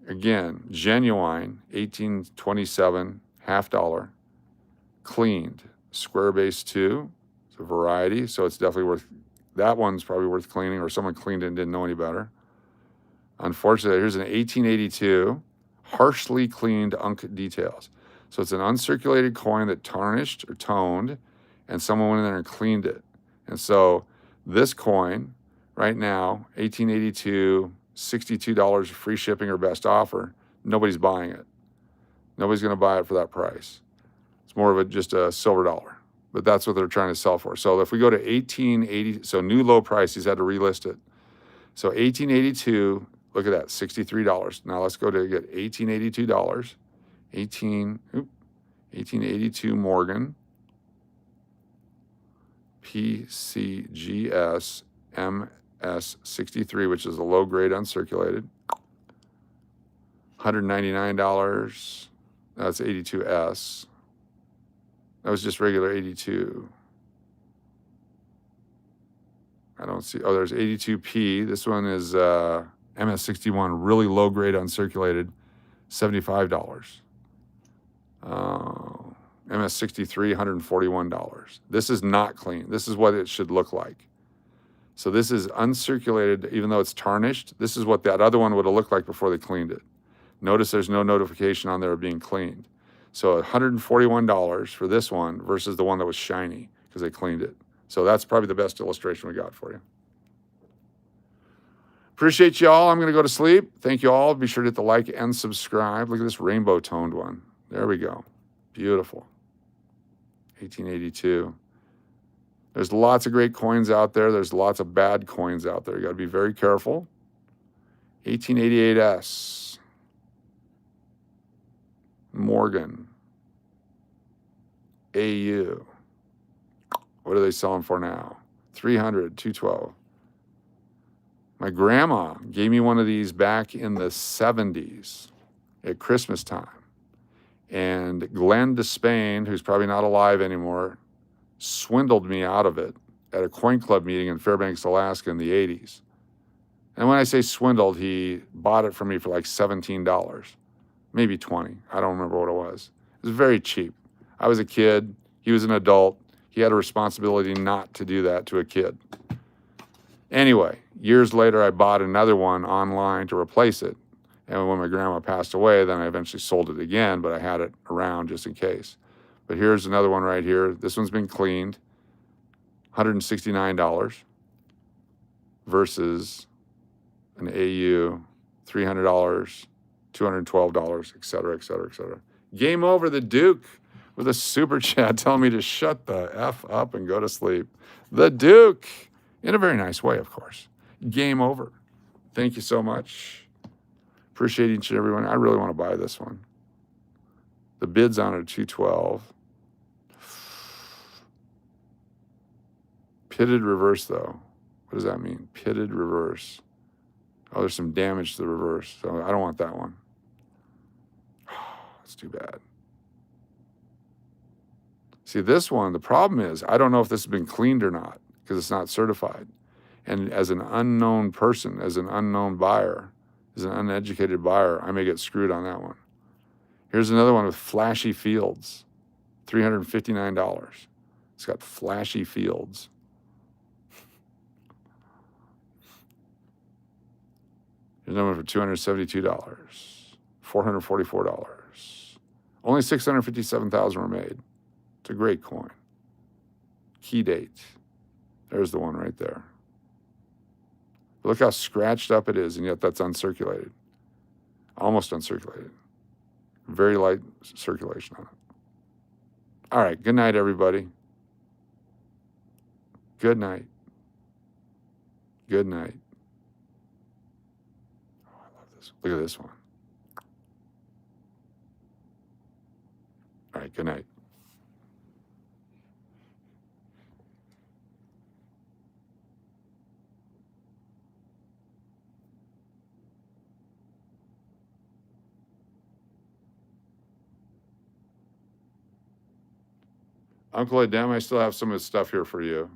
Again, genuine, 1827, $50, cleaned, square base 2. It's a variety, so it's definitely worth, that one's probably worth cleaning, or someone cleaned it and didn't know any better. Unfortunately, here's an 1882, harshly cleaned Unk Details. So it's an uncirculated coin that tarnished or toned, and someone went in there and cleaned it. And so this coin, right now, 1882, $62 free shipping or best offer, nobody's buying it. Nobody's going to buy it for that price. It's more of just a silver dollar, but that's what they're trying to sell for. So if we go to 1880, so new low price, he's had to relist it. So 1882, look at that, $63. Now let's go to get $1882. 1882 Morgan, PCGS MS63, which is a low grade uncirculated. $199. That's 82S. That was just regular 82. I don't see. Oh, there's 82P. This one is MS61, really low grade uncirculated, $75. MS63, $141. This is not clean. This is what it should look like. So this is uncirculated, even though it's tarnished. This is what that other one would have looked like before they cleaned it. Notice there's no notification on there of being cleaned. So $141 for this one versus the one that was shiny because they cleaned it. So that's probably the best illustration we got for you. Appreciate you all. I'm going to go to sleep. Thank you all. Be sure to hit the like and subscribe. Look at this rainbow toned one. There we go. Beautiful. 1882. There's lots of great coins out there. There's lots of bad coins out there. You got to be very careful. 1888S. Morgan. AU. What are they selling for now? 300, 212. My grandma gave me one of these back in the 70s at Christmas time. And Glenn Despain, who's probably not alive anymore, swindled me out of it at a coin club meeting in Fairbanks, Alaska in the 80s. And when I say swindled, he bought it for me for like $17, maybe 20. I don't remember what it was. It was very cheap. I was a kid. He was an adult. He had a responsibility not to do that to a kid. Anyway, years later, I bought another one online to replace it. And when my grandma passed away, then I eventually sold it again, but I had it around just in case. But here's another one right here. This one's been cleaned, $169 versus an AU, $300, $212, et cetera, et cetera, et cetera. Game over. The Duke with a super chat telling me to shut the F up and go to sleep. The Duke, in a very nice way, of course. Game over. Thank you so much. Appreciate each and every one. I really want to buy this one. The bid's on it at 212. Pitted reverse, though. What does that mean? Pitted reverse. Oh, there's some damage to the reverse, so I don't want that one. That's too bad. See, this one, the problem is I don't know if this has been cleaned or not because it's not certified. And as an unknown person, as an unknown buyer, is an uneducated buyer, I may get screwed on that one. Here's another one with flashy fields, $359. It's got flashy fields. Here's another one for $272, $444. Only 657,000 were made. It's a great coin. Key date. There's the one right there. But look how scratched up it is, and yet that's uncirculated. Almost uncirculated. Very light circulation on it. All right, good night, everybody. Good night. Good night. Oh, I love this. Look at this one. All right, good night. Uncle Adem, I still have some of his stuff here for you.